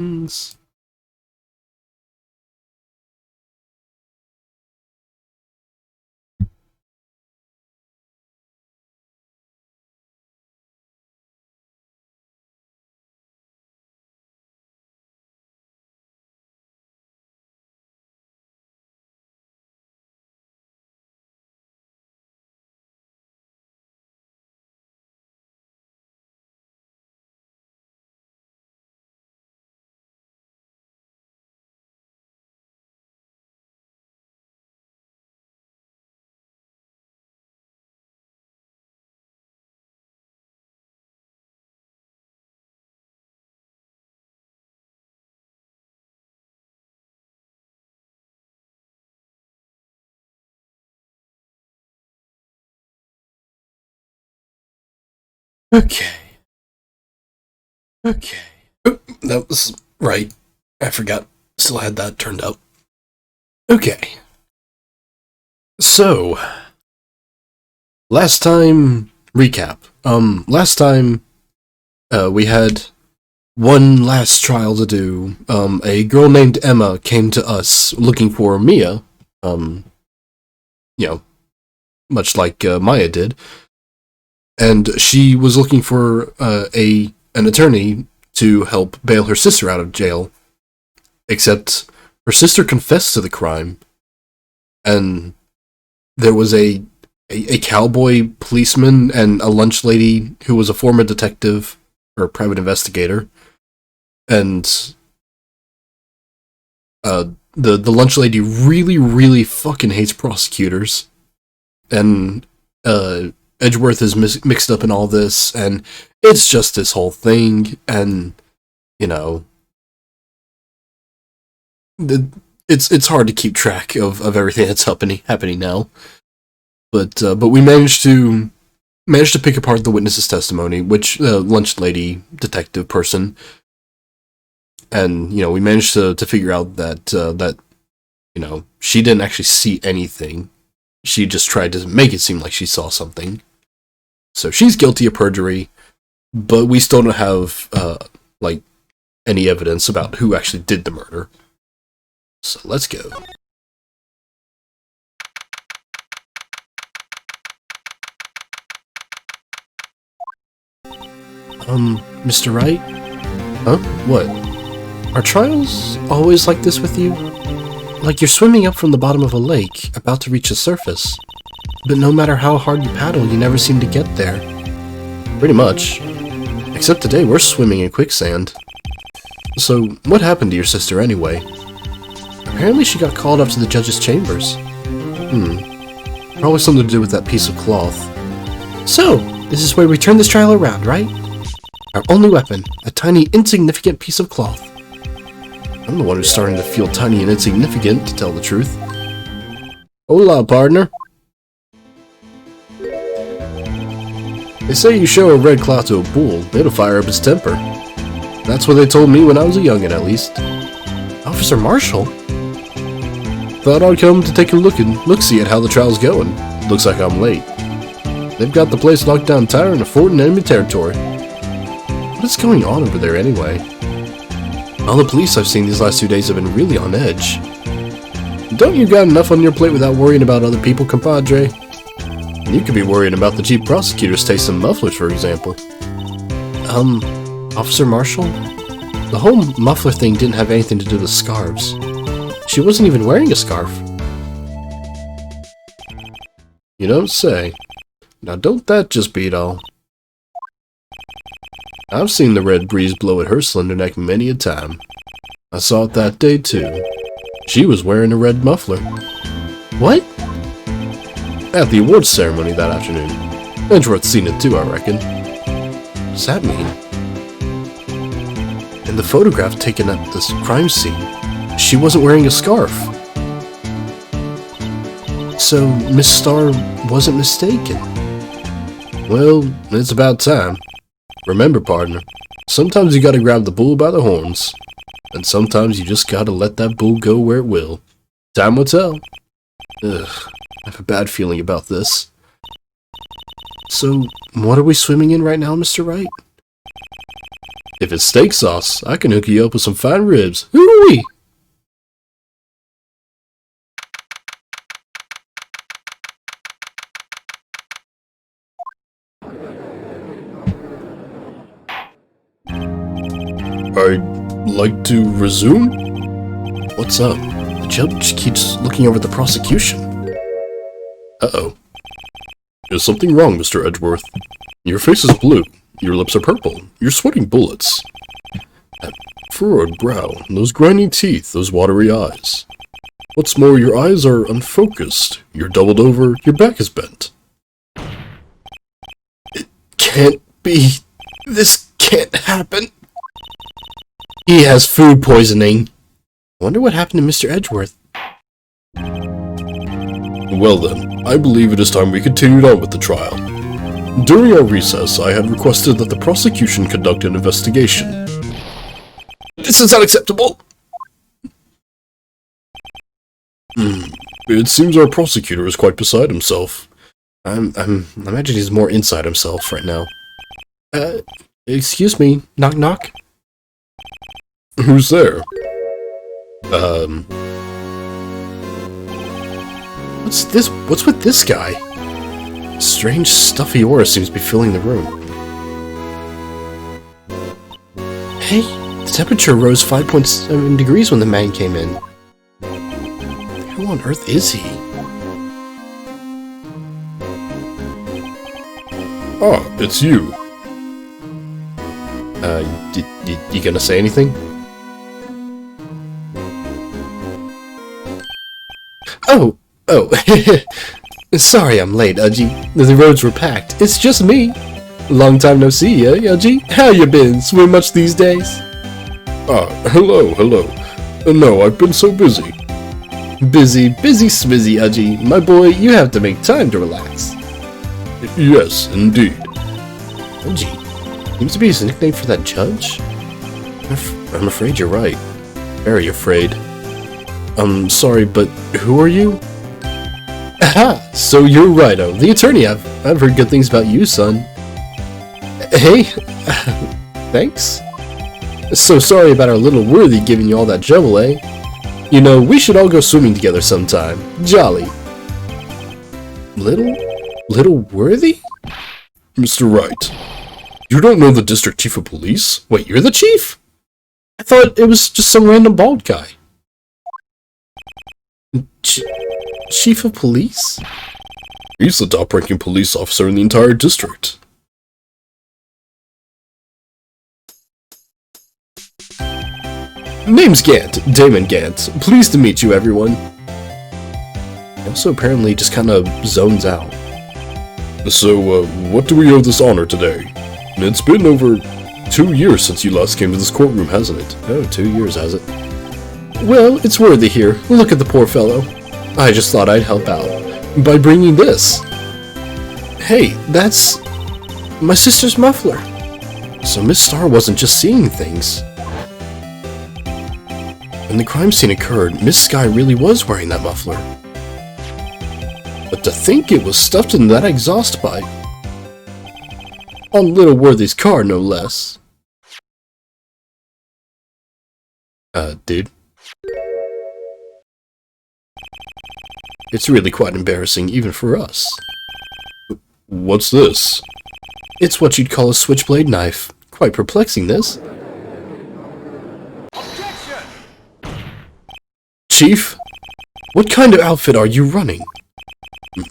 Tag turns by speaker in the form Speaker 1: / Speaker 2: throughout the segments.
Speaker 1: Things. Okay. Okay. Oh, that was right. I forgot. Still had that turned up. Okay. So, last time recap. Last time we had one last trial to do. A girl named Emma came to us looking for Mia. You know, much like Maya did, and she was looking for an attorney to help bail her sister out of jail. Except her sister confessed to the crime, and there was a cowboy policeman and a lunch lady who was a former detective or private investigator, and the lunch lady really fucking hates prosecutors, and Edgeworth is mixed up in all this, and it's just this whole thing, and you know, it's hard to keep track of everything that's happening now. But we managed to pick apart the witness's testimony, which lunch lady detective person, and we managed to figure out that she didn't actually see anything. She just tried to make it seem like she saw something. So she's guilty of perjury, but we still don't have any evidence about who actually did the murder. So let's go. Mr. Wright? Huh? What? Are trials always like this with you? Like you're swimming up from the bottom of a lake, about to reach the surface. But no matter how hard you paddle, you never seem to get there. Pretty much. Except today we're swimming in quicksand. So, what happened to your sister anyway? Apparently she got called up to the judge's chambers. Probably something to do with that piece of cloth. So, this is where we turn this trial around, right? Our only weapon, a tiny, insignificant piece of cloth. I'm the one who's starting to feel tiny and insignificant, to tell the truth. Hola, partner. They say you show a red cloth to a bull, it'll fire up his temper. That's what they told me when I was a youngin', at least. Officer Marshall? Thought I'd come to take a look-see at how the trial's going. Looks like I'm late. They've got the place locked down tight and a fort in enemy territory. What is going on over there anyway? All the police I've seen these last 2 days have been really on edge. Don't you got enough on your plate without worrying about other people, compadre? You could be worrying about the chief prosecutor's taste in mufflers, for example. Officer Marshall? The whole muffler thing didn't have anything to do with scarves. She wasn't even wearing a scarf. You don't say. Now don't that just beat all? I've seen the red breeze blow at her slender neck many a time. I saw it that day too. She was wearing a red muffler. What? At the awards ceremony that afternoon. Edgeworth's seen it too, I reckon. What does that mean? In the photograph taken at this crime scene, she wasn't wearing a scarf. So, Miss Starr wasn't mistaken. Well, it's about time. Remember, partner, sometimes you gotta grab the bull by the horns. And sometimes you just gotta let that bull go where it will. Time will tell. Ugh, I have a bad feeling about this. So, what are we swimming in right now, Mr. Wright? If it's steak sauce, I can hook you up with some fine ribs. Hoo-wee! I'd like to resume? What's up? The judge keeps looking over the prosecution. Uh-oh. Is something wrong, Mr. Edgeworth? Your face is blue. Your lips are purple. You're sweating bullets. That furrowed brow, those grinding teeth, those watery eyes. What's more, your eyes are unfocused. You're doubled over, your back is bent. It can't be. This can't happen. He has food poisoning. I wonder what happened to Mr. Edgeworth. Well then, I believe it is time we continued on with the trial. During our recess, I had requested that the prosecution conduct an investigation. This is unacceptable! It seems our prosecutor is quite beside himself. I imagine he's more inside himself right now. Excuse me, knock knock? Who's there? What's this? What's with this guy? Strange stuffy aura seems to be filling the room. Hey, the temperature rose 5.7 degrees when the man came in. Who on earth is he?
Speaker 2: Ah, it's you.
Speaker 1: You gonna say anything? Oh, sorry I'm late, Udgy. The roads were packed. It's just me. Long time no see, Udgy. How you been? Swim much these days?
Speaker 2: Ah, hello. No, I've been so busy.
Speaker 1: Busy smizzy, Udgy. My boy, you have to make time to relax.
Speaker 2: Yes, indeed.
Speaker 1: Udgy? Seems to be his nickname for that judge? I'm afraid you're right. Very afraid. Sorry, but who are you? Aha! So you're Righto, the attorney. I've heard good things about you, son. Hey, thanks. So sorry about our little worthy giving you all that trouble, eh? You know, we should all go swimming together sometime. Jolly. Little worthy?
Speaker 2: Mr. Wright, you don't know the district chief of police?
Speaker 1: Wait, you're the chief? I thought it was just some random bald guy. Chief of police?
Speaker 2: He's the top-ranking police officer in the entire district.
Speaker 1: Name's Gant, Damon Gant. Pleased to meet you, everyone. He also apparently just kind of zones out.
Speaker 2: So, what do we owe this honor today? It's been over 2 years since you last came to this courtroom, hasn't it?
Speaker 1: Oh, 2 years, has it? Well, it's worthy here. Look at the poor fellow. I just thought I'd help out by bringing this. Hey, that's my sister's muffler. So Miss Starr wasn't just seeing things. When the crime scene occurred, Miss Sky really was wearing that muffler. But to think it was stuffed in that exhaust pipe. On Little Worthy's car, no less. Dude. It's really quite embarrassing, even for us.
Speaker 2: What's this?
Speaker 1: It's what you'd call a switchblade knife. Quite perplexing, this.
Speaker 3: Objection!
Speaker 1: Chief? What kind of outfit are you running?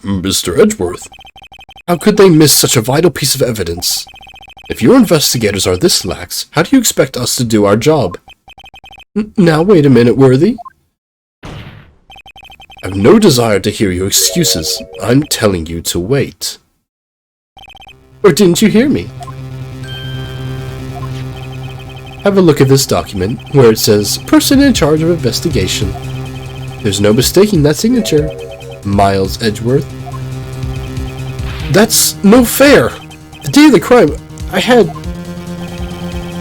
Speaker 2: Mr. Edgeworth.
Speaker 1: How could they miss such a vital piece of evidence? If your investigators are this lax, how do you expect us to do our job? Now wait a minute, Worthy. I've no desire to hear your excuses. I'm telling you to wait. Or didn't you hear me? Have a look at this document, where it says, Person in charge of investigation. There's no mistaking that signature. Miles Edgeworth. That's no fair! The day of the crime, I had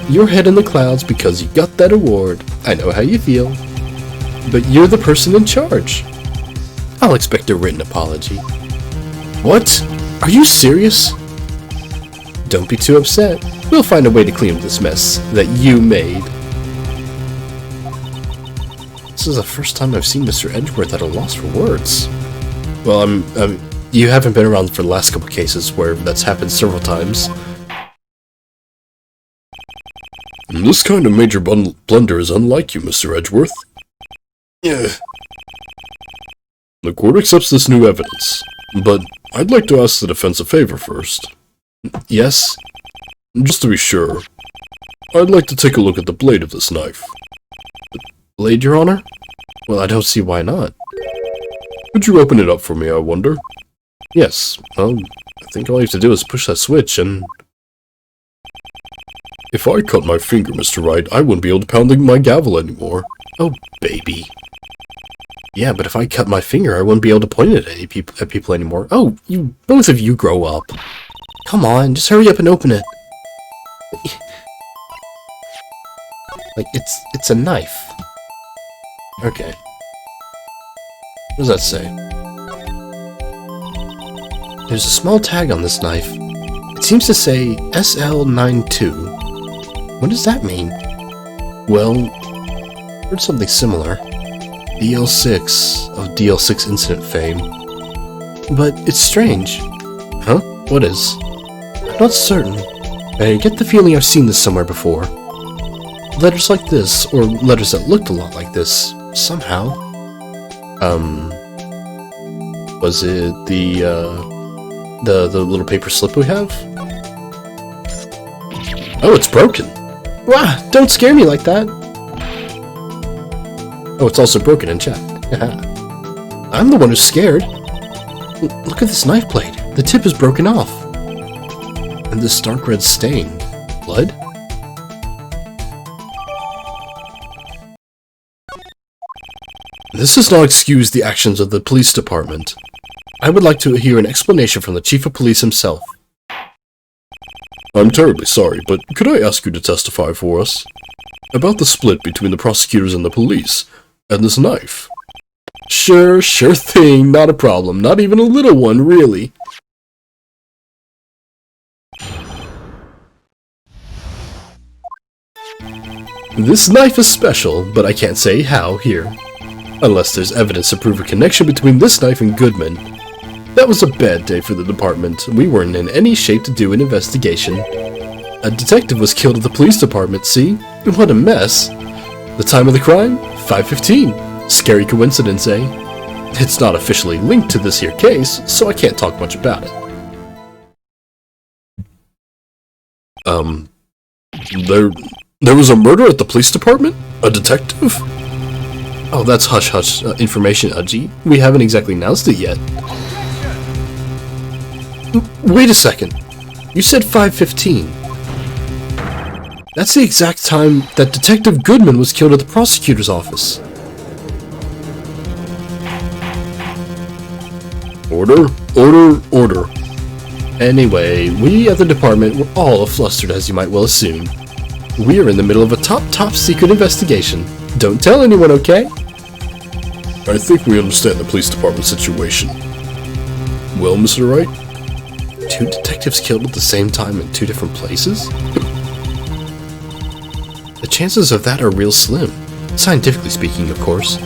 Speaker 1: your head in the clouds because you got that award. I know how you feel. But you're the person in charge. I'll expect a written apology. What? Are you serious? Don't be too upset. We'll find a way to clean up this mess that you made. This is the first time I've seen Mr. Edgeworth at a loss for words. Well, you haven't been around for the last couple cases where that's happened several times.
Speaker 2: This kind of major blunder is unlike you, Mr. Edgeworth.
Speaker 1: Yeah.
Speaker 2: The court accepts this new evidence, but I'd like to ask the defense a favor first.
Speaker 1: Yes?
Speaker 2: Just to be sure, I'd like to take a look at the blade of this knife.
Speaker 1: Blade, Your Honor? Well, I don't see why not.
Speaker 2: Could you open it up for me, I wonder?
Speaker 1: Yes. Well, I think all you have to do is push that switch and...
Speaker 2: If I cut my finger, Mr. Wright, I wouldn't be able to pound my gavel anymore.
Speaker 1: Oh, baby. Yeah, but if I cut my finger, I wouldn't be able to point it at people anymore. Oh, both of you grow up. Come on, just hurry up and open it. Like, it's a knife. Okay. What does that say? There's a small tag on this knife. It seems to say SL92. What does that mean? Well, I heard something similar. DL6 of DL6 incident fame. But it's strange. Huh? What is? I'm not certain. I get the feeling I've seen this somewhere before. Letters like this, or letters that looked a lot like this, somehow. Was it the little paper slip we have? Oh, it's broken! Wow, don't scare me like that! Oh, it's also broken in chat. I'm the one who's scared. Look at this knife blade. The tip is broken off. And this dark red stain. Blood? This does not excuse the actions of the police department. I would like to hear an explanation from the chief of police himself.
Speaker 2: I'm terribly sorry, but could I ask you to testify for us? About the split between the prosecutors and the police, and this knife.
Speaker 1: Sure thing, not a problem. Not even a little one, really. This knife is special, but I can't say how here. Unless there's evidence to prove a connection between this knife and Goodman. That was a bad day for the department. We weren't in any shape to do an investigation. A detective was killed at the police department, see? What a mess. The time of the crime? 5:15. Scary coincidence, eh? It's not officially linked to this here case, so I can't talk much about it.
Speaker 2: There was a murder at the police department? A detective?
Speaker 1: Oh, that's hush-hush information, Udgy. We haven't exactly announced it yet. Wait a second. You said 5:15. That's the exact time that Detective Goodman was killed at the prosecutor's office.
Speaker 2: Order, order, order.
Speaker 1: Anyway, we at the department were all flustered, as you might well assume. We are in the middle of a top secret investigation. Don't tell anyone, okay?
Speaker 2: I think we understand the police department situation. Well, Mr. Wright?
Speaker 1: 2 detectives killed at the same time in 2 different places? The chances of that are real slim. Scientifically speaking, of course.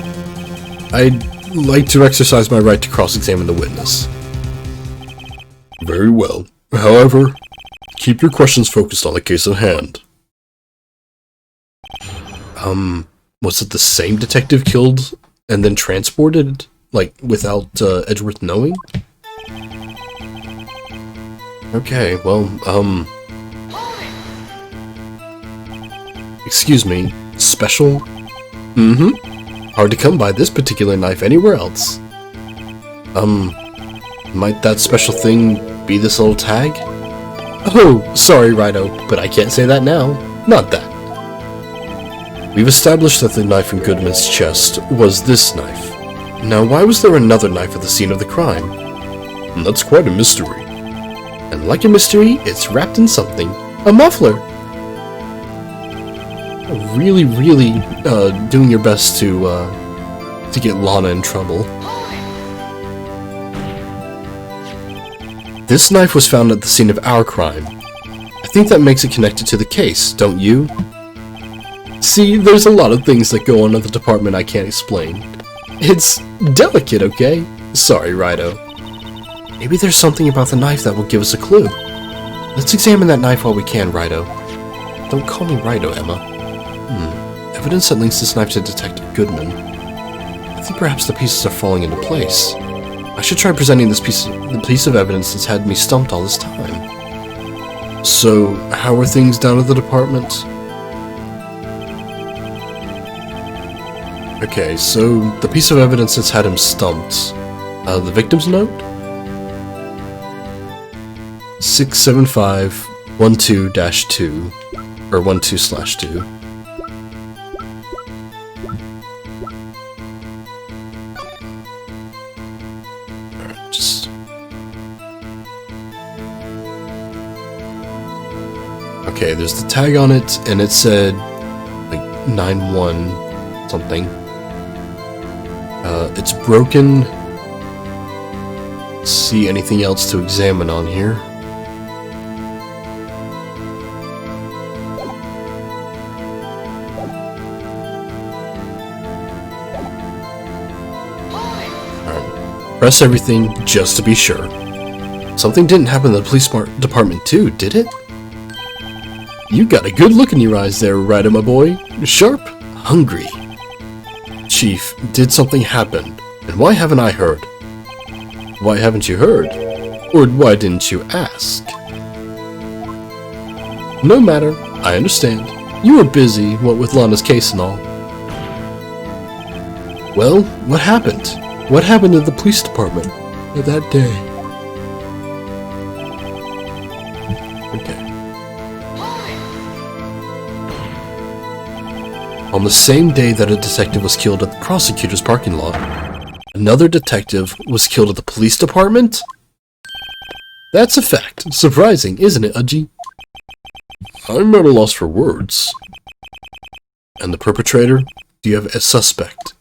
Speaker 1: I'd like to exercise my right to cross-examine the witness.
Speaker 2: Very well. However, keep your questions focused on the case at hand.
Speaker 1: Was it the same detective killed and then transported, like, without Edgeworth knowing? Okay, well, excuse me, special? Mm-hmm. Hard to come by this particular knife anywhere else. Might that special thing be this little tag? Oh, sorry, Righto, but I can't say that now. Not that. We've established that the knife in Goodman's chest was this knife. Now, why was there another knife at the scene of the crime?
Speaker 2: That's quite a mystery.
Speaker 1: And like a mystery, it's wrapped in something. A muffler! Really, doing your best to get Lana in trouble. This knife was found at the scene of our crime. I think that makes it connected to the case, don't you? See, there's a lot of things that go on at the department I can't explain. It's delicate, okay? Sorry, Rido. Maybe there's something about the knife that will give us a clue. Let's examine that knife while we can, Rido. Don't call me Rido, Emma. Evidence that links this knife to Detective Goodman. I think perhaps the pieces are falling into place. I should try presenting the piece of evidence that's had me stumped all this time. So, how are things down at the department? Okay, so the piece of evidence that's had him stumped. The victim's note? 67512-2, or 12/2. Alright, just... Okay, there's the tag on it, and it said, like, 9-1 something. It's broken. See anything else to examine on here? Alright, press everything just to be sure. Something didn't happen to the police department too, did it? You got a good look in your eyes there, Ryder, my boy. Sharp, hungry. Chief, did something happen? And why haven't I heard? Why haven't you heard? Or why didn't you ask? No matter, I understand. You were busy, what with Lana's case and all. Well, what happened? What happened to the police department that day? Okay. On the same day that a detective was killed at the prosecutor's parking lot, another detective was killed at the police department? That's a fact. Surprising, isn't it, Udgy?
Speaker 2: I'm at a loss for words.
Speaker 1: And the perpetrator? Do you have a suspect?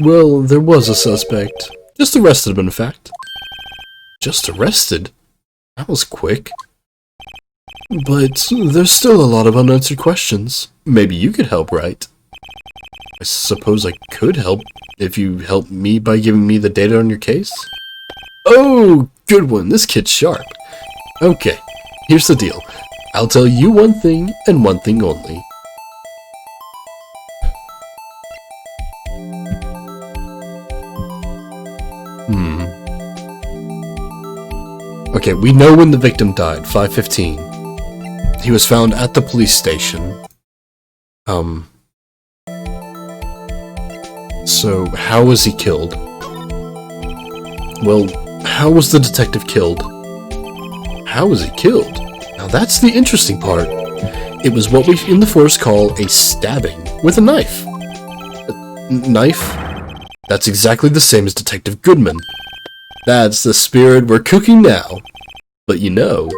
Speaker 1: Well, there was a suspect. Just arrested him, in fact. Just arrested? That was quick. But there's still a lot of unanswered questions. Maybe you could help, right? I suppose I could help if you help me by giving me the data on your case? Oh, good one. This kid's sharp. Okay, here's the deal. I'll tell you one thing and one thing only. Okay, we know when the victim died, 5:15. He was found at the police station. So how was he killed? Well, how was the detective killed? How was he killed? Now that's the interesting part. It was what we in the force call a stabbing with a knife. Knife? That's exactly the same as Detective Goodman. That's the spirit we're cooking now. But you know,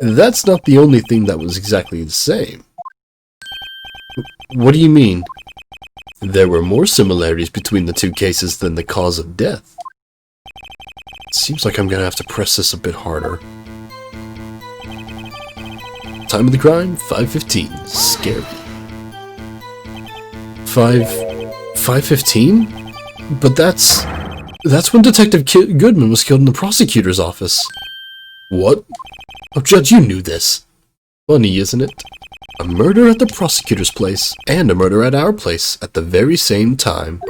Speaker 1: that's not the only thing that was exactly the same. What do you mean? There were more similarities between the two cases than the cause of death. It seems like I'm gonna have to press this a bit harder. Time of the crime, 5:15. Scary. 5:15? But that's when Detective Goodman was killed in the prosecutor's office. What? Oh, Judge, you knew this. Funny, isn't it? A murder at the prosecutor's place, and a murder at our place, at the very same time.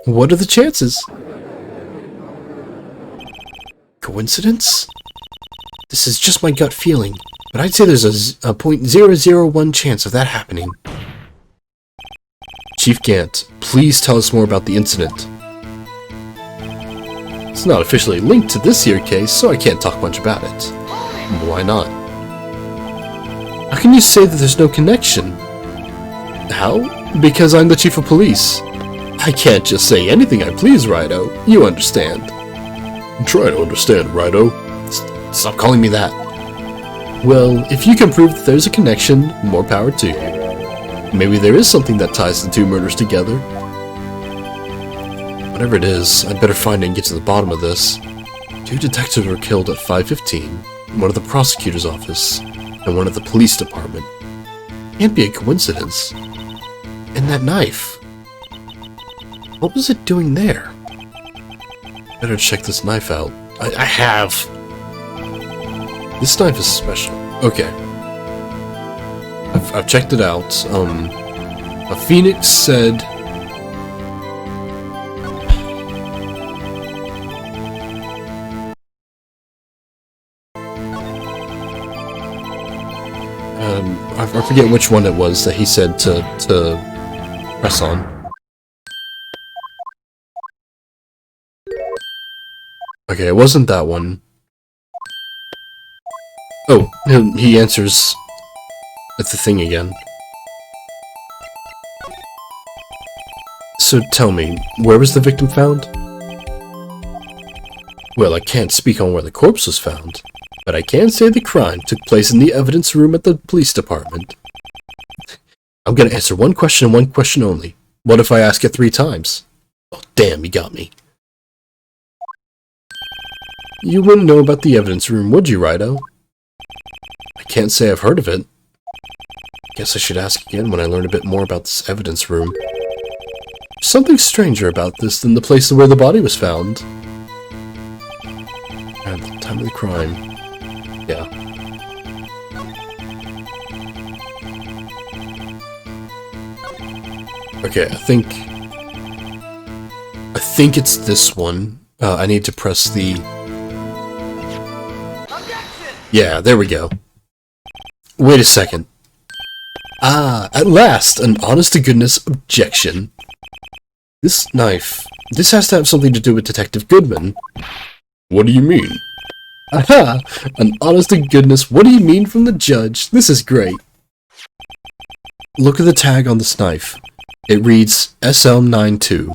Speaker 1: What are the chances? Coincidence? This is just my gut feeling, but I'd say there's a 0.001 chance of that happening. Chief Gant, please tell us more about the incident. It's not officially linked to this here case, so I can't talk much about it. Why not? How can you say that there's no connection? How? Because I'm the chief of police. I can't just say anything I please, Rido. You understand.
Speaker 2: Try to understand, Rido.
Speaker 1: Stop calling me that. Well, if you can prove that there's a connection, more power to you. Maybe there is something that ties the two murders together. Whatever it is, I'd better find it and get to the bottom of this. 2 detectives were killed at 5:15. one at the prosecutor's office, and one at the police department. Can't be a coincidence. And that knife. What was it doing there? Better check this knife out. I have. This knife is special. Okay. I've checked it out. A Phoenix said... I forget which one it was that he said to press on. Okay, it wasn't that one. Oh, he answers at the thing again. So tell me, where was the victim found? Well, I can't speak on where the corpse was found, but I can say the crime took place in the evidence room at the police department. I'm gonna answer one question and one question only. What if I ask it 3 times? Oh, damn, you got me. You wouldn't know about the evidence room, would you, Righto? I can't say I've heard of it. Guess I should ask again when I learn a bit more about this evidence room. There's something stranger about this than the place where the body was found. At the time of the crime. Yeah. Okay, I think it's this one. I need to press the... Yeah, there we go. Wait a second. Ah, at last, an honest-to-goodness objection. This knife... This has to have something to do with Detective Goodman.
Speaker 2: What do you mean?
Speaker 1: Aha! An honest-to-goodness what do you mean from the judge? This is great. Look at the tag on this knife. It reads SL92.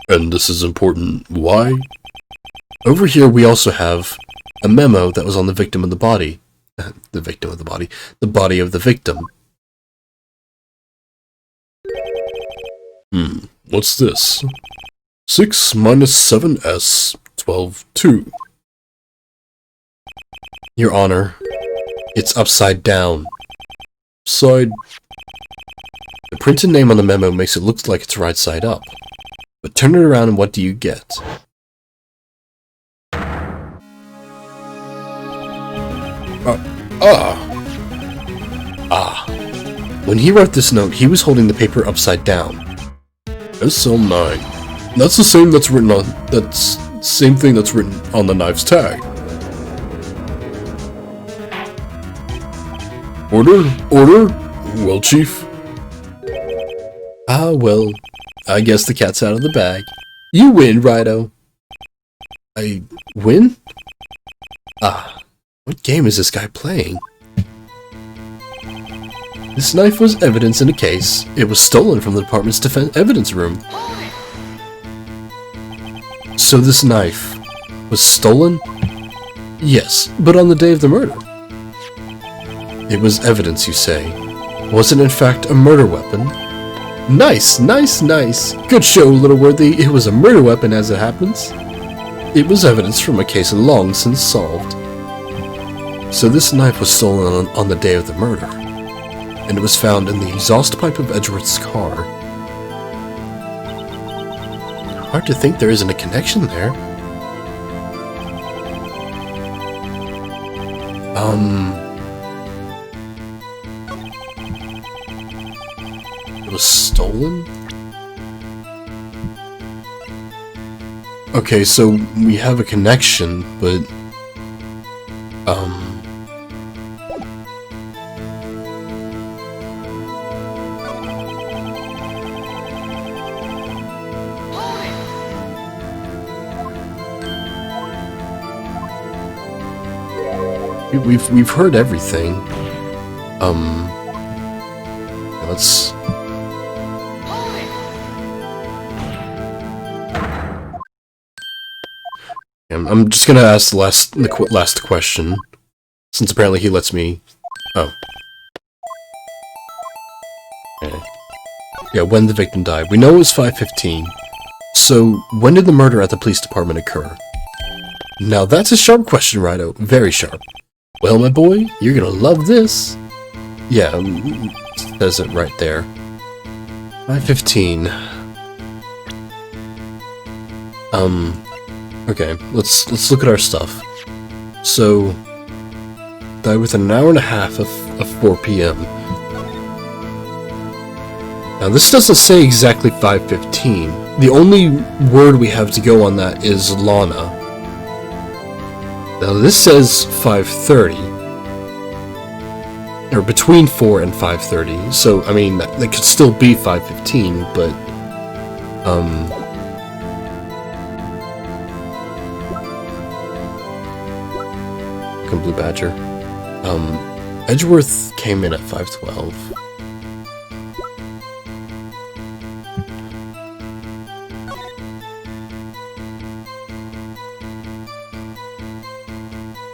Speaker 2: And this is important. Why?
Speaker 1: Over here we also have a memo that was on the victim of the body. The victim of the body. The body of the victim.
Speaker 2: What's this? 6 minus 7s, 12, 2.
Speaker 1: Your Honor, it's upside down.
Speaker 2: Side.
Speaker 1: The printed name on the memo makes it look like it's right side up. But turn it around and what do you get? When he wrote this note, he was holding the paper upside down.
Speaker 2: SL9. That's the same that's written on... That's the same thing that's written on the knife's tag. Order? Order? Well, Chief?
Speaker 1: Ah, well, I guess the cat's out of the bag. You win, Righto. I win? Ah, what game is this guy playing? This knife was evidence in a case. It was stolen from the department's evidence room. So this knife was stolen? Yes, but on the day of the murder. It was evidence, you say. Was it in fact a murder weapon? Nice, nice, nice. Good show, Little Worthy. It was a murder weapon as it happens. It was evidence from a case long since solved. So this knife was stolen on the day of the murder. And it was found in the exhaust pipe of Edgeworth's car. Hard to think there isn't a connection there. It was stolen? Okay, so we have a connection, but... We've heard everything. Let's... I'm just gonna ask the last question, since apparently he lets me... Oh. Okay. Yeah, when the victim died. We know it was 5:15. So, when did the murder at the police department occur? Now that's a sharp question, Righto. Very sharp. Well, my boy, you're gonna love this. Yeah, says it right there. 5:15. Okay, let's look at our stuff. So, died within an hour and a half of 4 p.m. Now this doesn't say exactly 5:15. The only word we have to go on that is Lana. Now this says 5:30. Or between 4 and 5:30. So, I mean, that could still be 5:15, but, Blue Badger. Edgeworth came in at 5:12.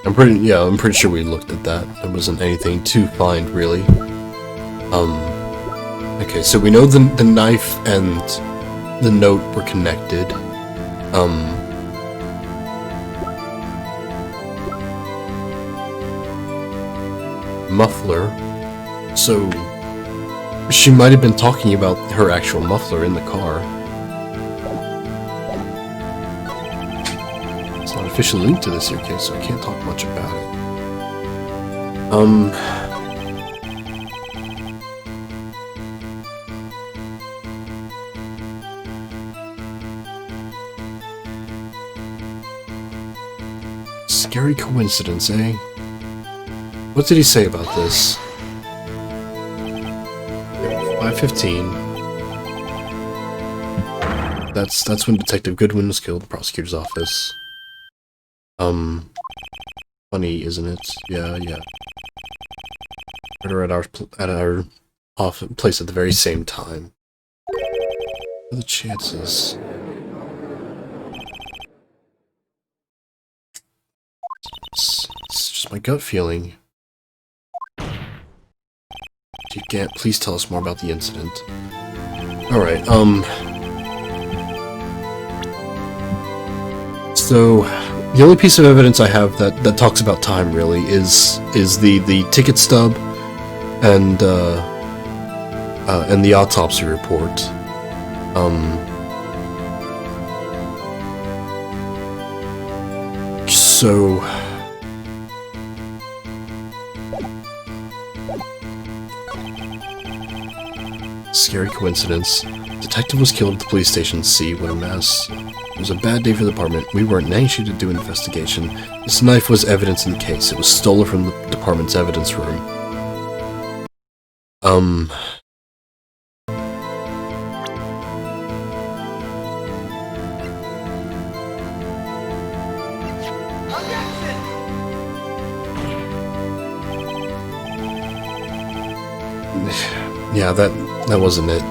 Speaker 1: I'm pretty sure we looked at that. There wasn't anything to find, really. Okay, so we know the knife and the note were connected. Muffler. So, she might have been talking about her actual muffler in the car. It's not officially linked to this here case, so I can't talk much about it. Scary coincidence, eh? What did he say about this? 5:15. That's when Detective Goodwin was killed in the prosecutor's office. Funny, isn't it? Yeah. Murder at our place at the very same time. What are the chances? It's just my gut feeling. You can't. Please tell us more about the incident. Alright, so the only piece of evidence I have that talks about time really is the ticket stub and the autopsy report. So scary coincidence. Detective was killed at the police station. C. What a mess. It was a bad day for the department. We weren't anxious to do an investigation. This knife was evidence in the case. It was stolen from the department's evidence room. Yeah, that wasn't it.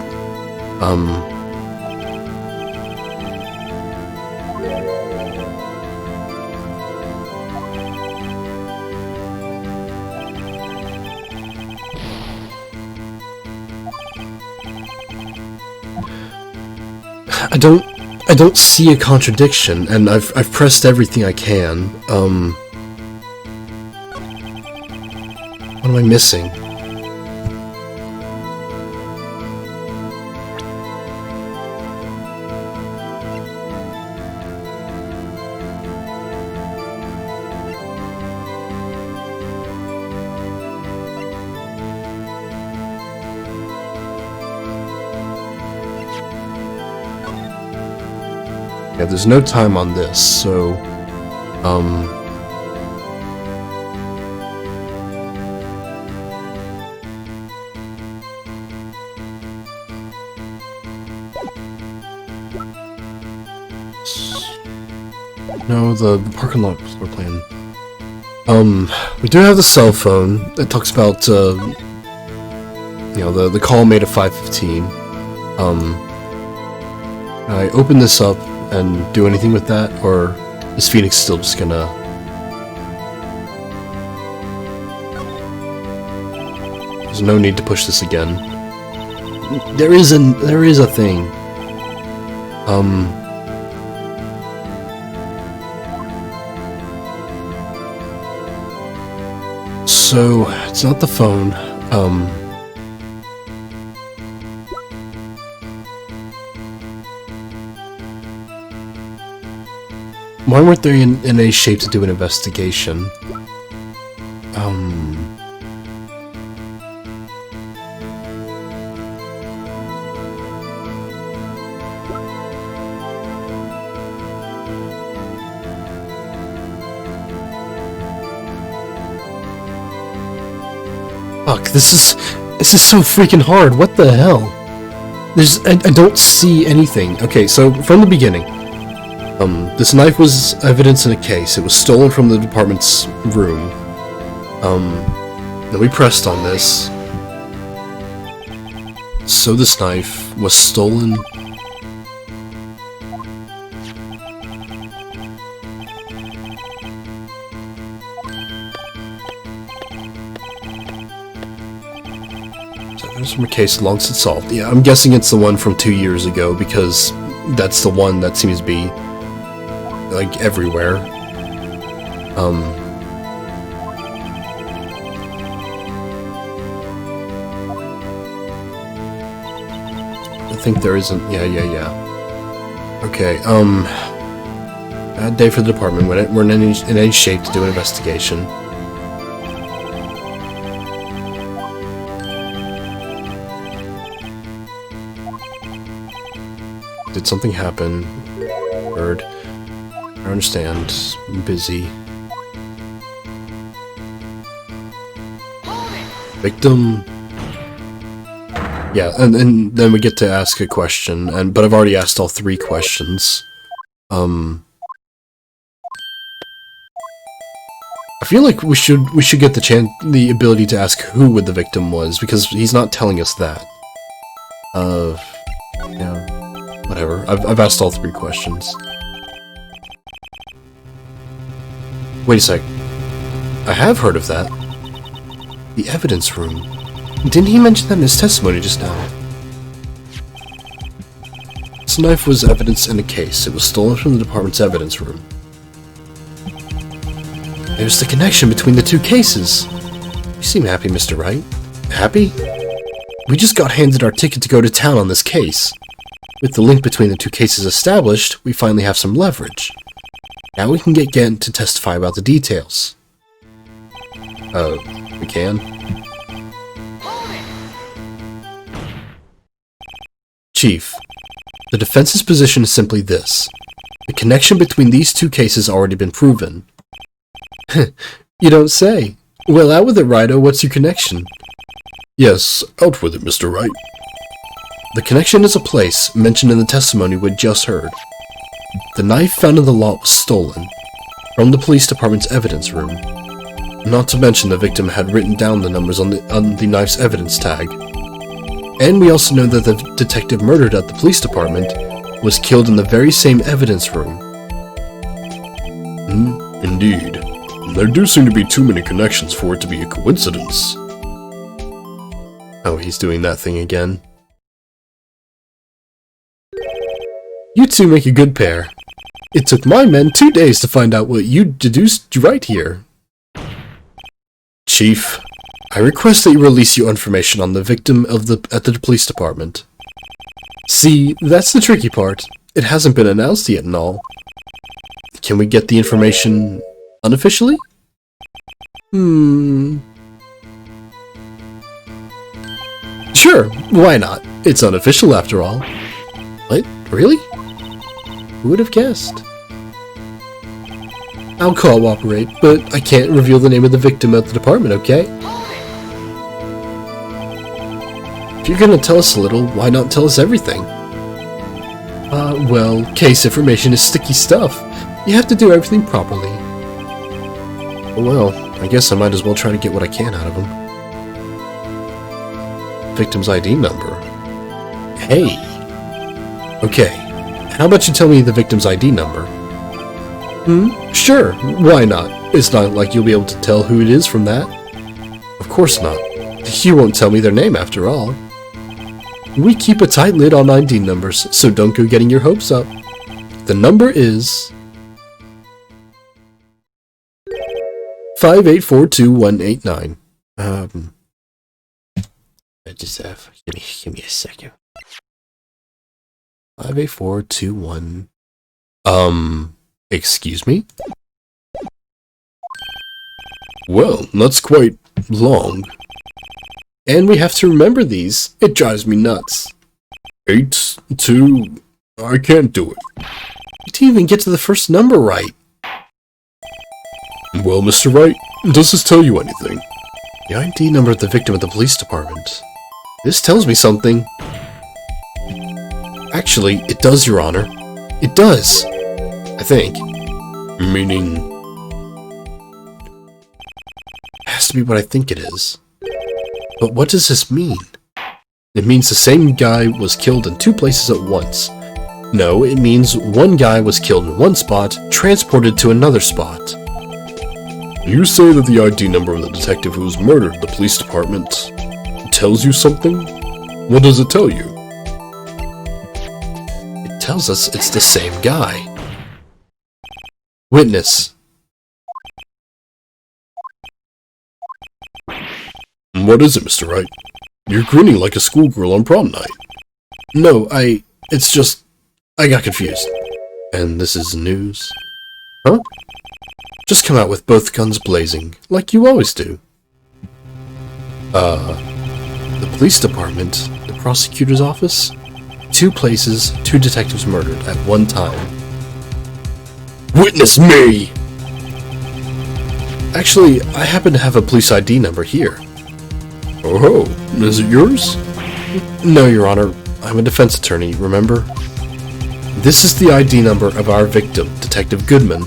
Speaker 1: I don't see a contradiction, and I've pressed everything I can. What am I missing? Yeah, there's no time on this, so, no, the parking lot floor plan. We do have the cell phone that talks about, you know, the call made at 5:15. I open this up and do anything with that, or is Phoenix still just gonna... There's no need to push this again. There is a thing. So, it's not the phone. Why weren't they in any shape to do an investigation? Fuck, this is so freaking hard. What the hell? I don't see anything. Okay, so from the beginning, this knife was evidence in a case. It was stolen from the department's room. Then we pressed on this. So this knife was stolen. From a case long since solved. Yeah, I'm guessing it's the one from 2 years ago because that's the one that seems to be like everywhere. I think there isn't. Yeah. Okay. Bad day for the department. We're in any shape to do an investigation. Did something happen? Heard. I understand. I'm busy. Victim. Yeah, and then we get to ask a question, but I've already asked all 3 questions. I feel like we should get the ability to ask who the victim was, because he's not telling us that. Yeah. Whatever. I've asked all 3 questions. Wait a sec. I have heard of that. The evidence room. Didn't he mention that in his testimony just now? This knife was evidence in a case. It was stolen from the department's evidence room. There's the connection between the 2 cases. You seem happy, Mr. Wright. Happy? We just got handed our ticket to go to town on this case. With the link between the 2 cases established, we finally have some leverage. Now we can get Gent to testify about the details. We can? Chief, the defense's position is simply this. The connection between these 2 cases has already been proven. You don't say. Well, out with it, Wright. What's your connection?
Speaker 2: Yes, out with it, Mr. Wright.
Speaker 1: The connection is a place mentioned in the testimony we just heard. The knife found in the lot was stolen from the police department's evidence room. Not to mention the victim had written down the numbers on the knife's evidence tag. And we also know that the detective murdered at the police department was killed in the very same evidence room.
Speaker 2: Indeed. There do seem to be too many connections for it to be a coincidence.
Speaker 1: Oh, he's doing that thing again. You 2 make a good pair. It took my men 2 days to find out what you deduced right here. Chief, I request that you release your information on the victim at the police department. See, that's the tricky part. It hasn't been announced yet and all. Can we get the information unofficially? Sure, why not? It's unofficial after all. What? Really? Who would have guessed? I'll cooperate, but I can't reveal the name of the victim at the department, okay? If you're gonna tell us a little, why not tell us everything? Well, case information is sticky stuff. You have to do everything properly. Well, I guess I might as well try to get what I can out of him. Victim's ID number. Hey! Okay, how about you tell me the victim's ID number? Sure, why not? It's not like you'll be able to tell who it is from that. Of course not. You won't tell me their name after all. We keep a tight lid on ID numbers, so don't go getting your hopes up. The number is 5842189. Um, just give me a second. 58421. Excuse me?
Speaker 2: Well, that's quite long.
Speaker 1: And we have to remember these. It drives me nuts.
Speaker 2: 8, 2, I can't do it.
Speaker 1: You didn't even get to the first number right.
Speaker 2: Well, Mr. Wright, does this tell you anything?
Speaker 1: The ID number of the victim at the police department. This tells me something. Actually, it does, Your Honor. It does. I think.
Speaker 2: Meaning?
Speaker 1: It has to be what I think it is. But what does this mean? It means the same guy was killed in two places at once. No, it means one guy was killed in one spot, transported to another spot.
Speaker 2: You say that the ID number of the detective who was murdered at the police department tells you something? What does it tell you?
Speaker 1: It tells us it's the same guy. Witness.
Speaker 2: What is it, Mr. Wright? You're grinning like a schoolgirl on prom night.
Speaker 1: No, it's just, I got confused. And this is news? Huh? Just come out with both guns blazing, like you always do. The police department, the prosecutor's office, two places, two detectives murdered at one time.
Speaker 2: Witness me!
Speaker 1: Actually, I happen to have a police ID number here.
Speaker 2: Oh, is it yours?
Speaker 1: No, Your Honor. I'm a defense attorney, remember? This is the ID number of our victim, Detective Goodman.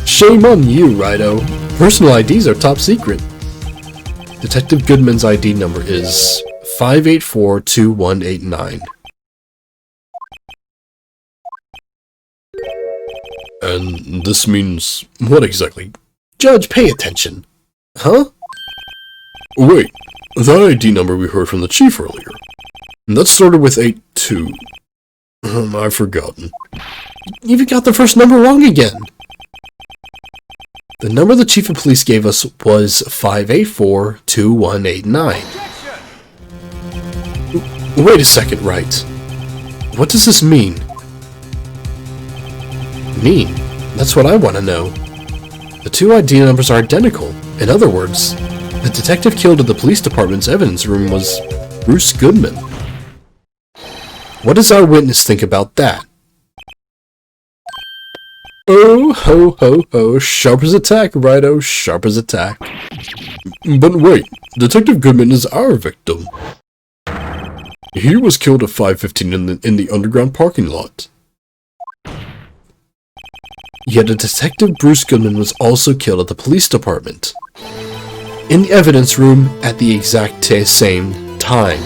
Speaker 1: Shame on you, Righto. Personal IDs are top secret. Detective Goodman's ID number is 5842189.
Speaker 2: And this means what exactly?
Speaker 1: Judge, pay attention. Huh?
Speaker 2: Wait, that ID number we heard from the chief earlier. That started with 82. I've forgotten.
Speaker 1: You've got the first number wrong again. The number the chief of police gave us was 5842189. Wait a second, Wright. What does this mean? Mean? That's what I want to know. The two ID numbers are identical. In other words, the detective killed at the police department's evidence room was Bruce Goodman. What does our witness think about that? Oh, ho, ho, ho, sharp as a tack, Righto, sharp as a tack.
Speaker 2: But wait, Detective Goodman is our victim. He was killed at 5:15 in the underground parking lot.
Speaker 1: Yet a Detective Bruce Goodman was also killed at the police department. In the evidence room at the exact same time.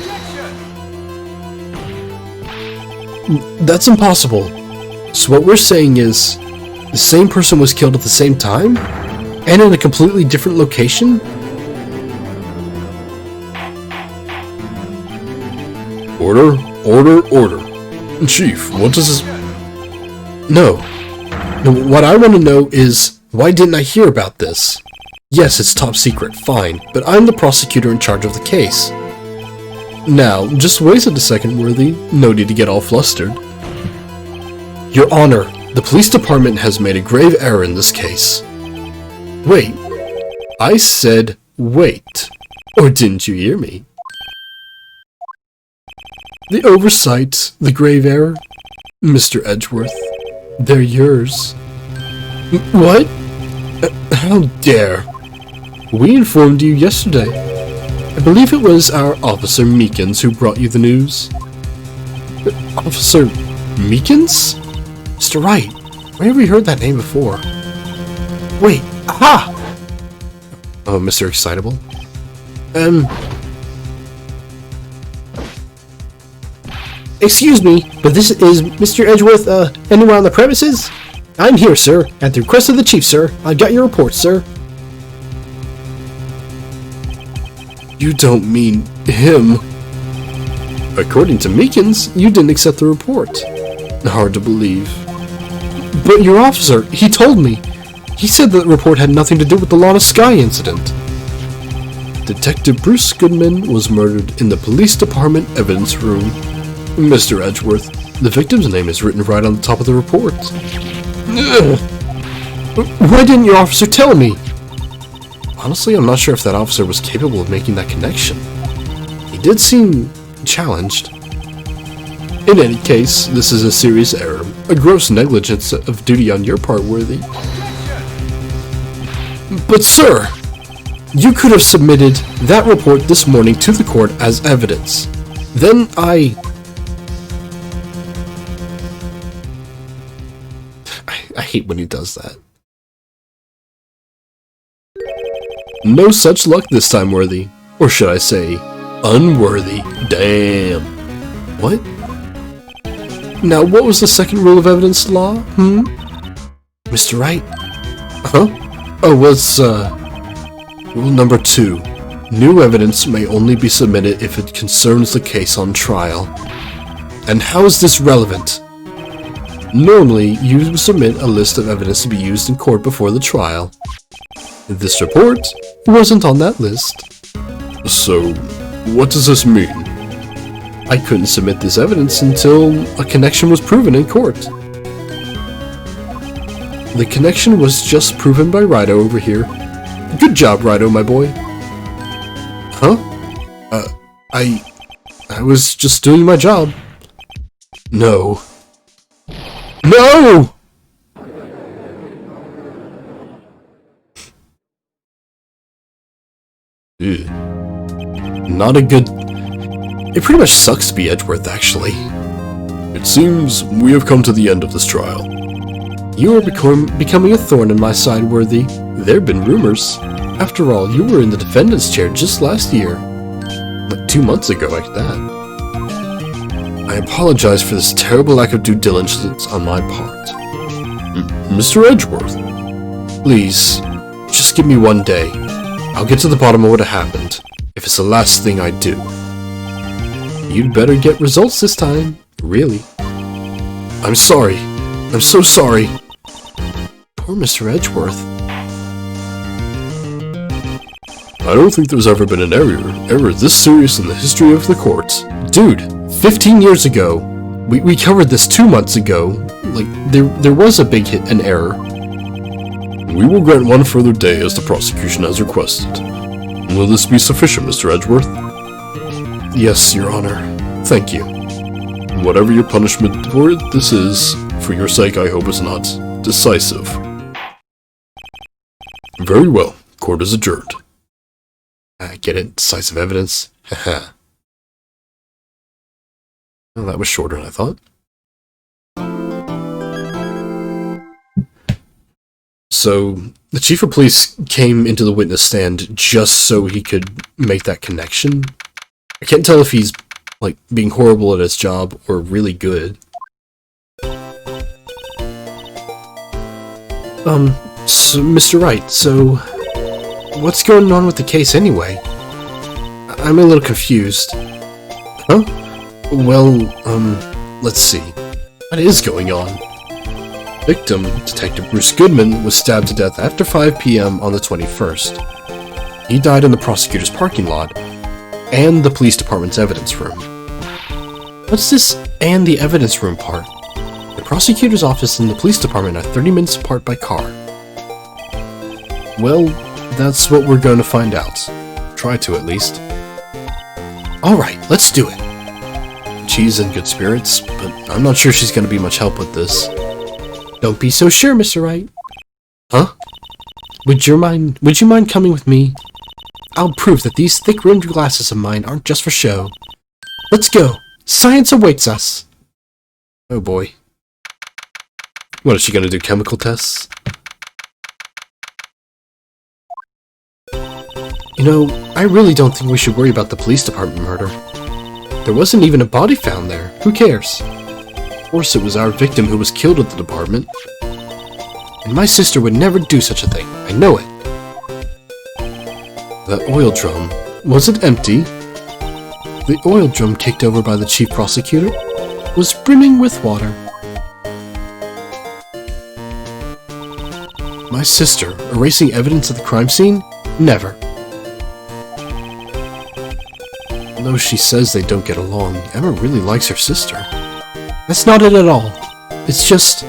Speaker 1: That's impossible. So what we're saying is, the same person was killed at the same time? And in a completely different location?
Speaker 2: Order, order, order. Chief, what does this...
Speaker 1: No. No, what I want to know is, why didn't I hear about this? Yes, it's top secret, fine, but I'm the prosecutor in charge of the case. Now, just wait a second, Worthy. No need to get all flustered. Your Honor, the police department has made a grave error in this case. Wait. I said wait. Or didn't you hear me? The oversight, the grave error, Mr. Edgeworth, they're yours. What? How dare? We informed you yesterday. I believe it was our Officer Meekins who brought you the news. Officer Meekins? Mr. Wright, where have we heard that name before? Wait, aha! Oh, Mr. Excitable? Excuse me, but this is Mr. Edgeworth, anywhere on the premises? I'm here, sir, at the request of the chief, sir. I got your report, sir. You don't mean him. According to Meekins, you didn't accept the report. Hard to believe. But your officer, he told me. He said that the report had nothing to do with the Lawn of Sky incident.
Speaker 2: Detective Bruce Goodman was murdered in the police department evidence room. Mr. Edgeworth, the victim's name is written right on the top of the report.
Speaker 1: Ugh. Why didn't your officer tell me? Honestly, I'm not sure if that officer was capable of making that connection. He did seem challenged.
Speaker 2: In any case, this is a serious error, a gross negligence of duty on your part, Worthy.
Speaker 1: But sir, you could have submitted that report this morning to the court as evidence. Then I hate when he does that.
Speaker 2: No such luck this time, Worthy. Or should I say, unworthy. Damn.
Speaker 1: What? Now, what was the second rule of evidence law? Mr. Wright?
Speaker 2: Huh? Oh, it's, rule number 2. New evidence may only be submitted if it concerns the case on trial.
Speaker 1: And how is this relevant?
Speaker 2: Normally, you submit a list of evidence to be used in court before the trial.
Speaker 1: This report wasn't on that list.
Speaker 2: So, what does this mean?
Speaker 1: I couldn't submit this evidence until a connection was proven in court. The connection was just proven by Wright over here. Good job, Wright, my boy.
Speaker 2: Huh?
Speaker 1: I was just doing my job.
Speaker 2: No.
Speaker 1: No!
Speaker 2: Ew. Not a good...
Speaker 1: It pretty much sucks to be Edgeworth, actually.
Speaker 2: It seems we have come to the end of this trial.
Speaker 1: You are becoming a thorn in my side, Worthy. There have been rumors. After all, you were in the defendant's chair just last year.
Speaker 2: Like 2 months ago, like that. I apologize for this terrible lack of due diligence on my part. Mr. Edgeworth,
Speaker 1: please, just give me one day. I'll get to the bottom of what happened, if it's the last thing I do. You'd better get results this time, really. I'm sorry. I'm so sorry. Poor Mr. Edgeworth.
Speaker 2: I don't think there's ever been an error this serious in the history of the courts.
Speaker 1: Dude, 15 years ago. We covered this 2 months ago. Like, there was a big hit, an error.
Speaker 2: We will grant one further day as the prosecution has requested. Will this be sufficient, Mr. Edgeworth?
Speaker 1: Yes, Your Honor. Thank you.
Speaker 2: Whatever your punishment for this is, for your sake I hope it's not decisive. Very well. Court is adjourned.
Speaker 1: I get it. Decisive evidence. Haha. Well, that was shorter than I thought. So, the chief of police came into the witness stand just so he could make that connection. I can't tell if he's, like, being horrible at his job or really good. So, Mr. Wright, so what's going on with the case anyway? I'm a little confused. Huh? Well, let's see. What is going on? Victim, Detective Bruce Goodman, was stabbed to death after 5 p.m. on the 21st. He died in the prosecutor's parking lot and the police department's evidence room. What's this and the evidence room part? The prosecutor's office and the police department are 30 minutes apart by car. Well, that's what we're going to find out. Try to, at least. Alright, let's do it. She's in good spirits, but I'm not sure she's going to be much help with this. Don't be so sure, Mr. Wright. Huh? Would you mind coming with me? I'll prove that these thick-rimmed glasses of mine aren't just for show. Let's go. Science awaits us. Oh boy. What, is she gonna do chemical tests? You know, I really don't think we should worry about the police department murder. There wasn't even a body found there. Who cares? Of course it was our victim who was killed at the department. And my sister would never do such a thing. I know it. That oil drum, was it empty? The oil drum kicked over by the chief prosecutor was brimming with water. My sister erasing evidence of the crime scene? Never. Although she says they don't get along, Emma really likes her sister. That's not it at all. It's just,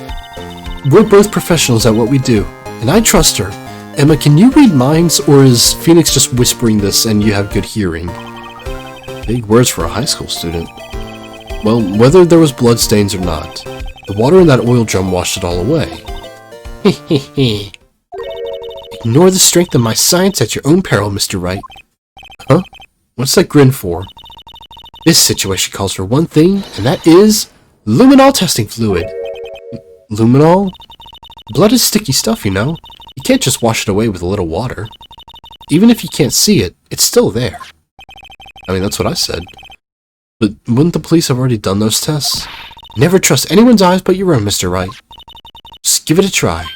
Speaker 1: we're both professionals at what we do, and I trust her. Emma, can you read minds, or is Phoenix just whispering this and you have good hearing? Big words for a high school student. Well, whether there was bloodstains or not, the water in that oil drum washed it all away. Hehehe. Ignore the strength of my science at your own peril, Mr. Wright. Huh? What's that grin for? This situation calls for one thing, and that is luminol testing fluid. Luminol? Blood is sticky stuff, you know. You can't just wash it away with a little water. Even if you can't see it, it's still there. I mean, that's what I said. But wouldn't the police have already done those tests? Never trust anyone's eyes but your own, Mr. Wright. Just give it a try.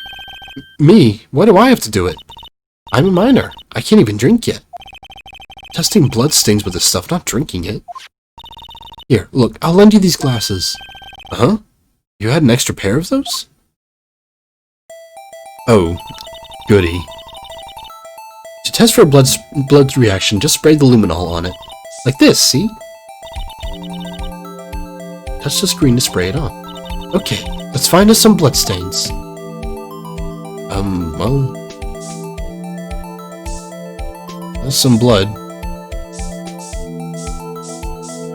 Speaker 1: Me? Why do I have to do it? I'm a minor. I can't even drink yet. Testing blood stains with this stuff, not drinking it. Here, look, I'll lend you these glasses. Uh-huh? You had an extra pair of those? Oh, goody. To test for a blood reaction, just spray the luminol on it. Like this, see? Touch the screen to spray it on. Okay, let's find us some bloodstains. Well... That's some blood.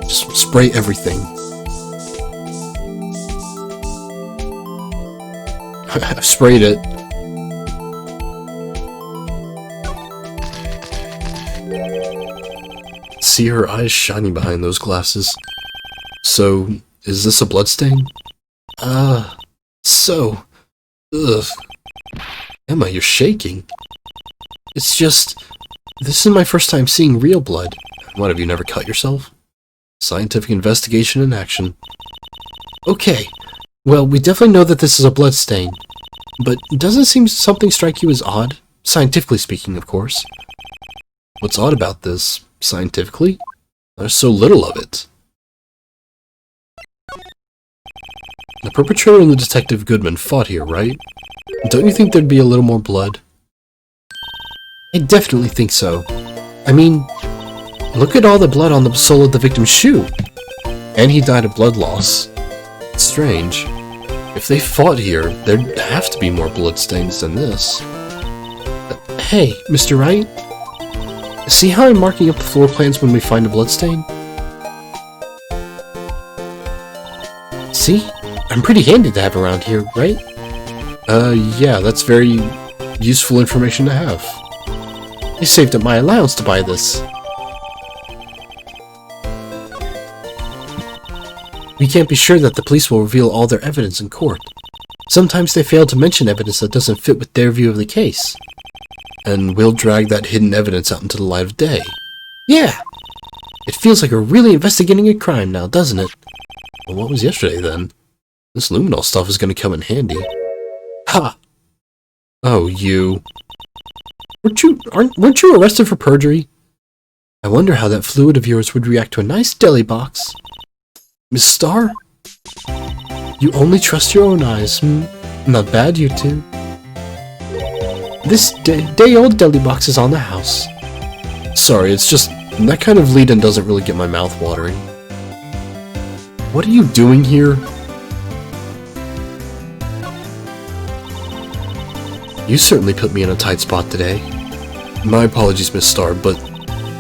Speaker 1: Just spray everything. I've sprayed it. See her eyes shining behind those glasses. So, is this a bloodstain? Ugh. Emma, you're shaking. It's just... This is my first time seeing real blood. What, have you never cut yourself? Scientific investigation in action. Okay, well, we definitely know that this is a bloodstain. But doesn't something strike you as odd? Scientifically speaking, of course. What's odd about this, scientifically? There's so little of it. The perpetrator and the Detective Goodman fought here, right? Don't you think there'd be a little more blood? I definitely think so. I mean, look at all the blood on the sole of the victim's shoe. And he died of blood loss. It's strange. If they fought here, there'd have to be more bloodstains than this. Hey, Mr. Wright? See how I'm marking up the floor plans when we find a bloodstain? See? I'm pretty handy to have around here, right? Yeah, that's very useful information to have. I saved up my allowance to buy this. We can't be sure that the police will reveal all their evidence in court. Sometimes they fail to mention evidence that doesn't fit with their view of the case. And we'll drag that hidden evidence out into the light of day. Yeah! It feels like we're really investigating a crime now, doesn't it? Well, what was yesterday, then? This luminol stuff is going to come in handy. Ha! Oh, you... Weren't you arrested for perjury? I wonder how that fluid of yours would react to a nice deli box. Miss Starr? You only trust your own eyes, Not bad, you two. This day-old deli box is on the house. Sorry, it's just... That kind of lead-in doesn't really get my mouth watering. What are you doing here? You certainly put me in a tight spot today. My apologies, Miss Starr, but...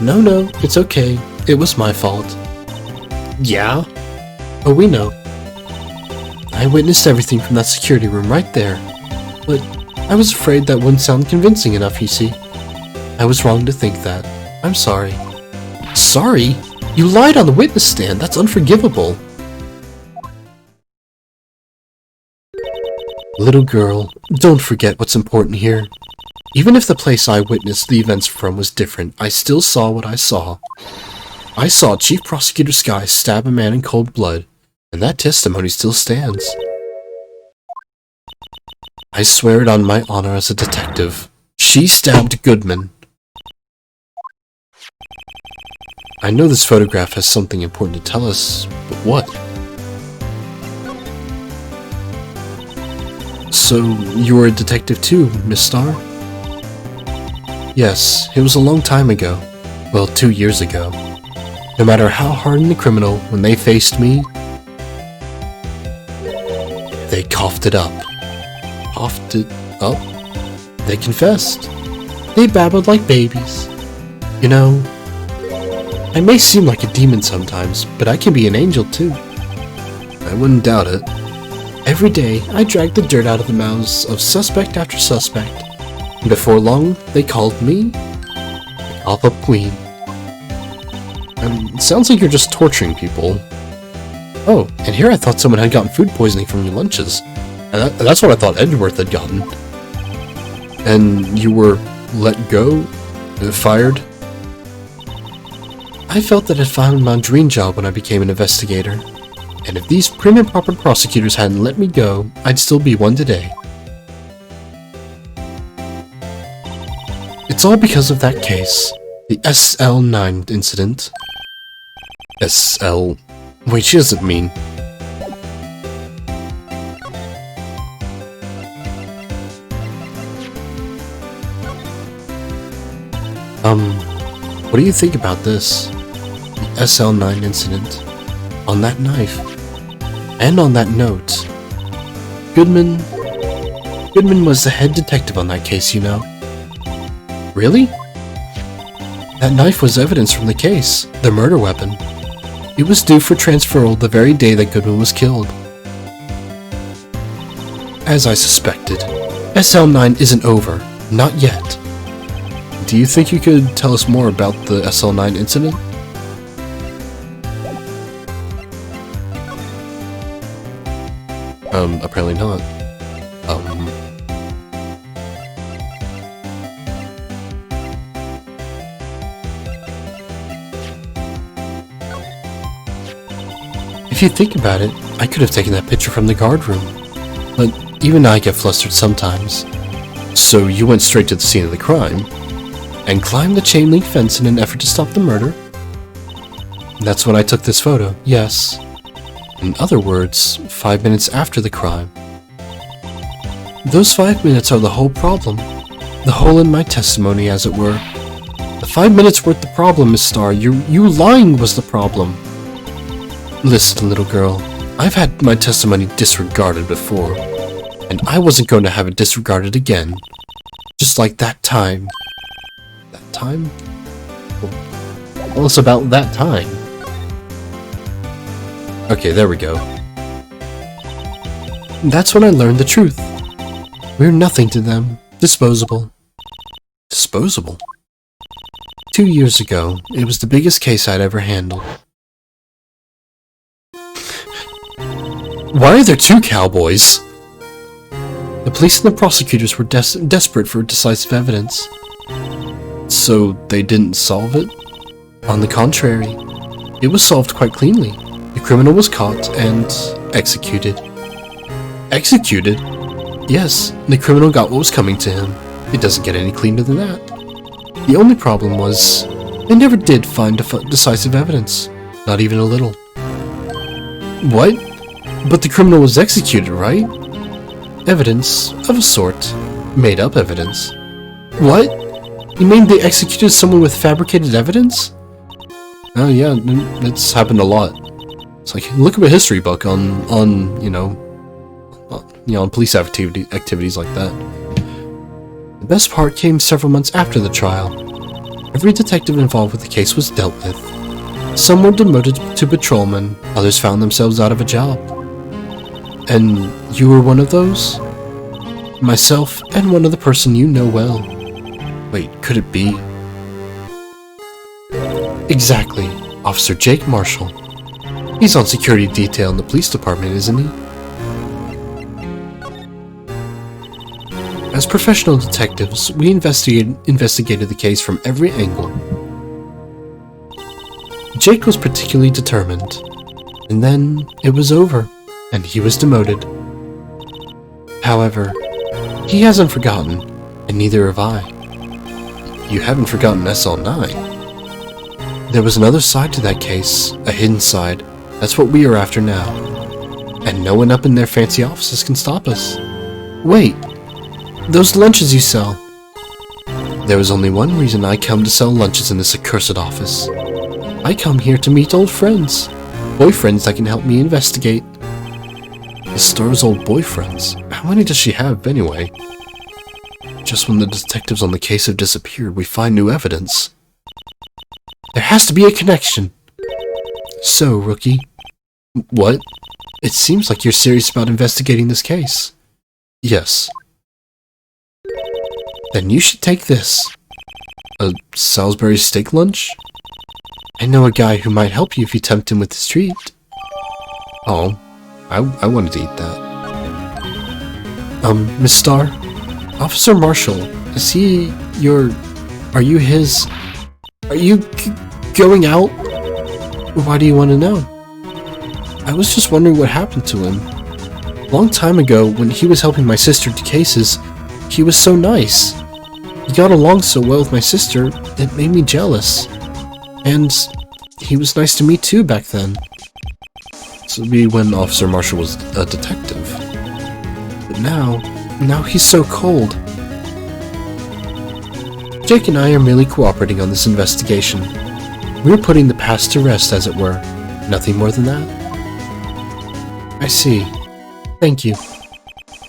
Speaker 1: No, it's okay. It was my fault. Yeah? Oh, we know. I witnessed everything from that security room right there. But I was afraid that wouldn't sound convincing enough, you see. I was wrong to think that. I'm sorry. Sorry? You lied on the witness stand. That's unforgivable. Little girl, don't forget what's important here. Even if the place I witnessed the events from was different, I still saw what I saw. I saw Chief Prosecutor Sky stab a man in cold blood, and that testimony still stands. I swear it on my honor as a detective. She stabbed Goodman. I know this photograph has something important to tell us, but what? So, you were a detective too, Miss Starr? Yes, it was a long time ago. Well, 2 years ago. No matter how hardened the criminal, when they faced me, they coughed it up. Coughed it up? They confessed. They babbled like babies. You know, I may seem like a demon sometimes, but I can be an angel too.
Speaker 2: I wouldn't doubt it.
Speaker 1: Every day, I dragged the dirt out of the mouths of suspect after suspect. And before long, they called me the Pop-Up Queen.
Speaker 2: It sounds like you're just torturing people.
Speaker 1: Oh, and here I thought someone had gotten food poisoning from your lunches.
Speaker 2: And that's what I thought Edgeworth had gotten. And you were let go? Fired?
Speaker 1: I felt that I'd found my dream job when I became an investigator. And if these prim and proper prosecutors hadn't let me go, I'd still be one today. It's all because of that case. The SL9 incident.
Speaker 2: SL... Wait, she doesn't mean...
Speaker 1: What do you think about this? The SL9 incident. On that knife. And on that note. Goodman was the head detective on that case, you know. Really? That knife was evidence from the case, the murder weapon. It was due for transferal the very day that Goodman was killed. As I suspected, SL9 isn't over. Not yet.
Speaker 2: Do you think you could tell us more about the SL9 incident?
Speaker 1: Apparently not. If you think about it, I could have taken that picture from the guard room. But even I get flustered sometimes.
Speaker 2: So you went straight to the scene of the crime?
Speaker 1: And climbed the chain link fence in an effort to stop the murder? That's when I took this photo, yes. In other words, 5 minutes after the crime. Those 5 minutes are the whole problem. The hole in my testimony, as it were. The 5 minutes weren't the problem, Miss Starr. You lying was the problem. Listen, little girl. I've had my testimony disregarded before. And I wasn't going to have it disregarded again. Just like that time. That time? Well, tell us about that time.
Speaker 2: Okay, there we go.
Speaker 1: That's when I learned the truth. We're nothing to them. Disposable.
Speaker 2: Disposable?
Speaker 1: 2 years ago, it was the biggest case I'd ever handled.
Speaker 2: Why are there two cowboys?
Speaker 1: The police and the prosecutors were desperate for decisive evidence.
Speaker 2: So they didn't solve it?
Speaker 1: On the contrary, it was solved quite cleanly. The criminal was caught and executed.
Speaker 2: Executed?
Speaker 1: Yes, the criminal got what was coming to him. It doesn't get any cleaner than that. The only problem was, they never did find decisive evidence. Not even a little.
Speaker 2: What?
Speaker 1: But the criminal was executed, right? Evidence, of a sort. Made up evidence.
Speaker 2: What?
Speaker 1: You mean they executed someone with fabricated evidence?
Speaker 2: Oh yeah, it's happened a lot. It's like, look up a history book on police activities like that.
Speaker 1: The best part came several months after the trial. Every detective involved with the case was dealt with. Some were demoted to patrolmen, others found themselves out of a job. And you were one of those? Myself and one other person you know well.
Speaker 2: Wait, could it be?
Speaker 1: Exactly, Officer Jake Marshall. He's on security detail in the police department, isn't he? As professional detectives, we investigated the case from every angle. Jake was particularly determined, and then it was over, and he was demoted. However, he hasn't forgotten, and neither have I.
Speaker 2: You haven't forgotten SL9?
Speaker 1: There was another side to that case, a hidden side. That's what we are after now. And no one up in their fancy offices can stop us. Wait, those lunches you sell. There was only one reason I come to sell lunches in this accursed office. I come here to meet old friends. Boyfriends that can help me investigate.
Speaker 2: The star's old boyfriends? How many does she have, anyway? Just when the detectives on the case have disappeared, we find new evidence.
Speaker 1: There has to be a connection. So, Rookie.
Speaker 2: What?
Speaker 1: It seems like you're serious about investigating this case.
Speaker 2: Yes.
Speaker 1: Then you should take this.
Speaker 2: A Salisbury steak lunch?
Speaker 1: I know a guy who might help you if you tempt him with this treat.
Speaker 2: Oh, I wanted to eat that.
Speaker 1: Miss Starr? Officer Marshall, is he your... Are you his... Are you going out? Why do you want to know? I was just wondering what happened to him. A long time ago, when he was helping my sister to cases, he was so nice. He got along so well with my sister, it made me jealous. And he was nice to me too back then.
Speaker 2: This would be when Officer Marshall was a detective.
Speaker 1: But now he's so cold. Jake and I are merely cooperating on this investigation. We're putting the past to rest, as it were. Nothing more than that. I see. Thank you.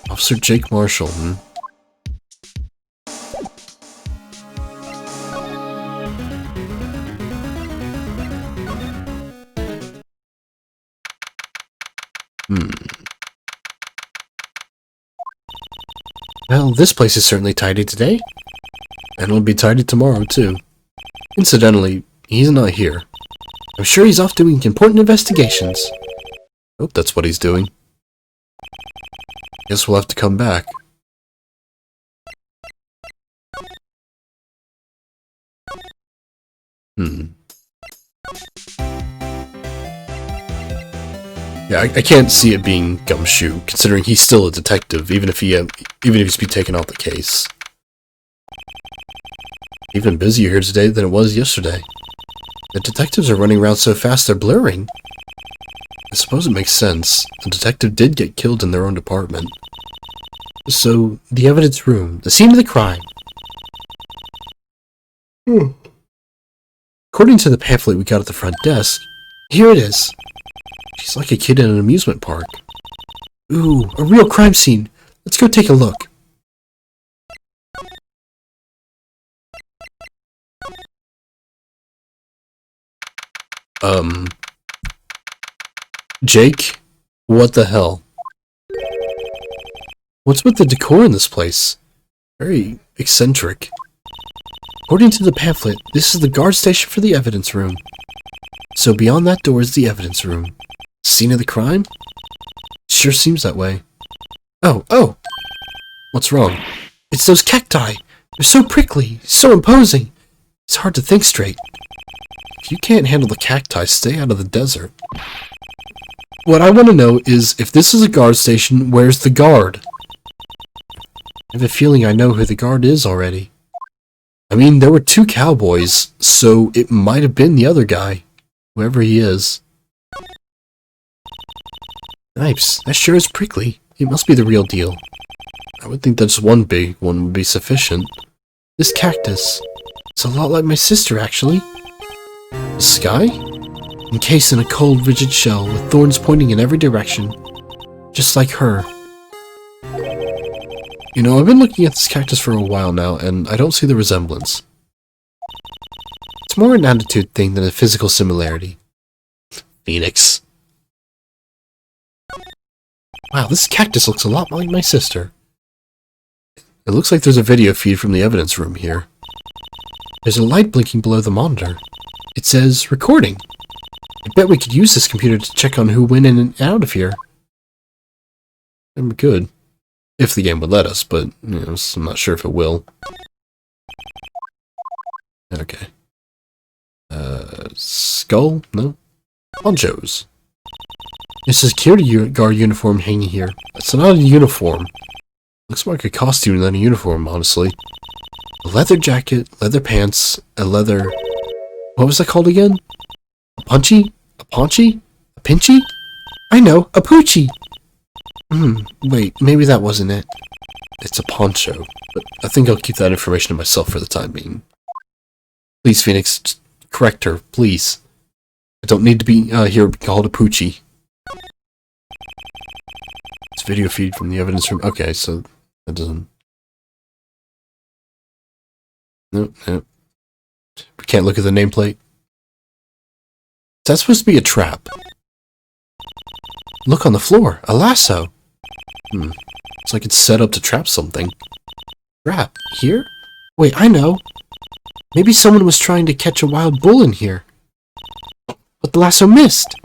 Speaker 2: Officer Jake Marshall,
Speaker 1: Well, this place is certainly tidy today.
Speaker 2: And it'll be tidy tomorrow, too. Incidentally, he's not here.
Speaker 1: I'm sure he's off doing important investigations.
Speaker 2: Hope that's what he's doing. Guess we'll have to come back. Yeah, I can't see it being Gumshoe, considering he's still a detective, even if he's been taken off the case. Even busier here today than it was yesterday. The detectives are running around so fast they're blurring. I suppose it makes sense. The detective did get killed in their own department.
Speaker 1: So, the evidence room, the scene of the crime. According to the pamphlet we got at the front desk, here it is.
Speaker 2: She's like a kid in an amusement park.
Speaker 1: Ooh, a real crime scene. Let's go take a look.
Speaker 2: Jake? What the hell?
Speaker 1: What's with the decor in this place?
Speaker 2: Very eccentric.
Speaker 1: According to the pamphlet, this is the guard station for the evidence room. So beyond that door is the evidence room.
Speaker 2: Scene of the crime?
Speaker 1: Sure seems that way.
Speaker 2: Oh! What's wrong?
Speaker 1: It's those cacti! They're so prickly, so imposing. It's hard to think straight.
Speaker 2: If you can't handle the cacti, stay out of the desert.
Speaker 1: What I want to know is, if this is a guard station, where's the guard? I have a feeling I know who the guard is already.
Speaker 2: I mean, there were two cowboys, so it might have been the other guy. Whoever he is.
Speaker 1: Snipes, that sure is prickly. It must be the real deal.
Speaker 2: I would think that just one big one would be sufficient.
Speaker 1: This cactus. It's a lot like my sister, actually.
Speaker 2: The sky?
Speaker 1: Encased in a cold, rigid shell with thorns pointing in every direction. Just like her.
Speaker 2: You know, I've been looking at this cactus for a while now, and I don't see the resemblance.
Speaker 1: It's more an attitude thing than a physical similarity.
Speaker 2: Phoenix.
Speaker 1: Wow, this cactus looks a lot like my sister.
Speaker 2: It looks like there's a video feed from the evidence room here.
Speaker 1: There's a light blinking below the monitor. It says, recording. I bet we could use this computer to check on who went in and out of here.
Speaker 2: And we could. If the game would let us, but, you know, I'm not sure if it will. Okay. Skull? No? Ponchos.
Speaker 1: There's a security guard uniform hanging here.
Speaker 2: It's not a uniform. Looks more like a costume than a uniform, honestly.
Speaker 1: A leather jacket, leather pants, a leather... What was that called again? A punchy? A paunchy? A pinchy? I know, a poochie! Wait, maybe that wasn't it.
Speaker 2: It's a poncho, but I think I'll keep that information to myself for the time being. Please, Phoenix, just correct her, please. I don't need to be here called a poochie. It's video feed from the evidence room. Okay, so that doesn't... Nope, nope. We can't look at the nameplate. Is that supposed to be a trap? Look on the floor. A lasso. It's like it's set up to trap something. Trap? Here? Wait, I know. Maybe someone was trying to catch a wild bull in here. But the lasso missed.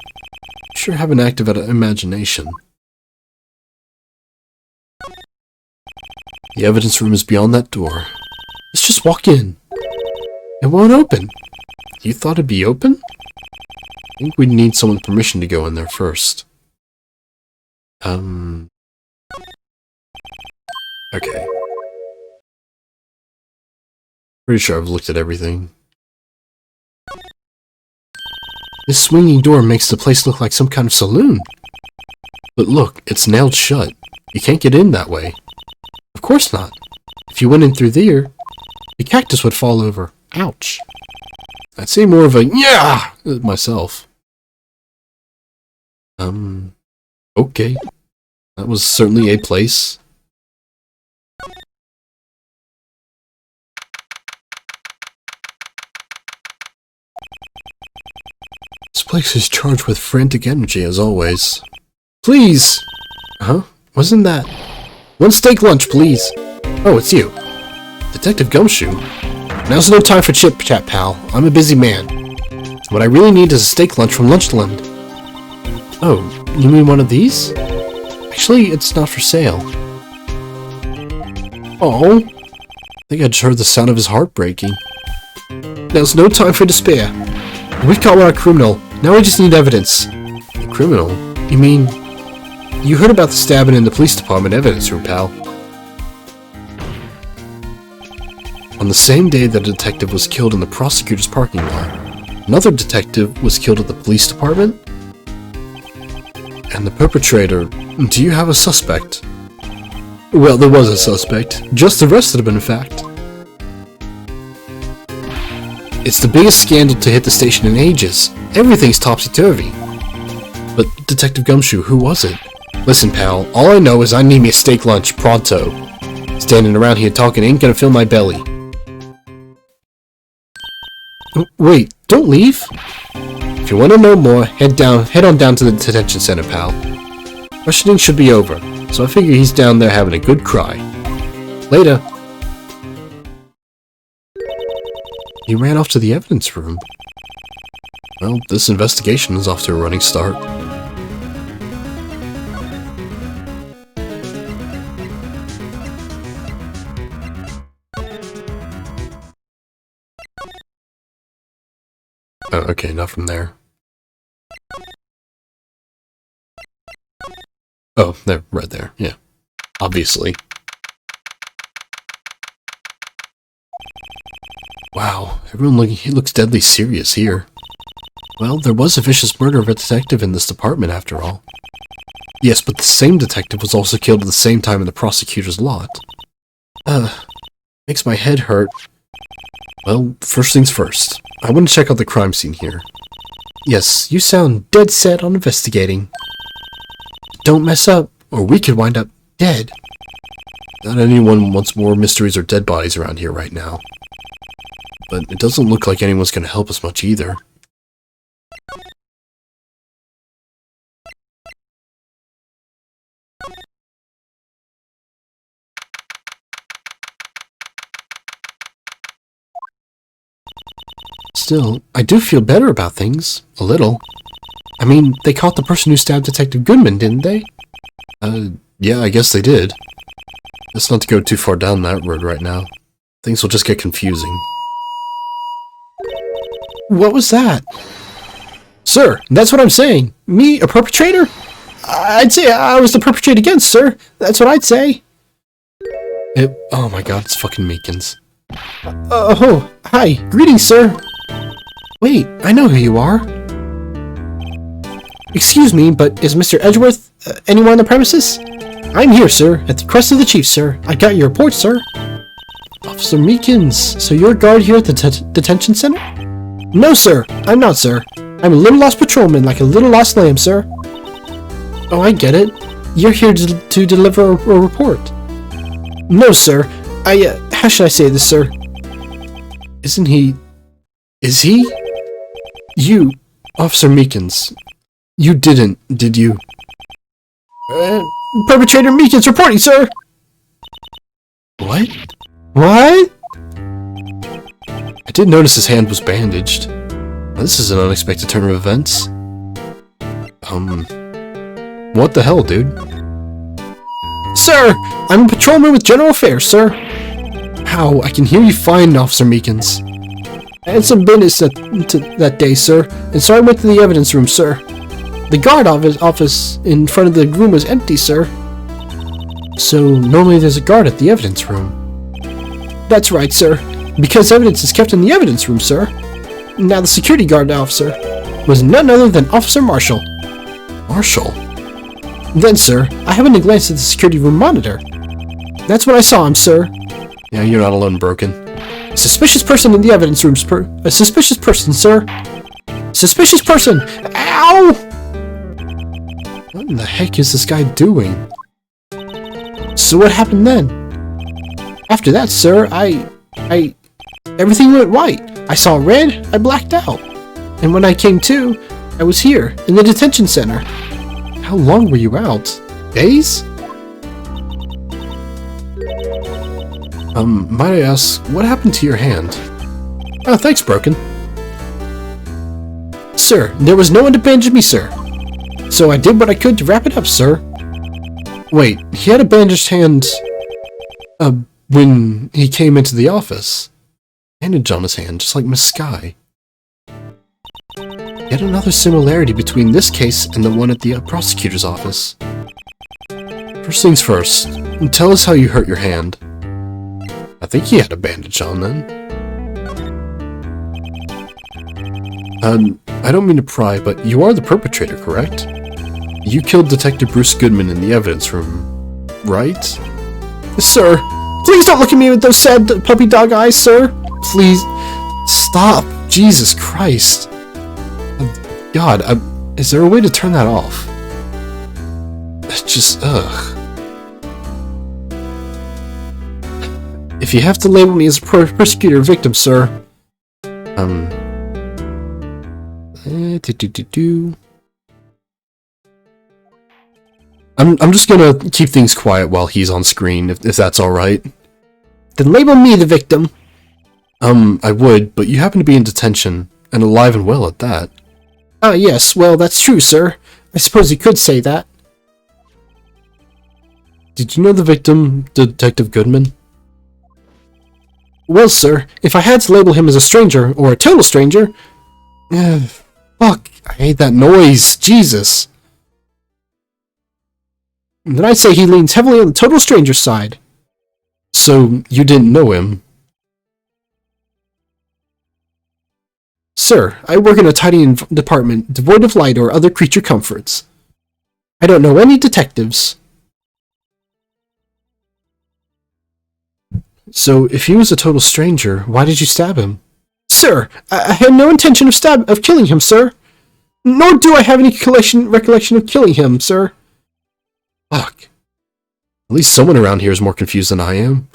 Speaker 2: Sure have an active imagination. The evidence room is beyond that door. Let's just walk in. It won't open. You thought it'd be open? I think we'd need someone's permission to go in there first. Okay. Pretty sure I've looked at everything. This swinging door makes the place look like some kind of saloon. But look, it's nailed shut. You can't get in that way. Of course not. If you went in through there, the cactus would fall over. Ouch. I'd say more of a yeah myself. Okay. That was certainly a place. This place is charged with frantic energy, as always. Please! Huh? Wasn't that... One steak lunch, please! Oh, it's you. Detective Gumshoe. Now's no time for chit-chat, pal. I'm a busy man. What I really need is a steak lunch from Lunchland. Oh, you mean one of these? Actually, it's not for sale. Oh, I think I just heard the sound of his heart breaking. There's no time for despair. We've caught our criminal. Now we just need evidence. The criminal? You mean... You heard about the stabbing in the police department evidence room, pal. On the same day that a detective was killed in the prosecutor's parking lot, another detective was killed at the police department? And the perpetrator... Do you have a suspect? Well, there was a suspect. Just arrested him, in fact. It's the biggest scandal to hit the station in ages. Everything's topsy-turvy. But, Detective Gumshoe, who was it? Listen, pal, all I know is I need me a steak lunch, pronto. Standing around here talking ain't gonna fill my belly. Wait, don't leave? If you want to know more, head on down to the detention center, pal. Questioning should be over, so I figure he's down there having a good cry. Later. He ran off to the evidence room. Well, this investigation is off to a running start. Oh, okay, not from there. Oh, there, right there, yeah. Obviously. Wow, he looks deadly serious here. Well, there was a vicious murder of a detective in this department, after all. Yes, but the same detective was also killed at the same time in the prosecutor's lot. Makes my head hurt. Well, first things first. I want to check out the crime scene here. Yes, you sound dead set on investigating. Don't mess up, or we could wind up dead. Not anyone wants more mysteries or dead bodies around here right now. But it doesn't look like anyone's going to help us much either. Still, I do feel better about things. A little. I mean, they caught the person who stabbed Detective Goodman, didn't they? Yeah, I guess they did. Let's not go too far down that road right now. Things will just get confusing. What was that? Sir, that's what I'm saying. Me, a perpetrator? I'd say I was the perpetrator against, sir. That's what I'd say. Oh my god, it's fucking Meekins. Oh, hi. Greetings, sir. Wait, I know who you are. Excuse me, but is Mr. Edgeworth anyone on the premises? I'm here, sir, at the request of the chief, sir. I got your report, sir. Officer Meekins, so you're a guard here at the detention center? No, sir, I'm not, sir.
Speaker 1: I'm a little lost patrolman, like a little lost lamb, sir. Oh, I get it. You're here to deliver a report. No, sir. How should I say this, sir?
Speaker 2: Isn't he... Is he? You, Officer Meekins. You didn't, did you?
Speaker 1: Perpetrator Meekins reporting, sir!
Speaker 2: What?
Speaker 1: What?
Speaker 2: I did notice his hand was bandaged. This is an unexpected turn of events. What the hell, dude?
Speaker 1: Sir! I'm a patrolman with General Affairs, sir.
Speaker 2: How? I can hear you fine, Officer Meekins.
Speaker 1: I had some business that day, sir, and so I went to the evidence room, sir. The guard office in front of the room was empty, sir.
Speaker 2: So, normally there's a guard at the evidence room.
Speaker 1: That's right, sir. Because evidence is kept in the evidence room, sir. Now the security guard officer was none other than Officer Marshall.
Speaker 2: Marshall?
Speaker 1: Then, sir, I happened to glance at the security room monitor. That's when I saw him, sir.
Speaker 2: Yeah, you're not alone, Broken.
Speaker 1: A suspicious person in the evidence room, a suspicious person, sir. Suspicious person! Ow!
Speaker 2: What in the heck is this guy doing?
Speaker 1: So what happened then? After that, sir, everything went white. I saw red, I blacked out. And when I came to, I was here, in the detention center.
Speaker 2: How long were you out? Days? Might I ask, what happened to your hand?
Speaker 1: Oh, thanks, Broken. Sir, there was no one to bandage me, sir. So I did what I could to wrap it up, sir.
Speaker 2: Wait, he had a bandaged hand, when he came into the office. Bandage on his hand, just like Miss Sky. Yet another similarity between this case and the one at the prosecutor's office. First things first, tell us how you hurt your hand. I think he had a bandage on then. I don't mean to pry, but you are the perpetrator, correct? You killed Detective Bruce Goodman in the evidence room, right?
Speaker 1: Sir, please don't look at me with those sad puppy dog eyes, sir.
Speaker 2: Please, stop! Jesus Christ! God, is there a way to turn that off? Just, ugh.
Speaker 1: If you have to label me as a persecutor victim, sir.
Speaker 2: I'm just gonna keep things quiet while he's on screen, if that's alright.
Speaker 1: Then label me the victim.
Speaker 2: I would, but you happen to be in detention, and alive and well at that.
Speaker 1: Ah, yes, well, that's true, sir. I suppose you could say that.
Speaker 2: Did you know the victim, Detective Goodman?
Speaker 1: Well, sir, if I had to label him as a stranger, or a total stranger...
Speaker 2: Fuck, I hate that noise, Jesus.
Speaker 1: Then I'd say he leans heavily on the total stranger side.
Speaker 2: So, you didn't know him?
Speaker 1: Sir, I work in a tidy department, devoid of light or other creature comforts. I don't know any detectives.
Speaker 2: So, if he was a total stranger, why did you stab him?
Speaker 1: Sir, I had no intention of killing him, sir. Nor do I have any recollection of killing him, sir.
Speaker 2: Fuck. At least someone around here is more confused than I am.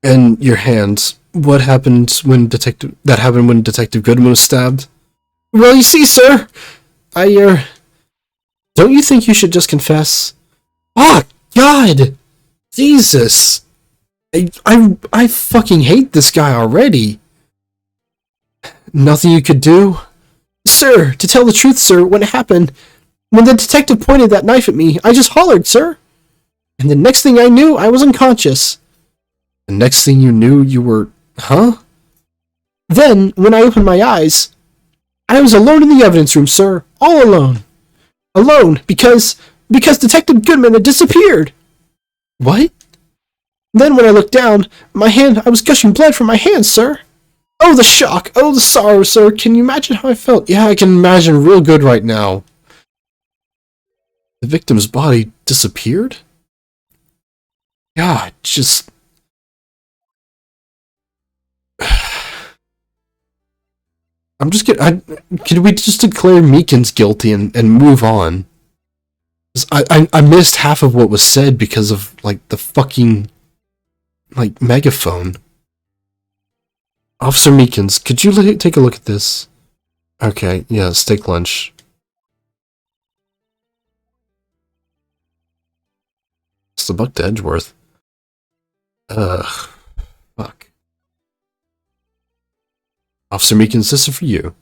Speaker 2: And your hands. What happened when Detective Goodman was stabbed?
Speaker 1: Well, you see, sir, don't you think you should just confess?
Speaker 2: Oh, God! Jesus! I fucking hate this guy already. Nothing you could do?
Speaker 1: Sir, to tell the truth, sir, when it happened, when the detective pointed that knife at me, I just hollered, sir. And the next thing I knew, I was unconscious.
Speaker 2: The next thing you knew, you were... Huh?
Speaker 1: Then, when I opened my eyes, I was alone in the evidence room, sir. All alone. Alone, because Detective Goodman had disappeared.
Speaker 2: What?
Speaker 1: Then when I looked down, I was gushing blood from my hands, sir. Oh, the shock. Oh, the sorrow, sir. Can you imagine how I felt?
Speaker 2: Yeah, I can imagine real good right now. The victim's body disappeared? God, just... I'm just gonna... Can we just declare Meekins guilty and move on? 'Cause I missed half of what was said because of, like, the fucking, like, megaphone. Officer Meekins, could you take a look at this? Okay, yeah, steak lunch. It's $1 to Edgeworth. Ugh. Fuck. Officer Meekins, this is for you.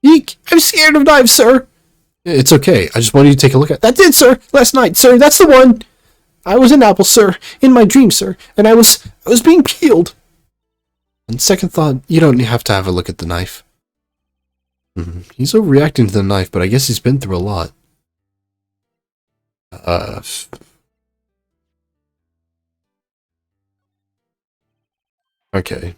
Speaker 2: Eek! I'm scared of knives, sir! It's okay, I just wanted you to take a look at... That's it, sir! Last night, sir, that's the one! I was in Apple, sir, in my dream, sir, and I was being peeled. On second thought, you don't have to have a look at the knife. He's overreacting to the knife, but I guess he's been through a lot. Okay.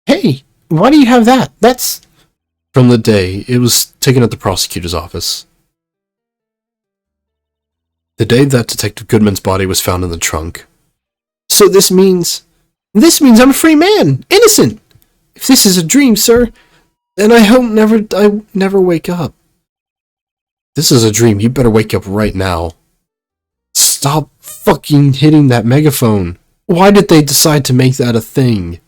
Speaker 2: Hey, why do you have that? That's... From the day it was taken at the prosecutor's office. The day that Detective Goodman's body was found in the trunk. So this means I'm a free man, innocent. If this is a dream, sir, then I hope I never wake up. This is a dream. You better wake up right now. Stop fucking hitting that megaphone. Why did they decide to make that a thing?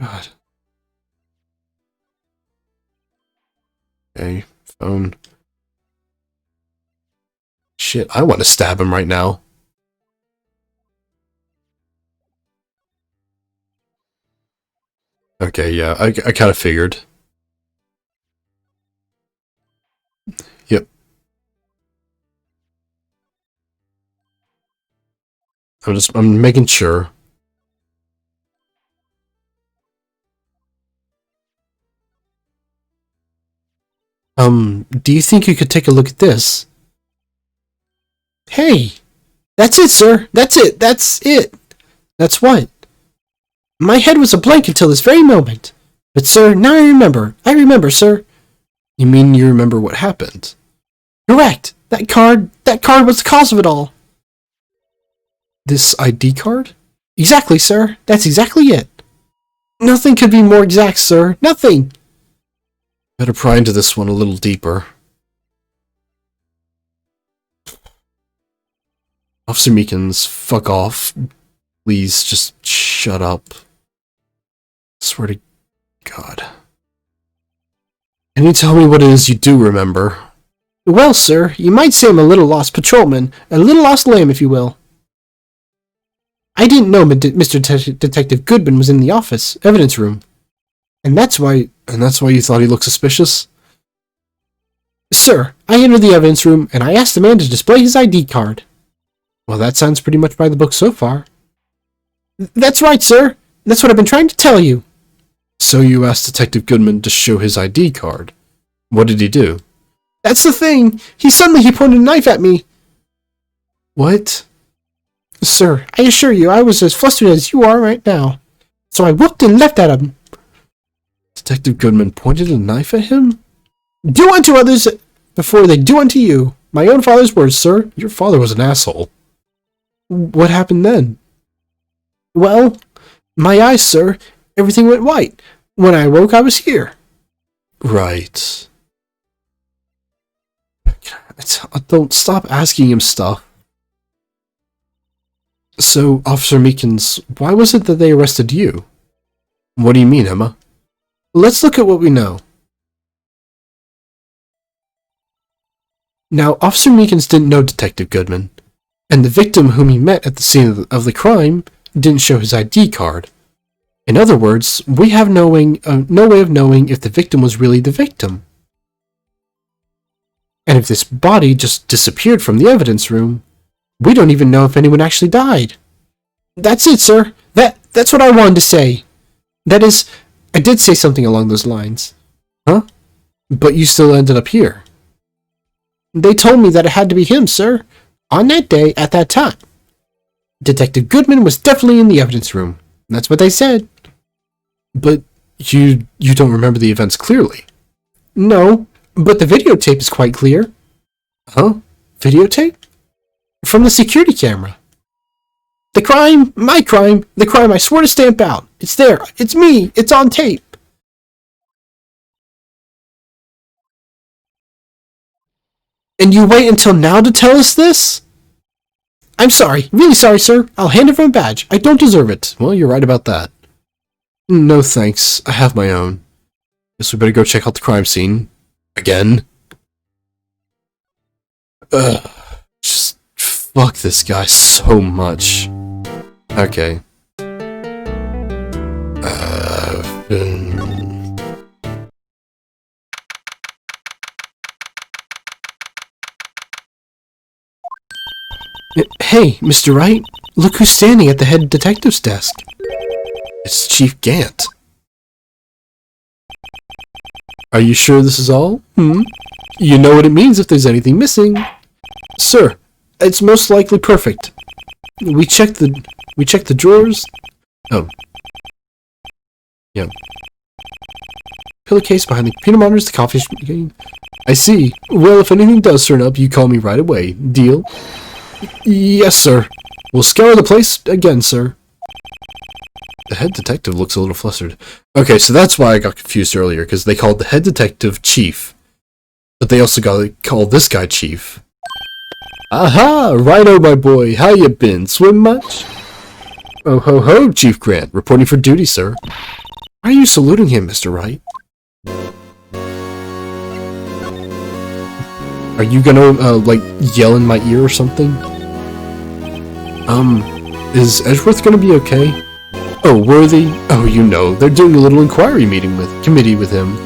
Speaker 2: God. Okay, phone. Shit, I want to stab him right now. Okay, yeah, I kind of figured. Yep. I'm making sure. Do you think you could take a look at this? Hey! That's it, sir! That's it! That's it! That's what? My head was a blank until this very moment. But, sir, now I remember. I remember, sir. You mean you remember what happened? Correct! That card was the cause of it all. This ID card? Exactly, sir. That's exactly it. Nothing could be more exact, sir. Nothing! Better pry into this one a little deeper. Officer Meekins, fuck off. Please, just shut up. Swear to God. Can you tell me what it is you do remember? Well, sir, you might say I'm a little lost patrolman, a little lost lamb, if you will. I didn't know Mr. Detective Goodman was in the office, evidence room. And that's why you thought he looked suspicious? Sir, I entered the evidence room, and I asked the man to display his ID card. Well, that sounds pretty much by the book so far. That's right, sir. That's what I've been trying to tell you. So you asked Detective Goodman to show his ID card. What did he do? That's the thing. He pointed a knife at me. What? Sir, I assure you, I was as flustered as you are right now. So I whooped and left at him. Detective Goodman pointed a knife at him? Do unto others before they do unto you. My own father's words, sir. Your father was an asshole. What happened then? Well, my eyes, sir. Everything went white. When I awoke, I was here. Right. Don't stop asking him stuff. So, Officer Meekins, why was it that they arrested you? What do you mean, Emma? Let's look at what we know. Now, Officer Meekins didn't know Detective Goodman, and the victim whom he met at the scene of the crime didn't show his ID card. In other words, we have no way of knowing if the victim was really the victim. And if this body just disappeared from the evidence room, we don't even know if anyone actually died. That's it, sir. That's what I wanted to say. That is, I did say something along those lines. Huh? But you still ended up here. They told me that it had to be him, sir. On that day, at that time. Detective Goodman was definitely in the evidence room. That's what they said. But you don't remember the events clearly. No, but the videotape is quite clear. Huh? Videotape?
Speaker 1: From the security camera. The crime? My crime. The crime I swore to stamp out. It's there. It's me. It's on tape. And you wait until now to tell us this? I'm sorry. Really sorry, sir. I'll hand over my badge. I don't deserve it.
Speaker 2: Well, you're right about that. No thanks. I have my own. Guess we better go check out the crime scene. Again. Ugh. Just fuck this guy so much. Okay.
Speaker 1: Hey, Mr. Wright. Look who's standing at the head detective's desk.
Speaker 2: It's Chief Gant. Are you sure this is all?
Speaker 1: You know what it means if there's anything missing. Sir, it's most likely perfect. We checked the drawers.
Speaker 2: Oh. Yeah.
Speaker 1: Pillowcase behind the computer monitors, the coffee machine.
Speaker 2: I see. Well, if anything does turn up, you call me right away. Deal?
Speaker 1: Yes, sir.
Speaker 2: We'll scour the place again, sir. The head detective looks a little flustered. Okay, so that's why I got confused earlier, because they called the head detective Chief. But they also called this guy Chief. Aha! Righto, my boy. How you been? Swim much? Oh ho ho, Chief Grant. Reporting for duty, sir.
Speaker 1: Why are you saluting him, Mr. Wright?
Speaker 2: Are you gonna, like, yell in my ear or something? Is Edgeworth gonna be okay? Oh, Worthy? Oh, you know, they're doing a little inquiry committee with him.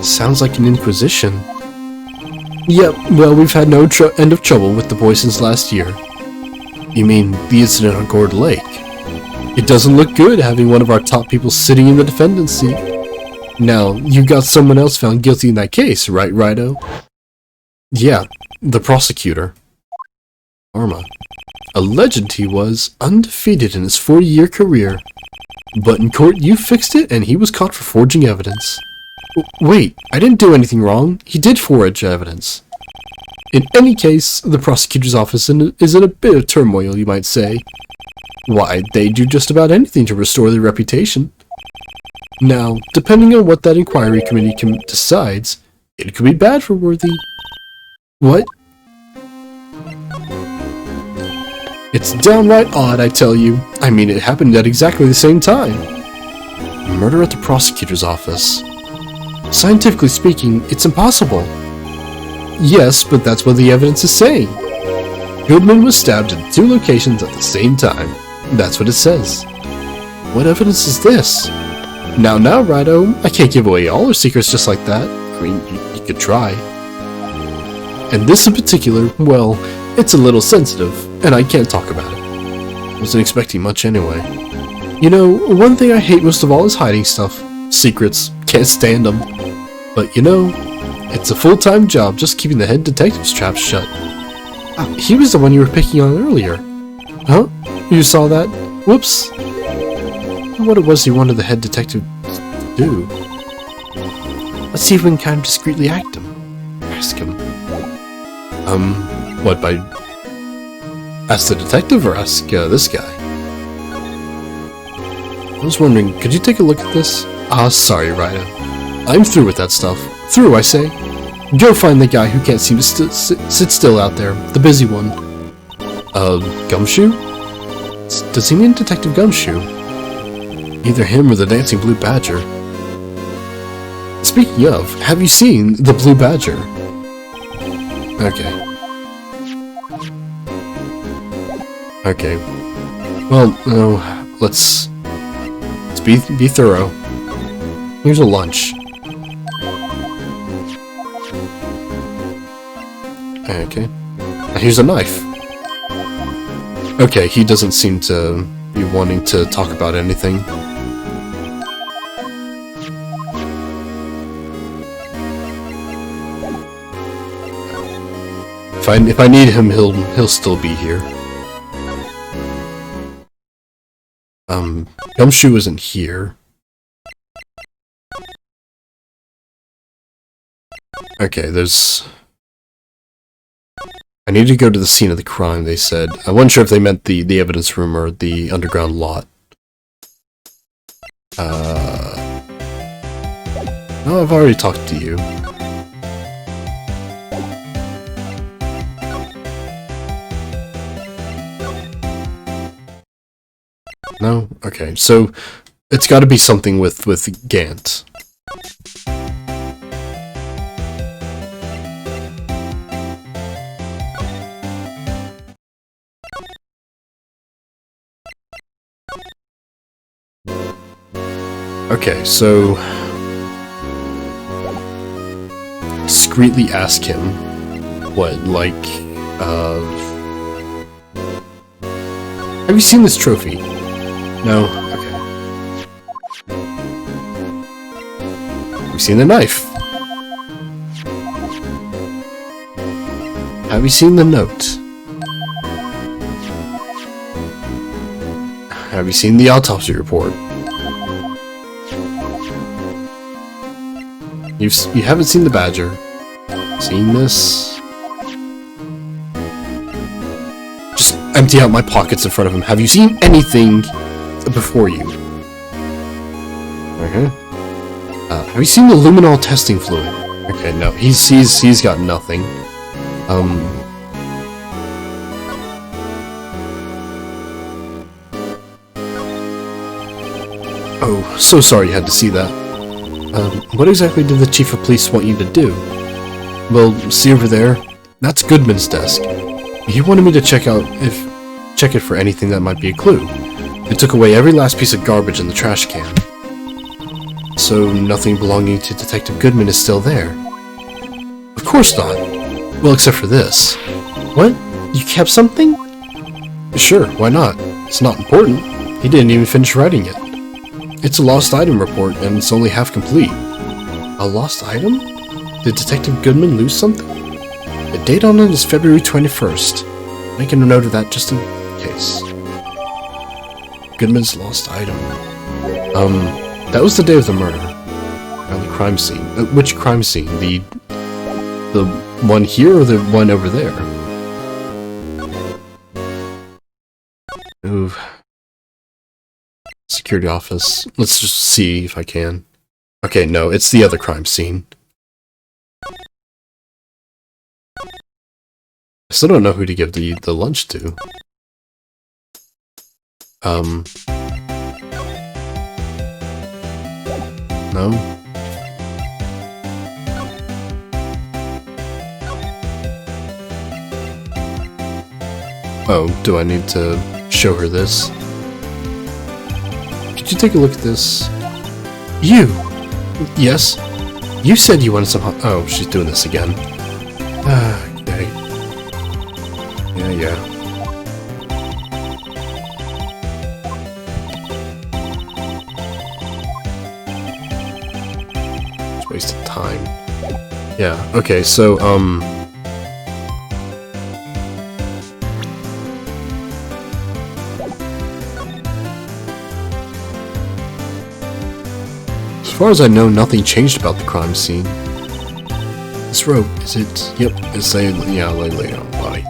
Speaker 1: Sounds like an inquisition.
Speaker 2: Yep, well, we've had no end of trouble with the boy since last year. You mean the incident on Gourd Lake? It doesn't look good having one of our top people sitting in the defendant's seat. Now, you got someone else found guilty in that case, right, Righto? Yeah, the prosecutor. Arma. Alleged he was undefeated in his 40-year career. But in court, you fixed it, and he was caught for forging evidence. Wait, I didn't do anything wrong. He did forge evidence. In any case, the prosecutor's office is in a bit of turmoil, you might say. Why, they do just about anything to restore their reputation. Now, depending on what that inquiry committee decides, it could be bad for Worthy. What? It's downright odd, I tell you. I mean, it happened at exactly the same time. Murder at the prosecutor's office. Scientifically speaking, it's impossible. Yes, but that's what the evidence is saying. Goodman was stabbed in 2 locations at the same time. That's what it says. What evidence is this? Now, Righto, I can't give away all our secrets just like that. I mean, you could try. And this in particular, well, it's a little sensitive, and I can't talk about it. Wasn't expecting much anyway. You know, one thing I hate most of all is hiding stuff. Secrets. Can't stand them. But you know, it's a full-time job just keeping the head detective's trap shut. He was the one you were picking on earlier. Huh? You saw that? Whoops. What it was he wanted the head detective to do. Let's see if we can kind of discreetly ask him. What, by... Ask the detective or ask this guy? I was wondering, could you take a look at this? Sorry, Ryder. I'm through with that stuff. Through, I say. Go find the guy who can't seem to sit still out there. The busy one. Gumshoe? Does he mean Detective Gumshoe? Either him or the Dancing Blue Badger. Speaking of, have you seen the Blue Badger? Okay. Well, no, let's be thorough. Here's a lunch. Okay. And here's a knife. Okay, he doesn't seem to be wanting to talk about anything. If I need him, he'll still be here. Gumshoe isn't here. Okay, there's... I need to go to the scene of the crime, they said. I wasn't sure if they meant the evidence room or the underground lot. No, I've already talked to you. No? Okay, so it's gotta be something with Gant. Okay, so discreetly ask him what, like, have you seen this trophy? No? Okay. Have you seen the knife? Have you seen the note? Have you seen the autopsy report? You haven't seen the badger. Seen this? Just empty out my pockets in front of him. Have you seen anything before you? Okay. Have you seen the luminol testing fluid? Okay, no. He's got nothing. Oh, so sorry you had to see that. What exactly did the Chief of Police want you to do? Well, see over there? That's Goodman's desk. He wanted me to check it for anything that might be a clue. They took away every last piece of garbage in the trash can. So nothing belonging to Detective Goodman is still there? Of course not. Well, except for this. What? You kept something? Sure, why not? It's not important. He didn't even finish writing it. It's a lost item report, and it's only half complete. A lost item? Did Detective Goodman lose something? The date on it is February 21st. Making a note of that just in case. Goodman's lost item. That was the day of the murder. Around the crime scene. Which crime scene? The one here or the one over there? Move. Security office. Let's just see if I can. Okay, no, it's the other crime scene. I still don't know who to give the lunch to. No? Oh, do I need to show her this? Could you take a look at this? You! Yes? You said you wanted some oh, she's doing this again. Okay. Yeah. It's a waste of time. Yeah, okay, so, as far as I know, nothing changed about the crime scene. This rope, is it? Yep, it's a, yeah, laid on the body.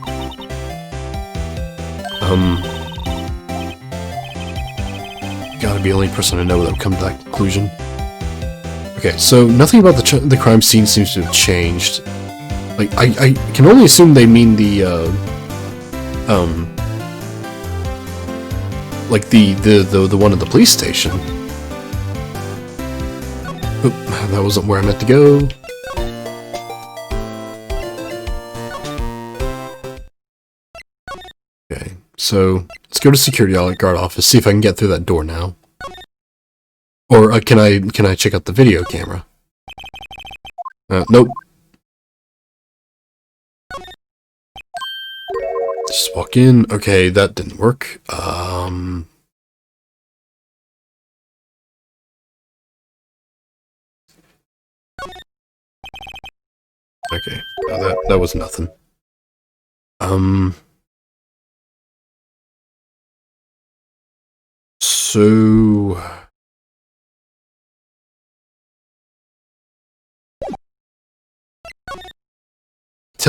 Speaker 2: Gotta be the only person I know that would come to that conclusion. Okay, so nothing about the crime scene seems to have changed. Like, I can only assume they mean the, like the one at the police station. Oop, that wasn't where I meant to go. Okay, so let's go to security guard office, see if I can get through that door now. Or can I check out the video camera? Nope. Just walk in. Okay, that didn't work. Okay, no, that was nothing. So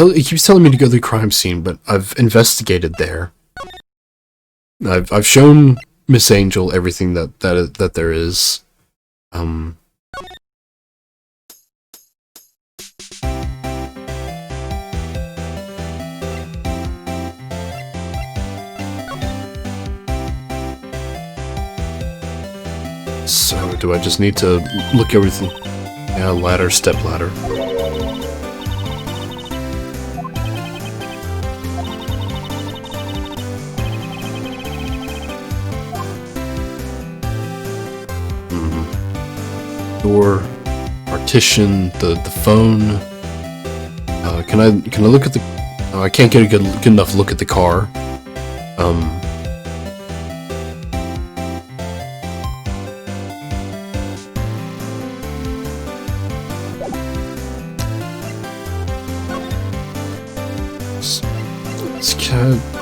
Speaker 2: He keeps telling me to go to the crime scene, but I've investigated there. I've shown Miss Angel everything that there is. So, do I just need to look everything? Yeah, ladder, step ladder. Door, partition, the phone. Can I look at the? Oh, I can't get a good enough look at the car.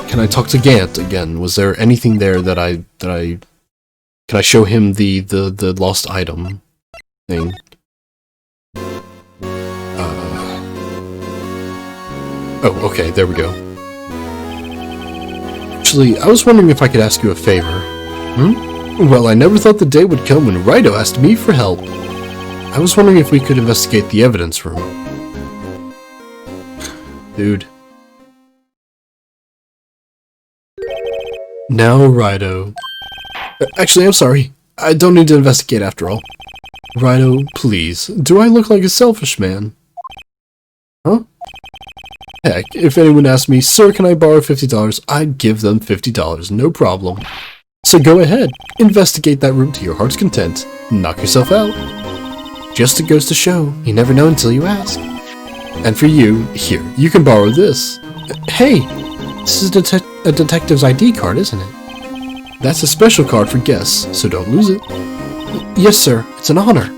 Speaker 2: Can I talk to Gant again? Was there anything there that I can I show him the lost item thing? Oh, okay, there we go. Actually, I was wondering if I could ask you a favor. Well, I never thought the day would come when Wright asked me for help. I was wondering if we could investigate the evidence room. Dude. Now, Righto. Actually, I'm sorry. I don't need to investigate after all. Righto, please. Do I look like a selfish man? Huh? Heck, if anyone asked me, sir, can I borrow $50? I'd give them $50, no problem. So go ahead, investigate that room to your heart's content. Knock yourself out. Just it goes to show, you never know until you ask. And for you, here, you can borrow this. Hey, this is a detective's ID card, isn't it? That's a special card for guests, so don't lose it. Yes, sir, it's an honor.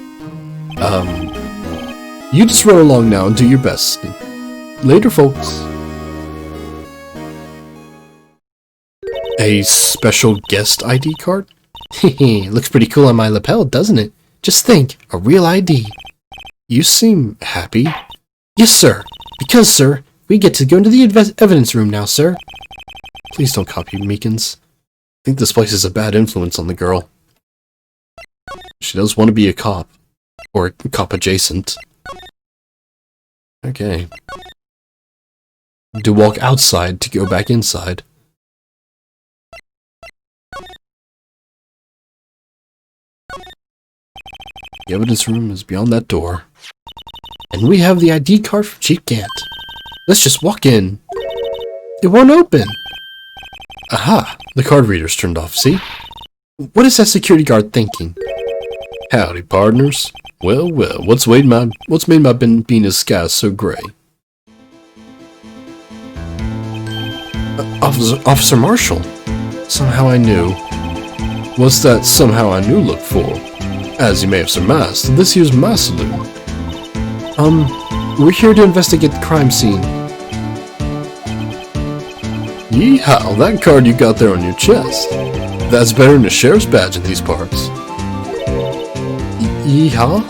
Speaker 2: You just run along now and do your best. Later, folks. A special guest ID card? Hehe, looks pretty cool on my lapel, doesn't it? Just think, a real ID. You seem happy. Yes, sir. Because, sir, we get to go into the evidence room now, sir. Please don't copy Meekins. I think this place is a bad influence on the girl. She does want to be a cop. Or cop adjacent. Okay. To walk outside to go back inside. The evidence room is beyond that door. And we have the ID card from Chief Gant. Let's just walk in. It won't open. Aha! The card reader's turned off, see? What is that security guard thinking? Howdy, partners. Well, what's made my Benbina's sky so gray? Officer Marshall. Somehow I knew. What's that somehow I knew look for? As you may have surmised, this here's my saloon. We're here to investigate the crime scene. Yeehaw, that card you got there on your chest. That's better than a sheriff's badge in these parts. Yeehaw?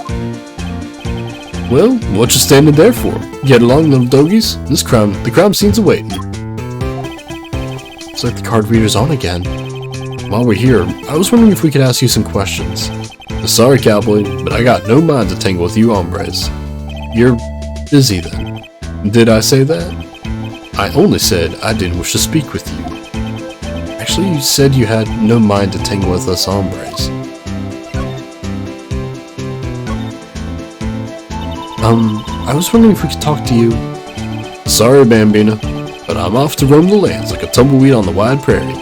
Speaker 2: Well, what you standing there for? Get along, little dogies. The crime scene's awaiting. It's like the card reader's on again. While we're here, I was wondering if we could ask you some questions. Sorry, cowboy, but I got no mind to tangle with you hombres. You're busy then. Did I say that? I only said I didn't wish to speak with you. Actually, you said you had no mind to tangle with us hombres. I was wondering if we could talk to you. Sorry, Bambina, but I'm off to roam the lands like a tumbleweed on the wide prairie.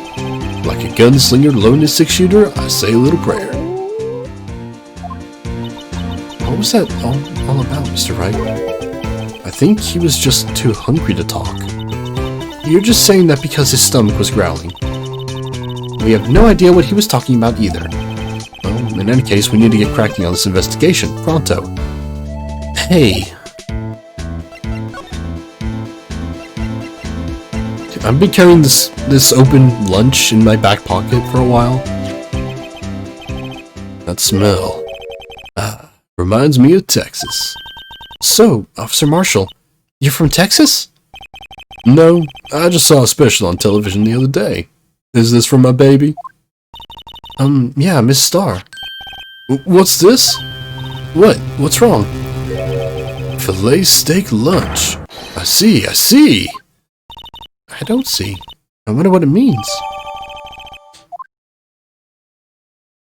Speaker 2: Like a gunslinger loading a six-shooter, I say a little prayer. What was that all about, Mr. Wright? I think he was just too hungry to talk. You're just saying that because his stomach was growling. We have no idea what he was talking about either. Well, in any case, we need to get cracking on this investigation, pronto. Hey. I've been carrying this open lunch in my back pocket for a while. That smell. Reminds me of Texas. So, Officer Marshall, you're from Texas? No, I just saw a special on television the other day. Is this for my baby?
Speaker 1: Yeah, Miss Starr.
Speaker 2: What's this?
Speaker 1: What? What's wrong?
Speaker 2: Filet steak lunch. I see.
Speaker 1: I don't see. I wonder what it means.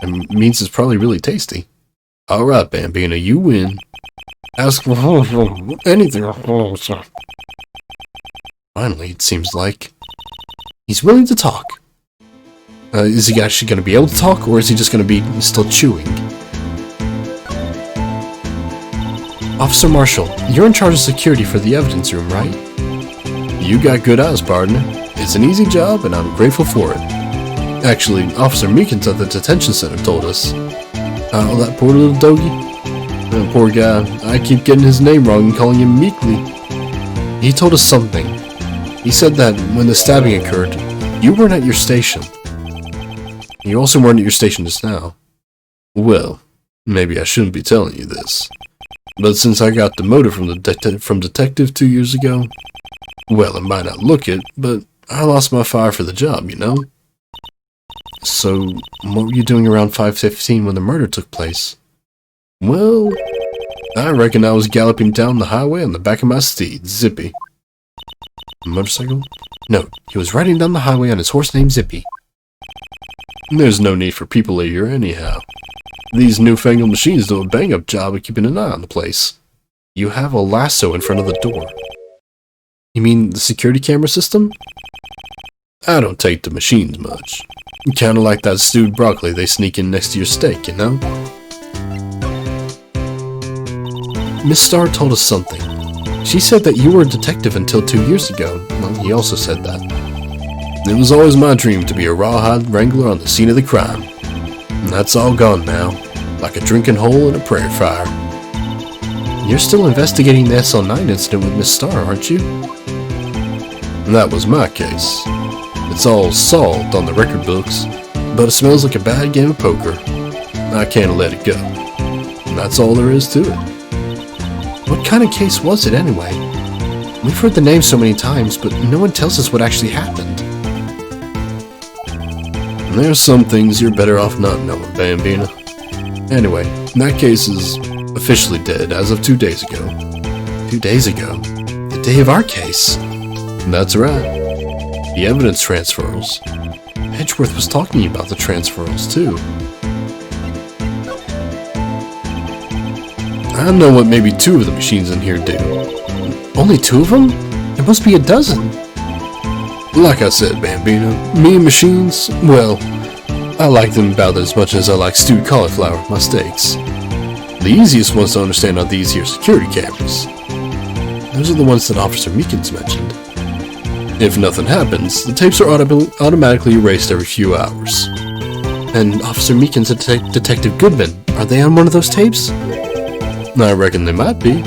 Speaker 2: It means it's probably really tasty. Alright, Bambina, you win. Ask for anything.
Speaker 1: Finally, it seems like he's willing to talk. Is he actually going to be able to talk, or is he just going to be still chewing? Officer Marshall, you're in charge of security for the evidence room, right?
Speaker 2: You got good eyes, partner. It's an easy job, and I'm grateful for it. Actually, Officer Meekins at the detention center told us. That poor little doggy. Poor guy. I keep getting his name wrong and calling him Meekly.
Speaker 1: He told us something. He said that when the stabbing occurred, you weren't at your station. You also weren't at your station just now.
Speaker 2: Well, maybe I shouldn't be telling you this. But since I got demoted from detective 2 years ago, well, it might not look it, but I lost my fire for the job, you know?
Speaker 1: So, what were you doing around 5:15 when the murder took place?
Speaker 2: Well, I reckon I was galloping down the highway on the back of my steed, Zippy.
Speaker 1: A motorcycle? No, he was riding down the highway on his horse named Zippy.
Speaker 2: There's no need for people here anyhow. These newfangled machines do a bang-up job of keeping an eye on the place.
Speaker 1: You have a lasso in front of the door. You mean the security camera system?
Speaker 2: I don't take to machines much. Kinda like that stewed broccoli they sneak in next to your steak, you know?
Speaker 1: Miss Starr told us something. She said that you were a detective until 2 years ago. Well, he also said that.
Speaker 2: It was always my dream to be a rawhide wrangler on the scene of the crime. And that's all gone now, like a drinking hole in a prairie fire.
Speaker 1: You're still investigating the SL9 incident with Miss Starr, aren't you?
Speaker 2: And that was my case. It's all solved on the record books, but it smells like a bad game of poker. I can't let it go. And that's all there is to it.
Speaker 1: What kind of case was it anyway? We've heard the name so many times, but no one tells us what actually happened.
Speaker 2: There's some things you're better off not knowing, Bambina. Anyway, that case is officially dead as of 2 days ago.
Speaker 1: 2 days ago? The day of our case?
Speaker 2: That's right. The evidence transfers.
Speaker 1: Edgeworth was talking about the transfers too.
Speaker 2: I know what maybe 2 of the machines in here do.
Speaker 1: Only 2 of them? There must be a dozen.
Speaker 2: Like I said, Bambina, me and machines, well, I like them about as much as I like stewed cauliflower with my steaks. The easiest ones to understand are these here security cameras.
Speaker 1: Those are the ones that Officer Meekins mentioned.
Speaker 2: If nothing happens, the tapes are automatically erased every few hours.
Speaker 1: And Officer Meekins and Detective Goodman, are they on one of those tapes?
Speaker 2: I reckon they might be.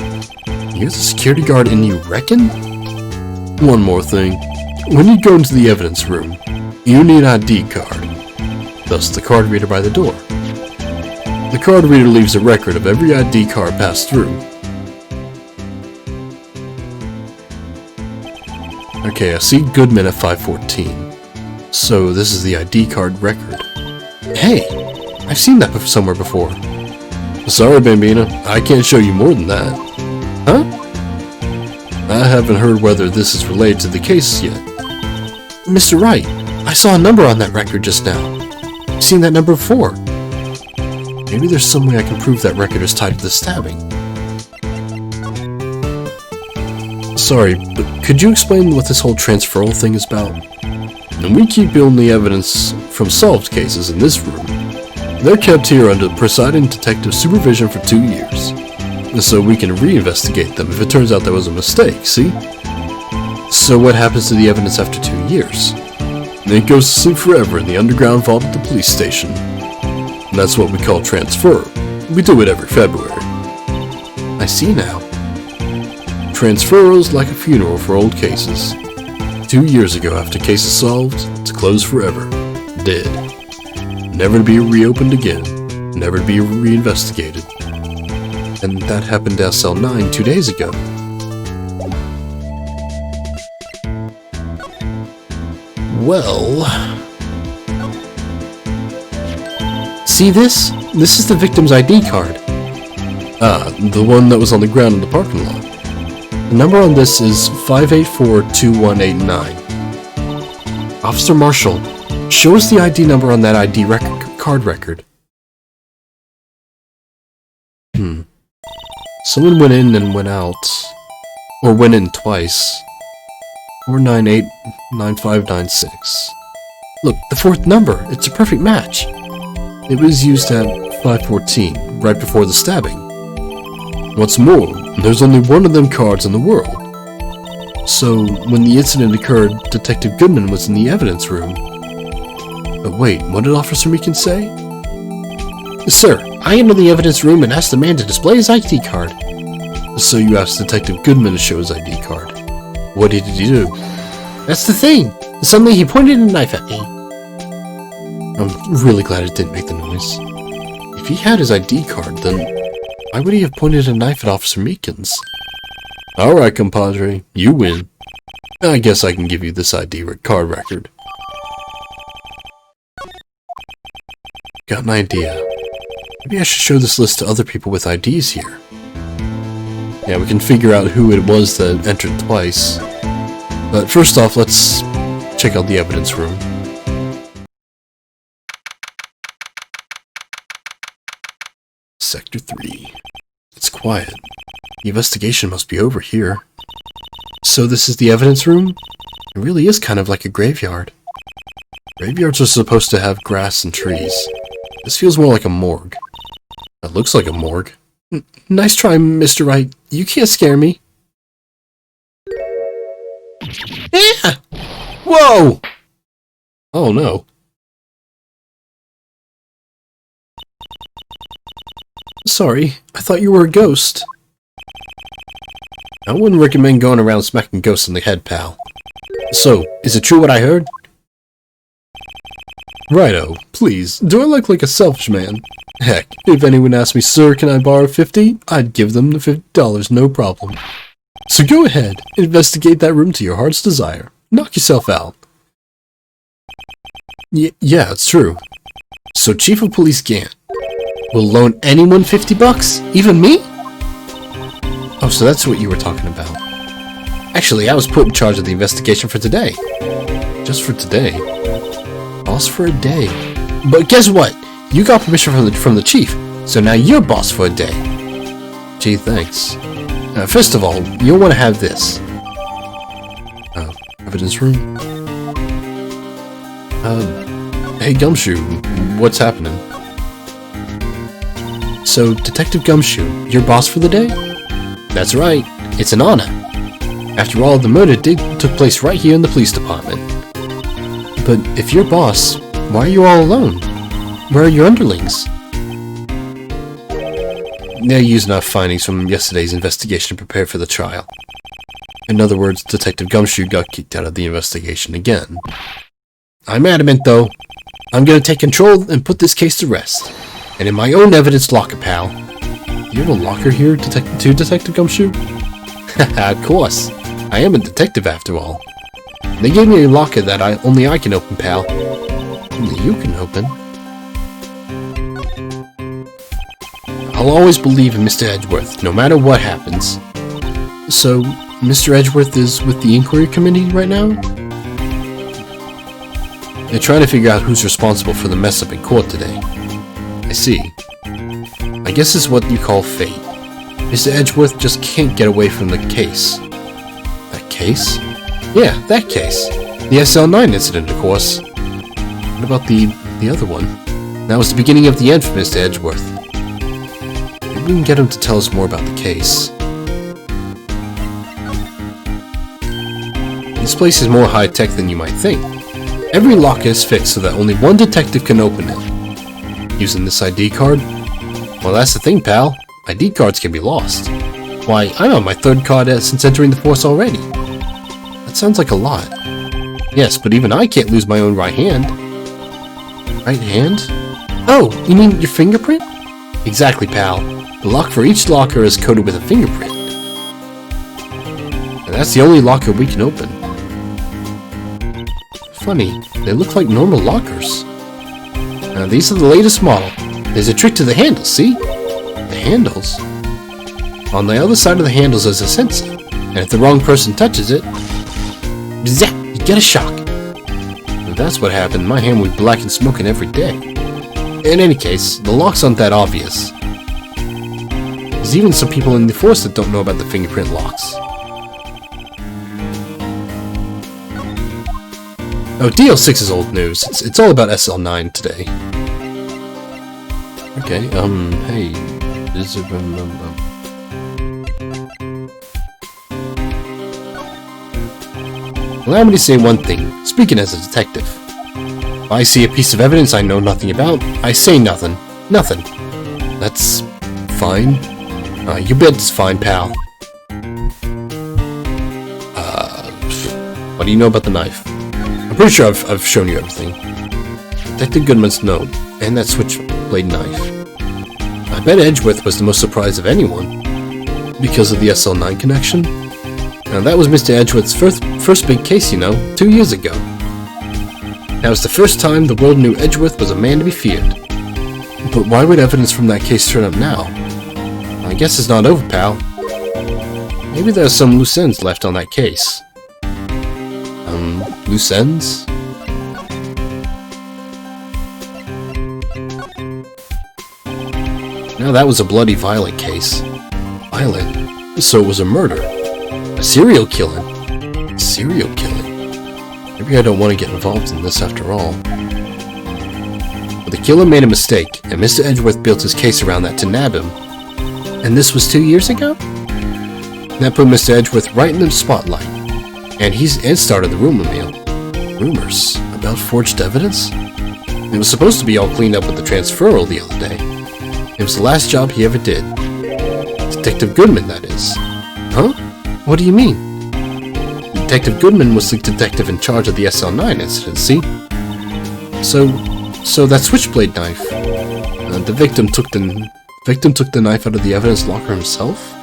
Speaker 1: You're the security guard and you reckon?
Speaker 2: One more thing. When you go into the evidence room, you need an ID card.
Speaker 1: Thus the card reader by the door.
Speaker 2: The card reader leaves a record of every ID card passed through.
Speaker 1: Okay, I see Goodman at 5:14. So this is the ID card record. Hey! I've seen that somewhere before.
Speaker 2: Sorry, Bambina, I can't show you more than that.
Speaker 1: Huh?
Speaker 2: I haven't heard whether this is related to the case yet.
Speaker 1: Mr. Wright, I saw a number on that record just now. I've seen that number before. Maybe there's some way I can prove that record is tied to the stabbing. Sorry, but could you explain what this whole transferal thing is about?
Speaker 2: And we keep only evidence from solved cases in this room. They're kept here under presiding detective supervision for 2 years. So we can reinvestigate them if it turns out there was a mistake, see?
Speaker 1: So what happens to the evidence after 2 years?
Speaker 2: It goes to sleep forever in the underground vault at the police station. And that's what we call transfer. We do it every February.
Speaker 1: I see now.
Speaker 2: Transferals like a funeral for old cases. 2 years ago, after case is solved, it's closed forever. Dead. Never to be reopened again. Never to be reinvestigated.
Speaker 1: And that happened to SL9 2 days ago. Well... See this? This is the victim's ID card.
Speaker 2: Ah, the one that was on the ground in the parking lot.
Speaker 1: The number on this is 5842189. Officer Marshall, show us the ID number on that ID card record. Someone went in and went out. Or went in twice. 4989596. Look, the fourth number. It's a perfect match. It was used at 514, right before the stabbing. What's more, there's only one of them cards in the world. So, when the incident occurred, Detective Goodman was in the evidence room. But wait, what did Officer Meekin say? Sir, I entered the evidence room and asked the man to display his ID card. So you asked Detective Goodman to show his ID card. What did he do? That's the thing! Suddenly he pointed a knife at me. I'm really glad it didn't make the noise. If he had his ID card, then why would he have pointed a knife at Officer Meekins? Alright, compadre, you win. I guess I can give you this ID card record. Got an idea. Maybe I should show this list to other people with IDs here. Yeah, we can figure out who it was that entered twice. But first off, let's check out the evidence room. Sector 3. It's quiet. The investigation must be over here. So this is the evidence room? It really is kind of like a graveyard. Graveyards are supposed to have grass and trees. This feels more like a morgue. It looks like a morgue. Nice try, Mr. Wright. You can't scare me. Yeah! Whoa! Oh no. Sorry, I thought you were a ghost. I wouldn't recommend going around smacking ghosts in the head, pal. So, is it true what I heard? Righto, please, do I look like a selfish man? Heck, if anyone asked me, sir, can I borrow 50? I'd give them the $50, no problem. So go ahead, investigate that room to your heart's desire. Knock yourself out. Yeah, it's true. So Chief of Police Gant will loan anyone $50? Even me? Oh, so that's what you were talking about. Actually, I was put in charge of the investigation for today. Just for today. Boss for a day. But guess what? You got permission from the chief, so now you're boss for a day. Gee, thanks. First of all, you'll want to have this. Evidence room? Hey Gumshoe, what's happening? So, Detective Gumshoe, you're boss for the day? That's right, it's an honor. After all, the murder took place right here in the police department. But if you're boss, why are you all alone? Where are your underlings? They're using our findings from yesterday's investigation to prepare for the trial. In other words, Detective Gumshoe got kicked out of the investigation again. I'm adamant, though. I'm gonna take control and put this case to rest. And in my own evidence locker, pal. Do you have a locker here, Detective Gumshoe? Haha, of course. I am a detective after all. They gave me a locker that only I can open, pal. Only you can open. I'll always believe in Mr. Edgeworth, no matter what happens. So, Mr. Edgeworth is with the inquiry committee right now? They're trying to figure out who's responsible for the mess up in court today. I see. I guess it's what you call fate. Mr. Edgeworth just can't get away from the case. That case? Yeah, that case. The SL9 incident, of course. What about the other one? That was the beginning of the end for Mr. Edgeworth. Maybe we can get him to tell us more about the case. This place is more high-tech than you might think. Every locker is fixed so that only one detective can open it. Using this ID card? Well, that's the thing, pal. ID cards can be lost. Why, I'm on my third card since entering the force already. That sounds like a lot. Yes, but even I can't lose my own right hand. Right hand? Oh, you mean your fingerprint? Exactly, pal. The lock for each locker is coated with a fingerprint. And that's the only locker we can open.
Speaker 2: Funny, they look like normal lockers. Now these are the latest model. There's a trick to the handles, see? The handles? On the other side of the handles is a sensor, and if the wrong person touches it, zap, you get a shock. And that's what happened. My hand was black and smoking every day. In any case, the locks aren't that obvious. There's even some people in the force that don't know about the fingerprint locks. Oh, DL6 is old news. It's all about SL9 today. Okay, hey. Is it, Allow me to say one thing, speaking as a detective. If I see a piece of evidence I know nothing about, I say nothing. Nothing. That's fine. You bet it's fine, pal. What do you know about the knife? I'm pretty sure I've shown you everything. Detective Goodman's known, and that switchblade knife. I bet Edgeworth was the most surprised of anyone, because of the SL9 connection. Now that was Mr. Edgeworth's first big case, you know, 2 years ago. That was the first time the world knew Edgeworth was a man to be feared. But why would evidence from that case turn up now? I guess it's not over, pal. Maybe there are some loose ends left on that case. Loose ends? Now that was a bloody, violent case. Violent? So it was a murder. A serial killing. Serial killing? Maybe I don't want to get involved in this after all. But the killer made a mistake, and Mr. Edgeworth built his case around that to nab him. And this was 2 years ago? That put Mr. Edgeworth right in the spotlight. And started the rumor mill. Rumors? About forged evidence? It was supposed to be all cleaned up with the transferal the other day. It was the last job he ever did. Detective Goodman, that is. Huh? What do you mean? Detective Goodman was the detective in charge of the SL9 incident, see? So that switchblade knife. The victim took the knife out of the evidence locker himself?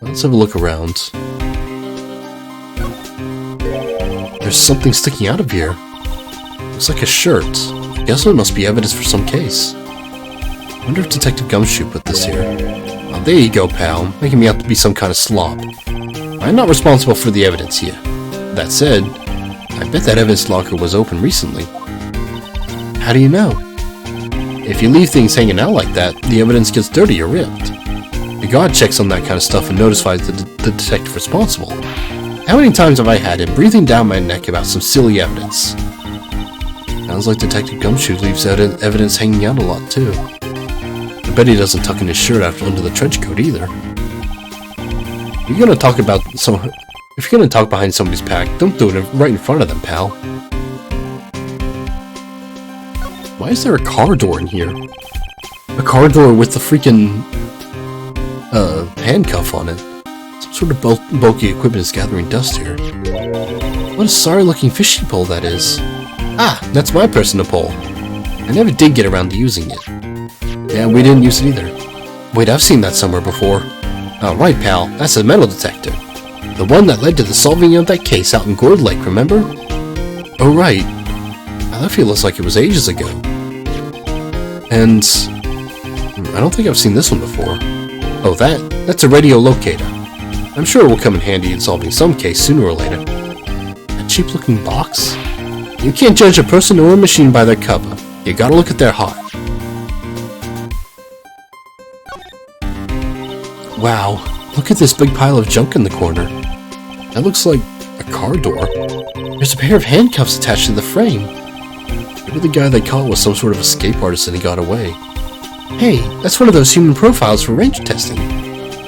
Speaker 2: Let's have a look around. There's something sticking out of here. Looks like a shirt. I guess it must be evidence for some case. I wonder if Detective Gumshoe put this here. Oh, there you go, pal. Making me out to be some kind of slob. I'm not responsible for the evidence here. That said, I bet that evidence locker was open recently. How do you know? If you leave things hanging out like that, the evidence gets dirty or ripped. The guard checks on that kind of stuff and notifies the detective responsible. How many times have I had him breathing down my neck about some silly evidence? Sounds like Detective Gumshoe leaves evidence hanging out a lot, too. I bet he doesn't tuck in his shirt under the trench coat, either. If you're gonna talk behind somebody's back, don't do it right in front of them, pal. Why is there a car door in here? A car door with the freaking handcuff on it. Some sort of bulky equipment is gathering dust here. What a sorry-looking fishing pole that is. Ah, that's my personal pole. I never did get around to using it. Yeah, we didn't use it either. Wait, I've seen that somewhere before. Oh, right, pal. That's a metal detector. The one that led to the solving of that case out in Gourd Lake, remember? Oh, right. Now, that feels like it was ages ago. And I don't think I've seen this one before. Oh, that's a radio locator. I'm sure it will come in handy in solving some case sooner or later. A cheap-looking box? You can't judge a person or a machine by their cover. You gotta look at their heart. Wow, look at this big pile of junk in the corner. That looks like a car door. There's a pair of handcuffs attached to the frame. Maybe the guy they caught was some sort of escape artist and he got away. Hey, that's one of those human profiles for range testing.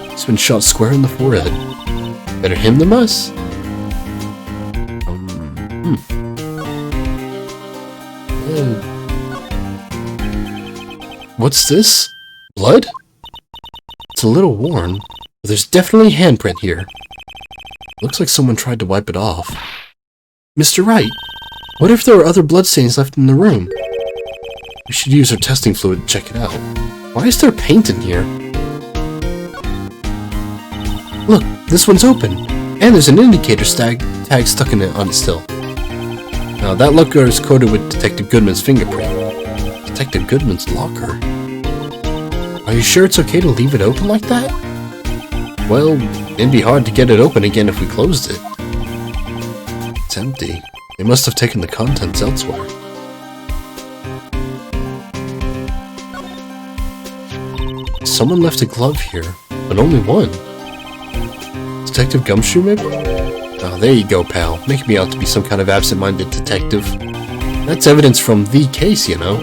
Speaker 2: He's been shot square in the forehead. Better him than us. What's this? Blood? It's a little worn, but there's definitely a handprint here. Looks like someone tried to wipe it off. Mr. Wright, what if there are other bloodstains left in the room? We should use our testing fluid to check it out. Why is there paint in here? Look, this one's open.
Speaker 1: And there's an indicator tag stuck in it on it still. Now that locker is coated with Detective Goodman's fingerprint. Detective Goodman's locker? Are you sure it's okay to leave it open like that? Well, it'd be hard to get it open again if we closed it. It's empty. They must have taken the contents elsewhere. Someone left a glove here, but only one. Detective Gumshoe, maybe? Oh, there you go, pal. Making me out to be some kind of absent-minded detective. That's evidence from the case, you know.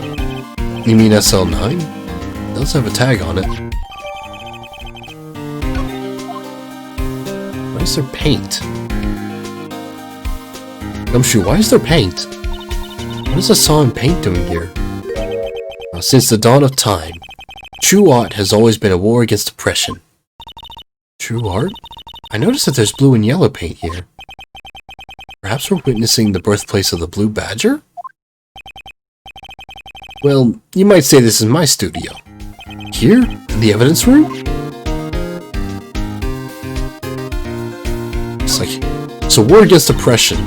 Speaker 1: You mean SL9? It does have a tag on it. Why is there paint? Gumshoe, why is there paint? What is a saw and paint doing here? Since the dawn of time, true art has always been a war against oppression. True art? I noticed that there's blue and yellow paint here. Perhaps we're witnessing the birthplace of the Blue Badger? Well, you might say this is my studio. Here? In the evidence room? It's like, so war against oppression.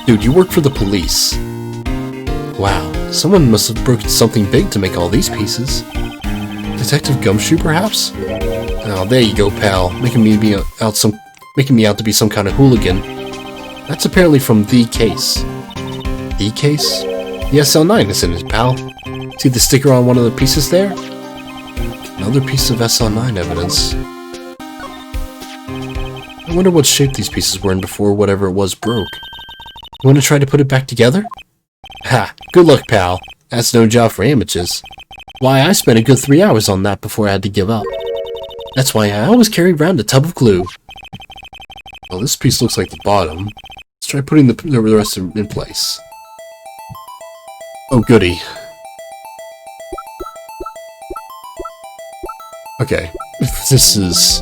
Speaker 1: Dude, you work for the police. Wow, someone must have broken something big to make all these pieces. Detective Gumshoe, perhaps? Oh, there you go, pal. Making me out to be some kind of hooligan. That's apparently from the case. The case? The SL9 is in it, pal. See the sticker on one of the pieces there? Another piece of SL9 evidence. I wonder what shape these pieces were in before whatever it was broke. You want to try to put it back together? Ha! Good luck, pal. That's no job for amateurs. Why, I spent a good 3 hours on that before I had to give up. That's why I always carry around a tub of glue. Well, this piece looks like the bottom. Let's try putting the rest in place. Oh, goody. Okay, this is...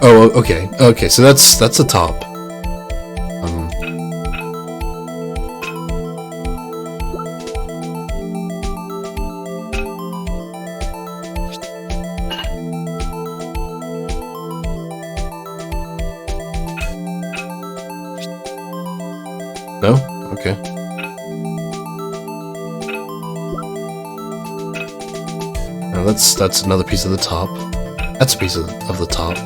Speaker 1: Oh, okay. Okay, so that's the top. No? Okay. Now that's another piece of the top. That's a piece of the top.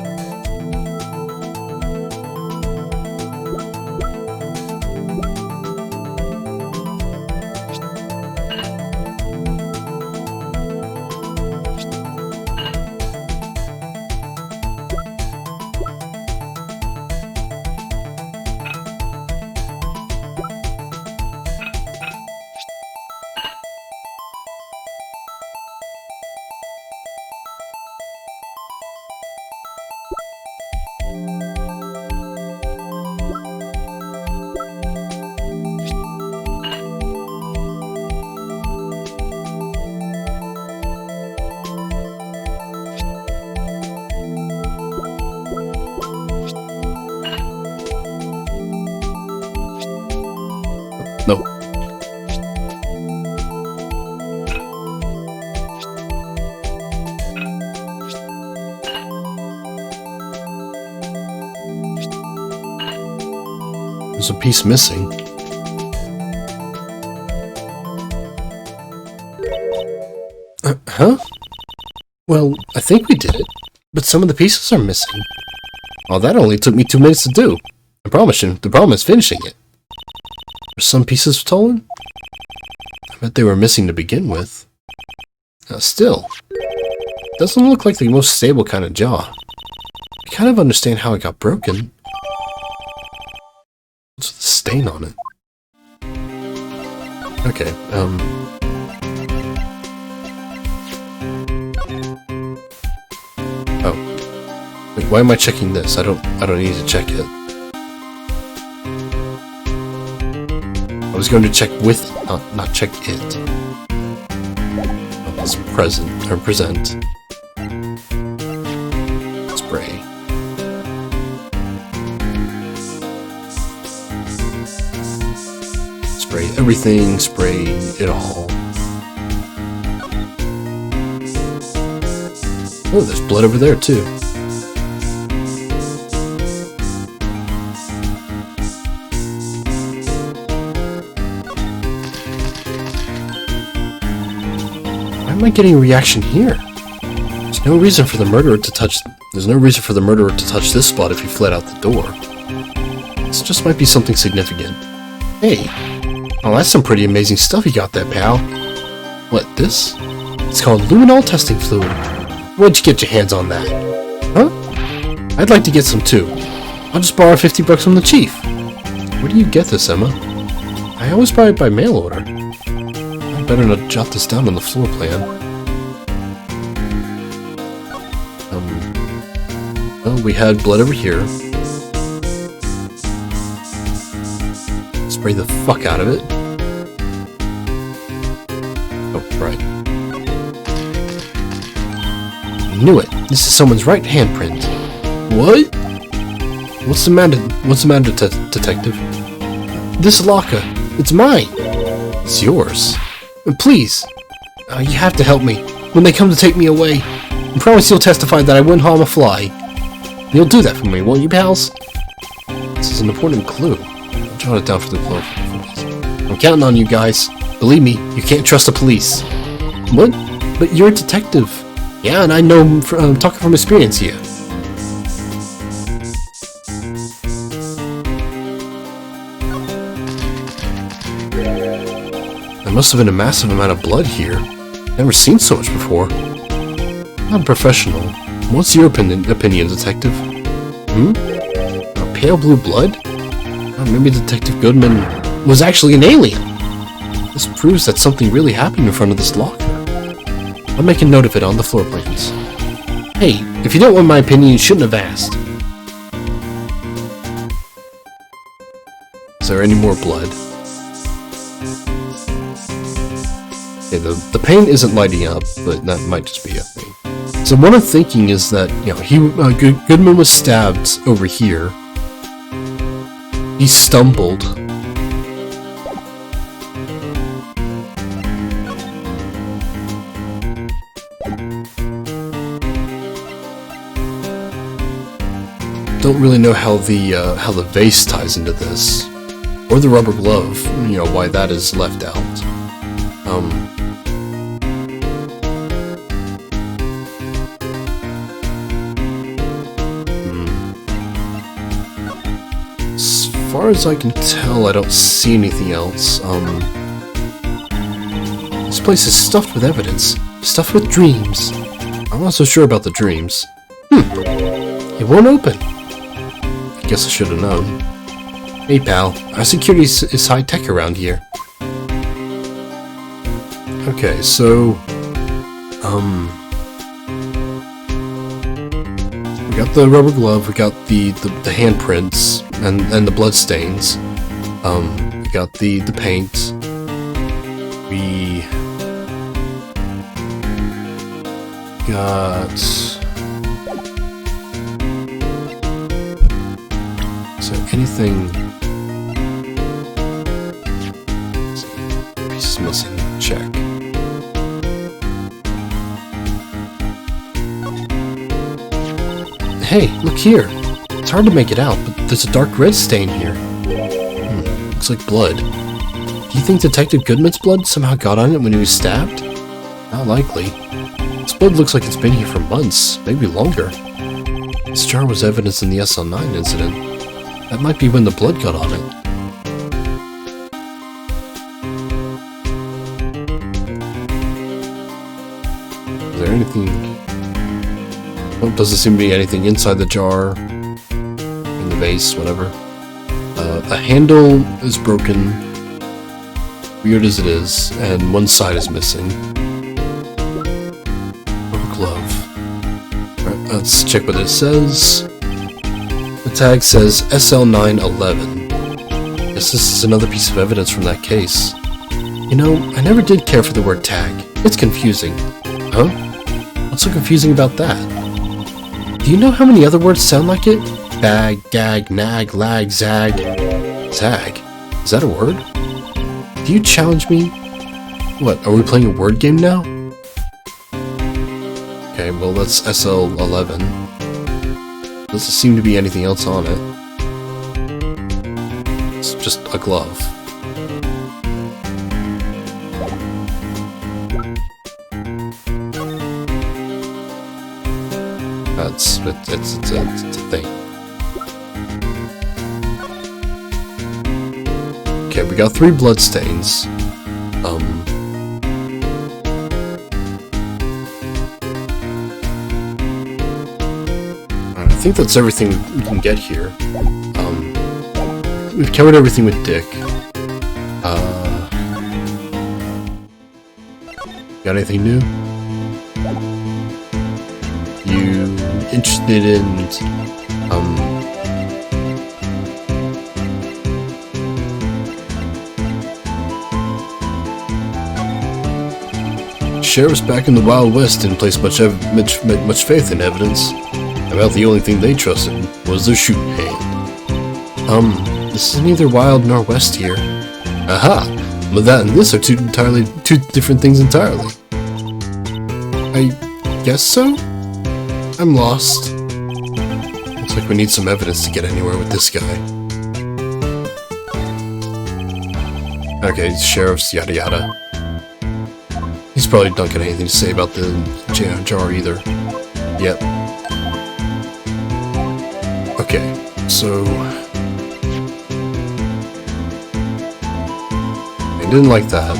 Speaker 1: No. There's a piece missing. Huh? Well, I think we did it, but some of the pieces are missing. Oh, that only took me 2 minutes to do. I promise you, the problem is finishing it. Were some pieces stolen? I bet they were missing to begin with. Still, doesn't look like the most stable kind of jaw. I kind of understand how it got broken. What's the stain on it? Okay, Oh. Wait, why am I checking this? I don't need to check it. I was going to check with, not check it. It's present, or present. Spray. Spray everything, spray it all. Oh, there's blood over there, too. Why am I getting a reaction here? There's no reason for the murderer to touch this spot if he fled out the door. This just might be something significant. Hey! Oh, that's some pretty amazing stuff you got there, pal. What, this? It's called luminol testing fluid. Where'd you get your hands on that? Huh? I'd like to get some too. I'll just borrow $50 from the chief. Where do you get this, Emma? I always buy it by mail order. I better not jot this down on the floor plan. Well, we had blood over here. Spray the fuck out of it. Oh, right. Knew it. This is someone's right handprint. What? What's the matter, detective? This locker. It's mine. It's yours. Please. You have to help me. When they come to take me away. I promise you'll testify that I wouldn't harm a fly. You'll do that for me, won't you, pals? This is an important clue. I'll jot it down for the clue. I'm counting on you guys. Believe me, you can't trust the police. What? But you're a detective. Yeah, and I know I'm talking from experience here. There must have been a massive amount of blood here. Never seen so much before. I'm a professional. What's your opinion, detective? Pale blue blood? Maybe Detective Goodman was actually an alien. This proves that something really happened in front of this locker. I'll make a note of it on the floor plans. Hey, if you don't want my opinion, you shouldn't have asked. Is there any more blood? Okay, the paint isn't lighting up, but that might just be a thing. So what I'm thinking is that, Goodman was stabbed over here. He stumbled. Don't really know how the vase ties into this, or the rubber glove. Why that is left out. As far as I can tell, I don't see anything else. This place is stuffed with evidence, stuffed with dreams. I'm not so sure about the dreams. It won't open. I guess I should have known. Hey pal, our security is high-tech around here. Okay, so... we got the rubber glove, we got the handprints, and the blood stains. We got the paint. We... got... Is there anything... Piece missing. Check. Hey, look here. It's hard to make it out, but there's a dark red stain here. Looks like blood. Do you think Detective Goodman's blood somehow got on it when he was stabbed? Not likely. This blood looks like it's been here for months, maybe longer. This jar was evidence in the SL9 incident. That might be when the blood got on it. Is there anything... Oh, doesn't seem to be anything inside the jar, in the vase, whatever. A handle is broken, weird as it is, and one side is missing. Rubber glove. Alright, let's check what it says. The tag says SL911. Guess this is another piece of evidence from that case. I never did care for the word tag. It's confusing. Huh? What's so confusing about that? Do you know how many other words sound like it? Bag, gag, nag, lag, zag. Zag? Is that a word? Do you challenge me? What, are we playing a word game now?
Speaker 2: Okay, well that's SL11. Doesn't seem to be anything else on it. It's just a glove. It's a thing. Okay, we got 3 bloodstains. I think that's everything we can get here. We've covered everything with Dick. Got anything new? You interested in sheriffs back in the Wild West didn't place much faith in evidence. About the only thing they trusted was their shooting hand. This is neither Wild nor West here. Aha! But that and this are two different things entirely. I guess so? I'm lost. Looks like we need some evidence to get anywhere with this guy. Okay, sheriffs, yada yada. He's probably not got anything to say about the jar either. Yep. Okay, so... I didn't like that.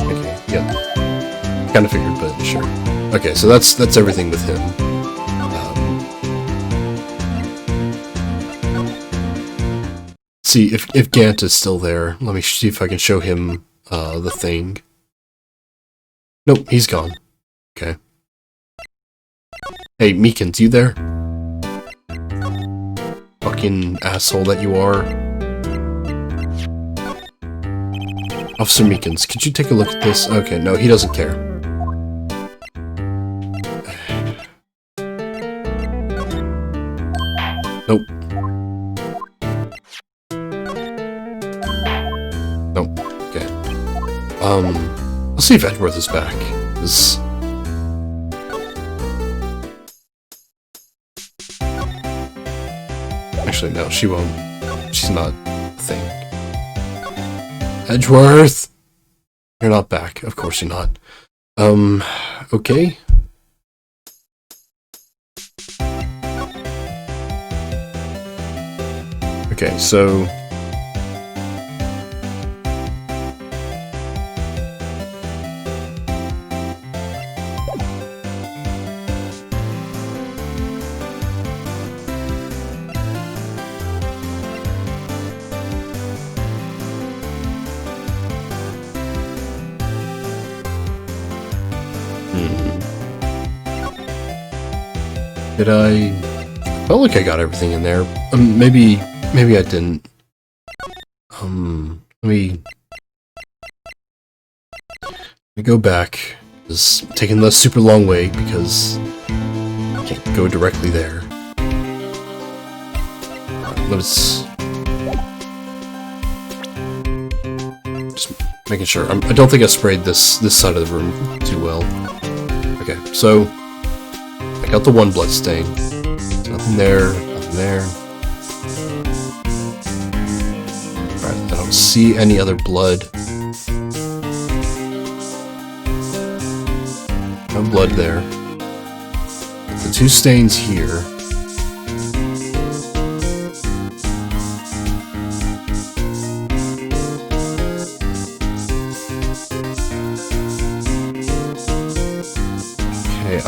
Speaker 2: Okay, yeah. Kinda figured, but sure. Okay, so that's everything with him. See, if Gant is still there, let me see if I can show him the thing. Nope, he's gone. Okay. Hey, Meekins, you there? Fucking asshole that you are. Officer Meekins, could you take a look at this? Okay, no, he doesn't care. Nope. Nope. Okay. Let's see if Edgeworth is back. Actually, no, she won't. She's not a thing. Edgeworth! You're not back. Of course you're not. Okay. Okay, so... Did I... felt like I got everything in there. Maybe I didn't. Let me go back. It's taking the super long way because I can't go directly there. Let's... just making sure. I don't think I sprayed this side of the room too well. Okay, so... I got the one blood stain. There's nothing there, nothing there. Alright, I don't see any other blood. No blood there. The 2 stains here.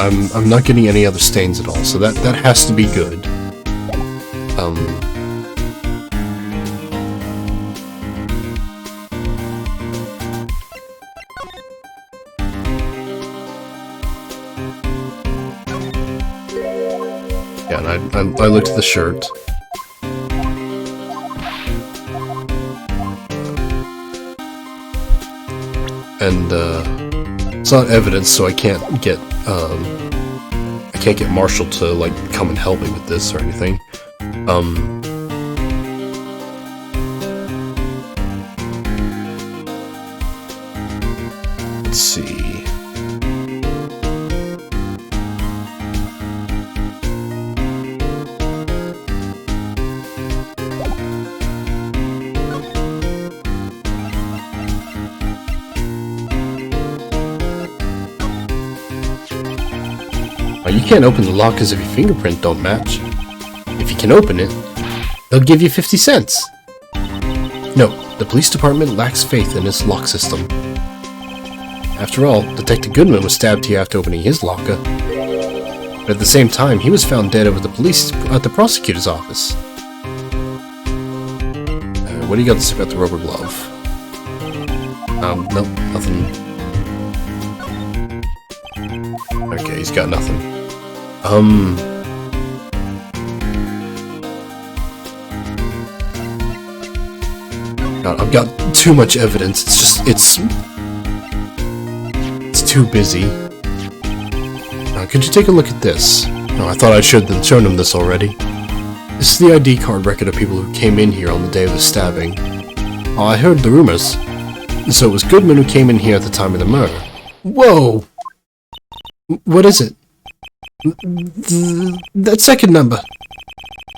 Speaker 2: I'm not getting any other stains at all, so that has to be good. Yeah, and I looked at the shirt. And it's not evidence, so I can't get Marshall to like come and help me with this or anything. Let's see.
Speaker 1: You can't open the lock because if your fingerprint don't match. If you can open it, they'll give you 50 cents. No, the police department lacks faith in its lock system. After all, Detective Goodman was stabbed here after opening his locker. But at the same time, he was found dead over at the prosecutor's office. What do you got to say about the rubber glove? Nope, nothing. Okay, he's got nothing. God, I've got too much evidence. It's too busy. Could you take a look at this? I thought I'd shown him this already. This is the ID card record of people who came in here on the day of the stabbing. I heard the rumors. So it was Goodman who came in here at the time of the murder. Whoa! What is it? That second number.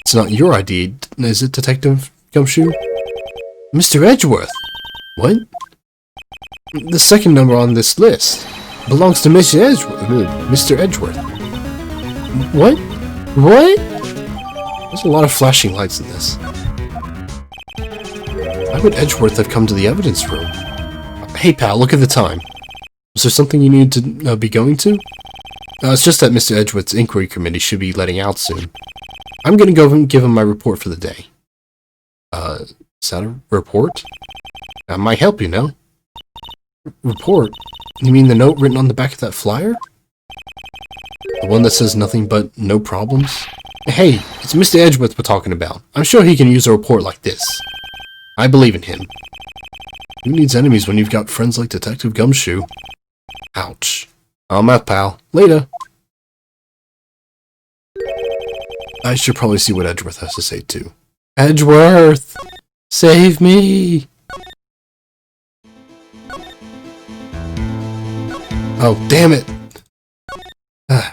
Speaker 1: It's not your ID, is it, Detective Gumshoe? Mr. Edgeworth. What? The second number on this list belongs to Mr. Edgeworth. What? What? There's a lot of flashing lights in this. Why would Edgeworth have come to the evidence room? Hey pal, look at the time. Was there something you need to be going to? It's just that Mr. Edgeworth's inquiry committee should be letting out soon. I'm gonna go and give him my report for the day. Is that a report? That might help, you know. Report? You mean the note written on the back of that flyer? The one that says nothing but no problems? Hey, it's Mr. Edgeworth we're talking about. I'm sure he can use a report like this. I believe in him. Who needs enemies when you've got friends like Detective Gumshoe? Ouch. I'm out, pal. Later. I should probably see what Edgeworth has to say, too. Edgeworth! Save me! Oh, damn it! I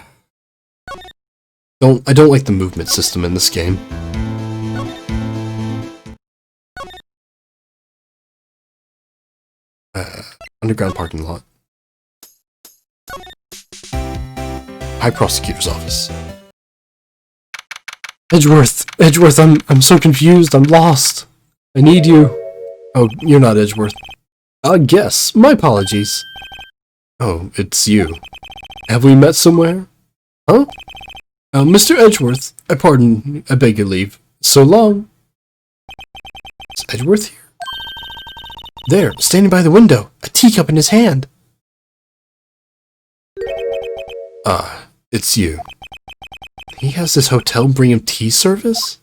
Speaker 1: don't like the movement system in this game. Underground parking lot. High Prosecutor's Office. Edgeworth, I'm so confused, I'm lost. I need you. Oh, you're not Edgeworth. I guess. My apologies. Oh, it's you. Have we met somewhere? Huh? Mr. Edgeworth, I beg your leave. So long. Is Edgeworth here? There, standing by the window, a teacup in his hand. It's you. He has this hotel bring him tea service?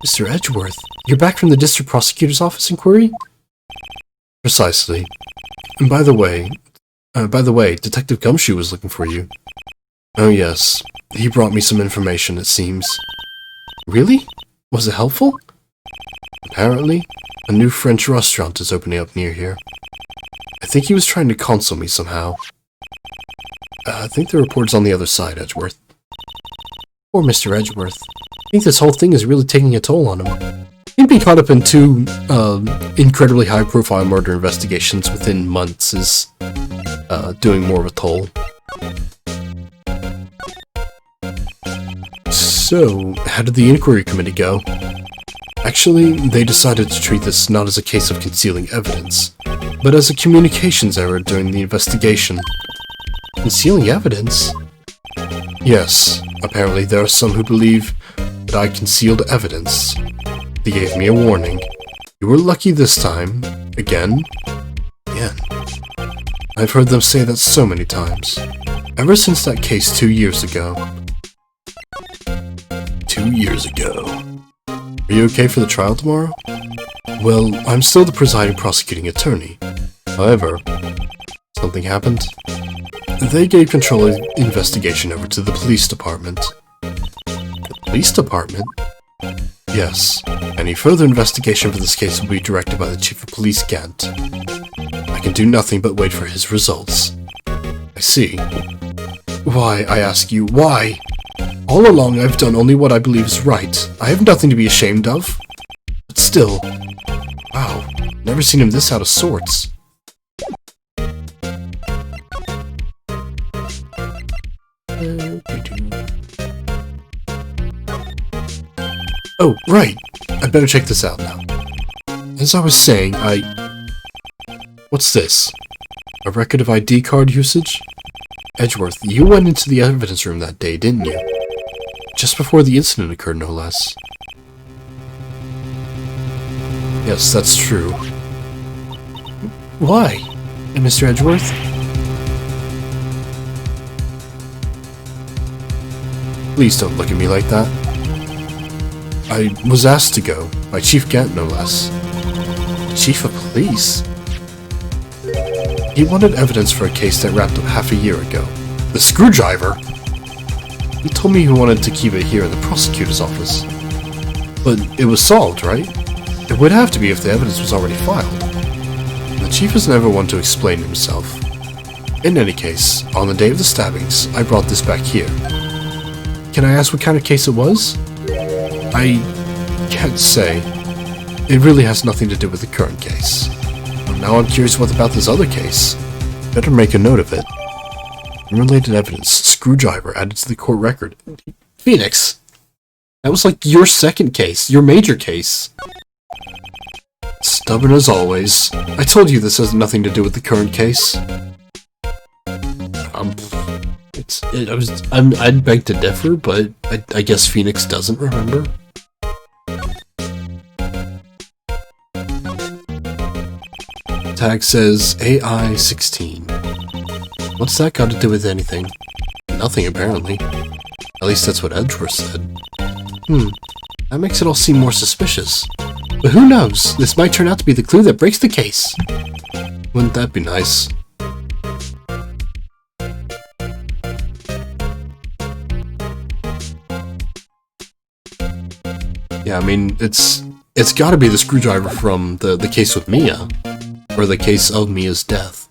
Speaker 1: Mr. Edgeworth, you're back from the district prosecutor's office inquiry? Precisely. And by the way, Detective Gumshoe was looking for you. Oh yes, he brought me some information, it seems. Really? Was it helpful? Apparently, a new French restaurant is opening up near here. I think he was trying to console me somehow. I think the report's on the other side, Edgeworth. Poor Mr. Edgeworth. I think this whole thing is really taking a toll on him. He'd be caught up in two, incredibly high-profile murder investigations within months is, doing more of a toll. So, how did the inquiry committee go? Actually, they decided to treat this not as a case of concealing evidence, but as a communications error during the investigation. Concealing evidence? Yes, apparently there are some who believe that I concealed evidence. They gave me a warning. You were lucky this time. Again. I've heard them say that so many times. Ever since that case 2 years ago. 2 years ago. Are you okay for the trial tomorrow? Well, I'm still the presiding prosecuting attorney. However, something happened. They gave control of the investigation over to the police department. The police department? Yes. Any further investigation for this case will be directed by the Chief of Police Gant. I can do nothing but wait for his results. I see. Why, I ask you, why? All along I've done only what I believe is right. I have nothing to be ashamed of. But still... Wow, never seen him this out of sorts.
Speaker 2: Oh, right. I better check this out now. As I was saying, What's this? A record of ID card usage? Edgeworth, you went into the evidence room that day, didn't you? Just before the incident occurred, no less. Yes, that's true. Why? And Mr. Edgeworth? Please don't look at me like that. I was asked to go, by Chief Gant no less. Chief of Police? He wanted evidence for a case that wrapped up half a year ago. The screwdriver? He told me he wanted to keep it here in the prosecutor's office. But it was solved, right? It would have to be if the evidence was already filed. The chief is never one to explain himself. In any case, on the day of the stabbings, I brought this back here. Can I ask what kind of case it was? I can't say. It really has nothing to do with the current case. Now I'm curious what about this other case. Better make a note of it. Unrelated evidence, screwdriver added to the court record. Phoenix! That was like your second case, your major case. Stubborn as always. I told you this has nothing to do with the current case. I'd beg to differ, but I guess Phoenix doesn't remember. Tag says AI-16. What's that got to do with anything? Nothing, apparently. At least that's what Edgeworth said. That makes it all seem more suspicious. But who knows? This might turn out to be the clue that breaks the case. Wouldn't that be nice? Yeah, I mean, it's gotta be the screwdriver from the case with Mia. Or the case of Mia's death.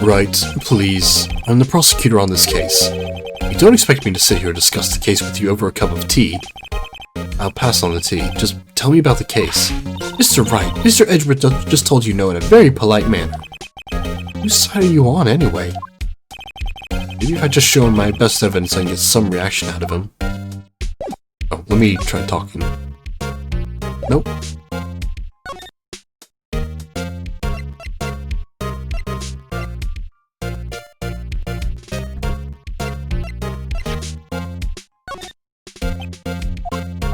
Speaker 2: Right, please. I'm the prosecutor on this case. You don't expect me to sit here and discuss the case with you over a cup of tea. I'll pass on the tea. Just tell me about the case. Mr. Wright, Mr. Edgeworth just told you no in a very polite manner. Whose side are you on, anyway? Maybe if I just show him my best evidence, I can get some reaction out of him. Oh, let me try talking. Nope.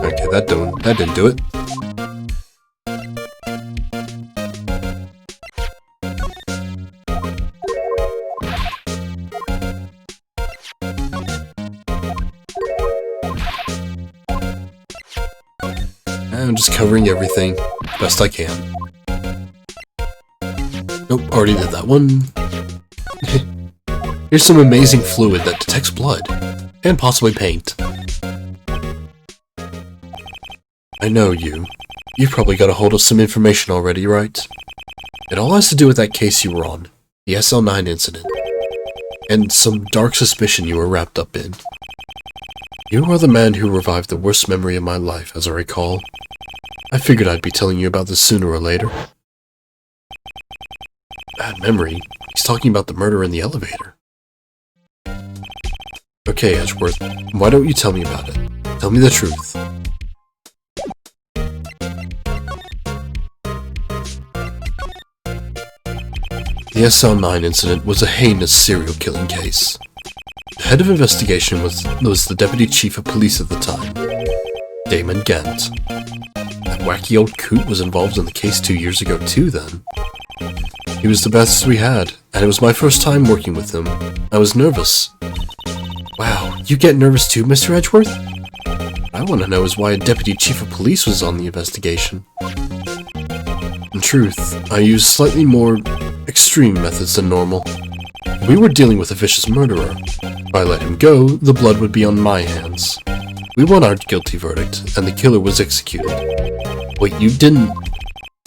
Speaker 2: Okay, that didn't do it. I'm just covering everything best I can. Nope, already did that one. Here's some amazing fluid that detects blood, and possibly paint. I know you. You've probably got a hold of some information already, right? It all has to do with that case you were on, the SL9 incident, and some dark suspicion you were wrapped up in. You are the man who revived the worst memory of my life, as I recall. I figured I'd be telling you about this sooner or later. Bad memory? He's talking about the murder in the elevator. Okay, Edgeworth, why don't you tell me about it? Tell me the truth. The SL9 incident was a heinous serial killing case. The head of investigation was the deputy chief of police at the time, Damon Gant. That wacky old coot was involved in the case 2 years ago too, then. He was the best we had, and it was my first time working with him. I was nervous. Wow, you get nervous too, Mr. Edgeworth? What I want to know is why a deputy chief of police was on the investigation. In truth, I used slightly more extreme methods than normal. We were dealing with a vicious murderer. If I let him go, the blood would be on my hands. We won our guilty verdict, and the killer was executed. Wait, you didn't?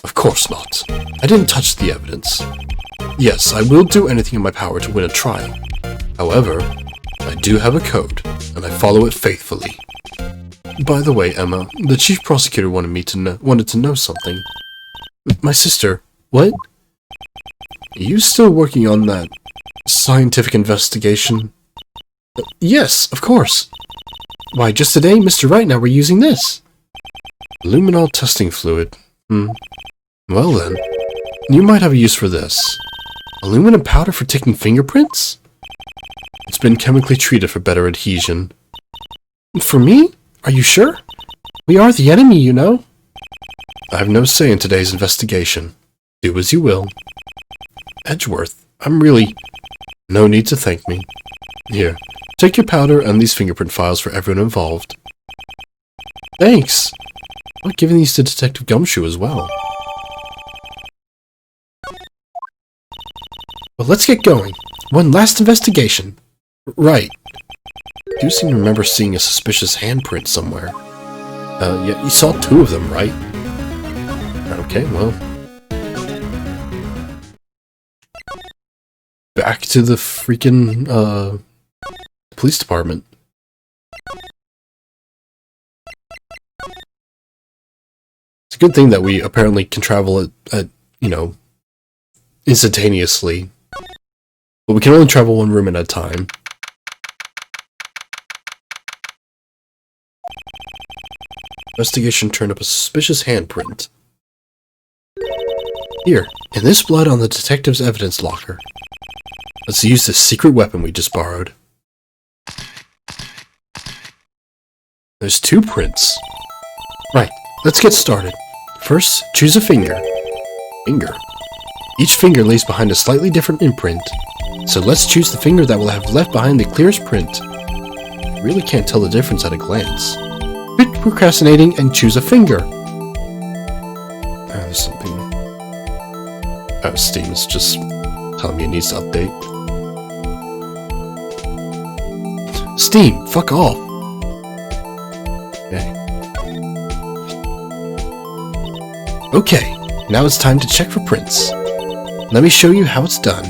Speaker 2: Of course not. I didn't touch the evidence. Yes, I will do anything in my power to win a trial. However, I do have a code, and I follow it faithfully. By the way, Emma, the chief prosecutor wanted to know something. My sister. What? Are you still working on that scientific investigation? Yes, of course. Why, just today, Mr. Wright and I were using this. Luminol testing fluid. Well then, you might have a use for this. Aluminum powder for taking fingerprints? It's been chemically treated for better adhesion. For me? Are you sure? We are the enemy, you know. I have no say in today's investigation. Do as you will. Edgeworth, I'm really... No need to thank me. Here, take your powder and these fingerprint files for everyone involved. Thanks! I'm giving these to Detective Gumshoe as well. Well, let's get going. One last investigation. Right. I do seem to remember seeing a suspicious handprint somewhere. Yeah, you saw 2 of them, right? Okay, well... Back to the freaking, police department. It's a good thing that we apparently can travel at you know, instantaneously. But we can only travel one room at a time. Investigation turned up a suspicious handprint. Here, and this blood on the detective's evidence locker. Let's use this secret weapon we just borrowed. There's 2 prints. Right, let's get started. First, choose a finger. Finger. Each finger lays behind a slightly different imprint. So let's choose the finger that will have left behind the clearest print. You really can't tell the difference at a glance. Quit procrastinating and choose a finger. There's something. Steam is just telling me it needs to update. Steam, fuck off. Okay, now it's time to check for prints. Let me show you how it's done.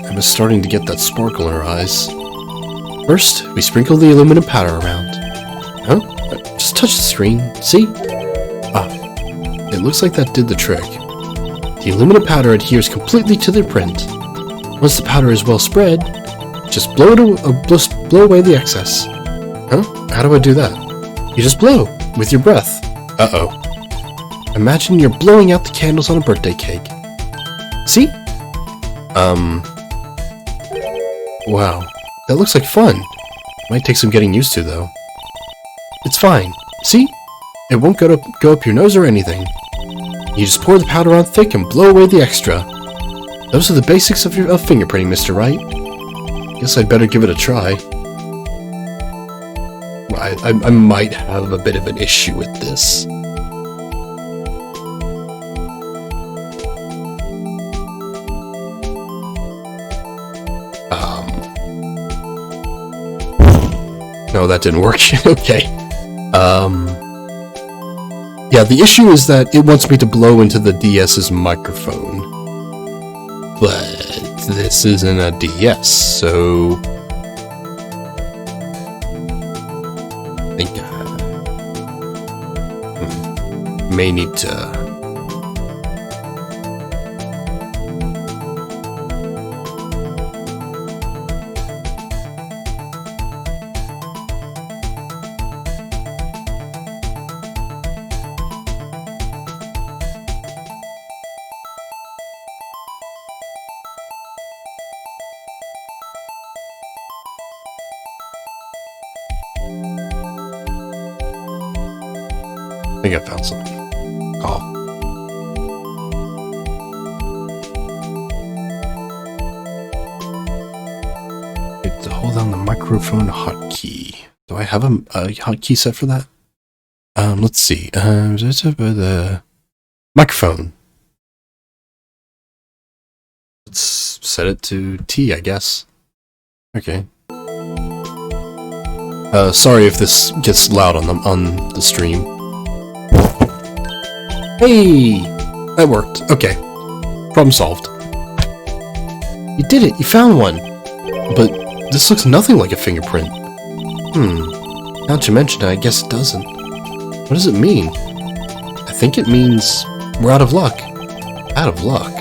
Speaker 2: Emma's starting to get that sparkle in her eyes. First, we sprinkle the aluminum powder around. Huh? Just touch the screen. See? Ah, it looks like that did the trick. The aluminum powder adheres completely to the print. Once the powder is well spread, just blow away the excess. Huh? How do I do that? You just blow with your breath. Uh-oh. Imagine you're blowing out the candles on a birthday cake. See? Wow. That looks like fun. Might take some getting used to, though. It's fine. See? It won't go up your nose or anything. You just pour the powder on thick and blow away the extra. Those are the basics of fingerprinting, Mr. Wright. Guess I'd better give it a try. I might have a bit of an issue with this. No, that didn't work. Okay. Yeah, the issue is that it wants me to blow into the DS's microphone. But this isn't a DS, so... I think I may need to... I think I found something. Oh. To hold down the microphone hotkey. Do I have a hotkey set for that? Let's see. The microphone. Let's set it to T, I guess. Okay. Sorry if this gets loud on the stream. Hey! That worked. Okay. Problem solved. You did it! You found one! But this looks nothing like a fingerprint. Now that you mention it, I guess it doesn't. What does it mean? I think it means we're out of luck. Out of luck?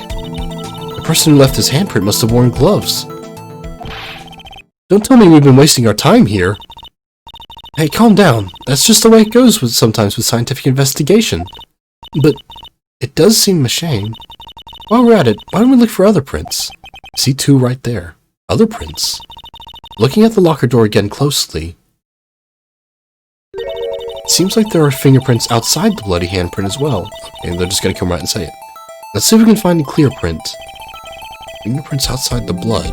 Speaker 2: person who left his handprint must have worn gloves. Don't tell me we've been wasting our time here. Hey, calm down. That's just the way it goes sometimes with scientific investigation. But it does seem a shame. While we're at it, why don't we look for other prints? See two right there. Other prints. Looking at the locker door again closely. It seems like there are fingerprints outside the bloody handprint as well. Okay, they're just gonna come right and say it. Let's see if we can find a clear print. Fingerprints outside the blood.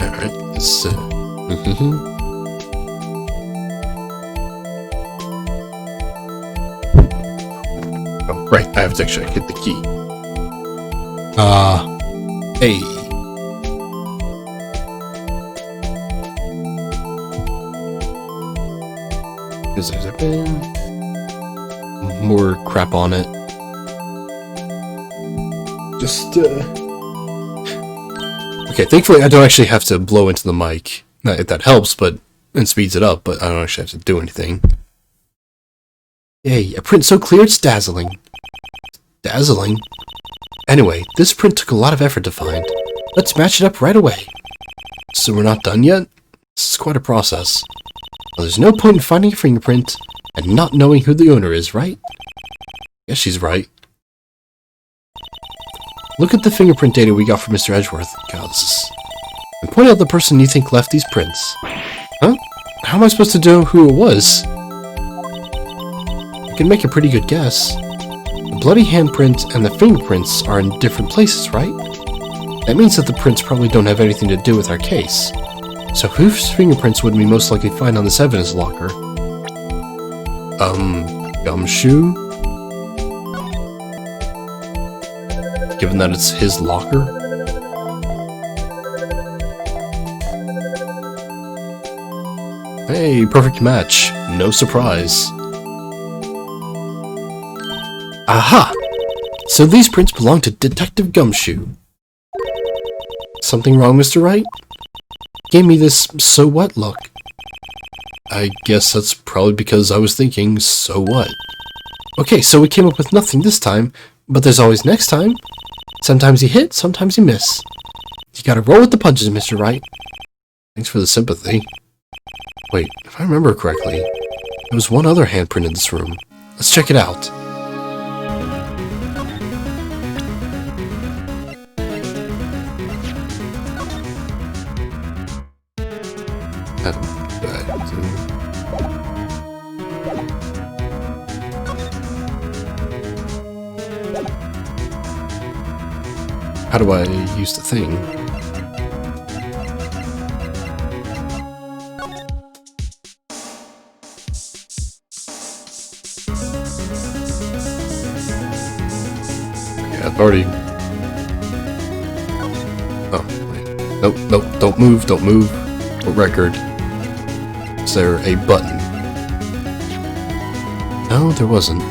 Speaker 2: Alright, let's Oh, right, I have to actually hit the key. Hey. Is there been more crap on it? Okay, thankfully I don't actually have to blow into the mic. That helps, but and speeds it up, but I don't actually have to do anything. Yay, a print so clear it's dazzling. Dazzling? Anyway, this print took a lot of effort to find. Let's match it up right away. So we're not done yet? This is quite a process. Well, there's no point in finding a fingerprint and not knowing who the owner is, right? Yes, she's right. Look at the fingerprint data we got from Mr. Edgeworth. God, this is... And point out the person you think left these prints. Huh? How am I supposed to know who it was? You can make a pretty good guess. The bloody handprint and the fingerprints are in different places, right? That means that the prints probably don't have anything to do with our case. So whose fingerprints would we most likely find on this evidence locker? Gumshoe? Given that it's his locker? Hey, perfect match. No surprise. Aha! So these prints belong to Detective Gumshoe. Something wrong, Mr. Wright? Gave me this so what look. I guess that's probably because I was thinking, so what? Okay, so we came up with nothing this time, but there's always next time. Sometimes you hit, sometimes you miss. You gotta roll with the punches, Mr. Wright. Thanks for the sympathy. Wait, if I remember correctly, there was one other handprint in this room. Let's check it out. How do I use the thing? Okay, I've already... Oh, wait. Nope, nope, don't move, don't move. What record? Is there a button? No, there wasn't.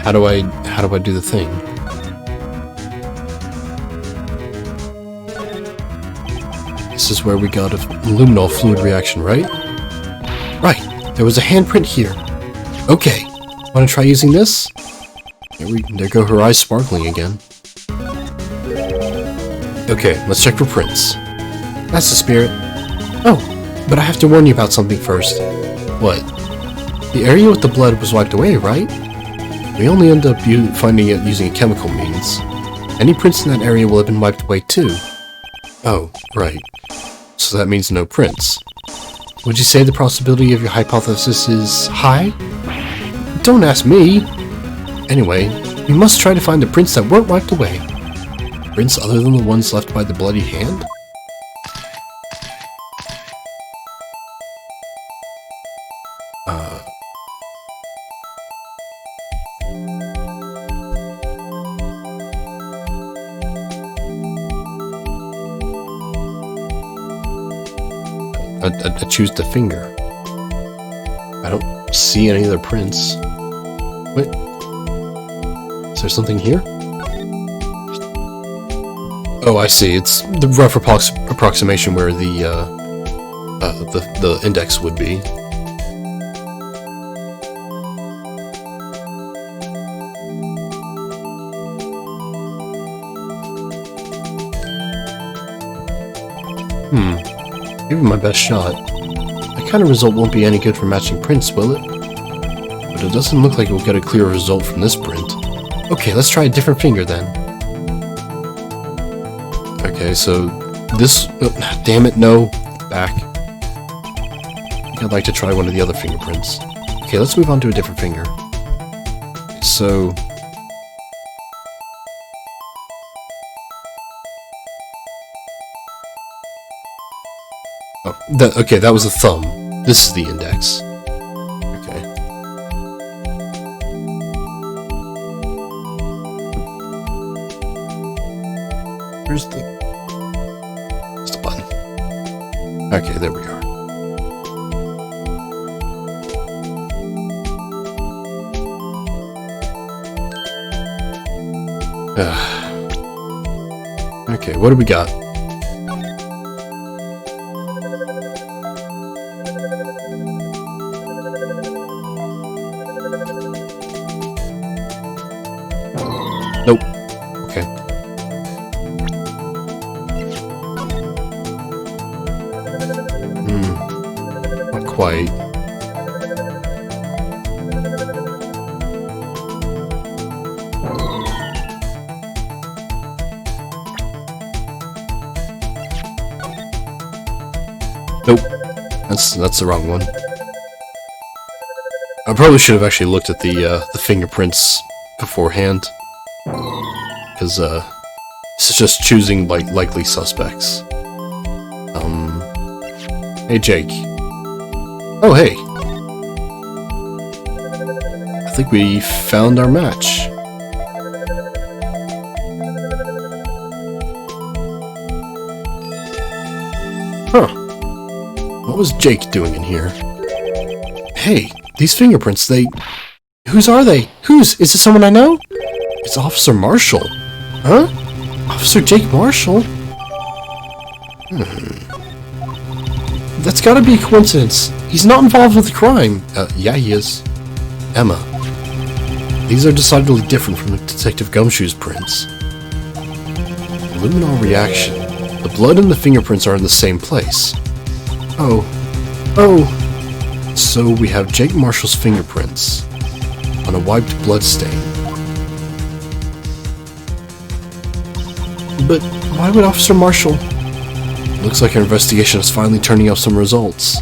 Speaker 2: How do I do the thing? This is where we got a luminol fluid reaction, right? Right, there was a handprint here. Okay, wanna try using this? There go her eyes sparkling again. Okay, let's check for prints. That's the spirit. Oh, but I have to warn you about something first. What? The area with the blood was wiped away, right? We only end up finding it using a chemical means. Any prints in that area will have been wiped away too. Oh, right. So that means no prints. Would you say the possibility of your hypothesis is high? Don't ask me! Anyway, we must try to find the prints that weren't wiped away. Prints other than the ones left by the bloody hand? I choose the finger. I
Speaker 1: don't see any other prints. Wait. Is there something here? Oh, I see. It's the rough approximation where the index would be. Give it my best shot. That kind of result won't be any good for matching prints, will it? But it doesn't look like we'll get a clear result from this print. Okay, let's try a different finger then. Okay, so this... damn it, no. Back. I think I'd like to try one of the other fingerprints. Okay, let's move on to a different finger. So... oh, okay, that was the thumb. This is the index. Okay. Where's the button? Okay, there we are. Okay, what do we got? Nope. Okay. Not quite. Nope. That's the wrong one. I probably should have actually looked at the fingerprints beforehand. Because, this is just choosing, like, likely suspects. Hey, Jake. Oh, hey. I think we found our match. Huh. What was Jake doing in here? Hey, these fingerprints, whose are they? Whose? Is it someone I know? It's Officer Marshall. Huh? Officer Jake Marshall? That's gotta be a coincidence. He's not involved with the crime. Yeah, he is. Emma. These are decidedly different from Detective Gumshoe's prints. Luminol reaction. The blood and the fingerprints are in the same place. Oh. So we have Jake Marshall's fingerprints on a wiped blood stain. But why would Officer Marshall... Looks like our investigation is finally turning up some results.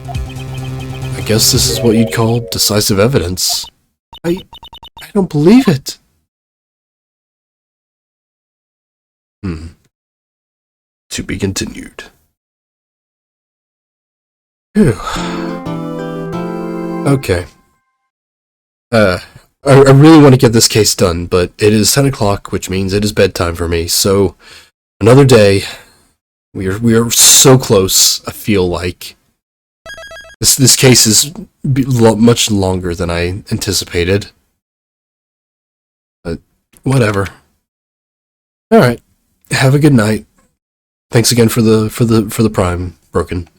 Speaker 1: I guess this is what you'd call decisive evidence. I don't believe it. To be continued. Phew. Okay. I really want to get this case done, but it is 10 o'clock, which means it is bedtime for me, so another day. We are so close, I feel like. This case is much longer than I anticipated. But whatever. Alright. Have a good night. Thanks again for the Prime, Broken.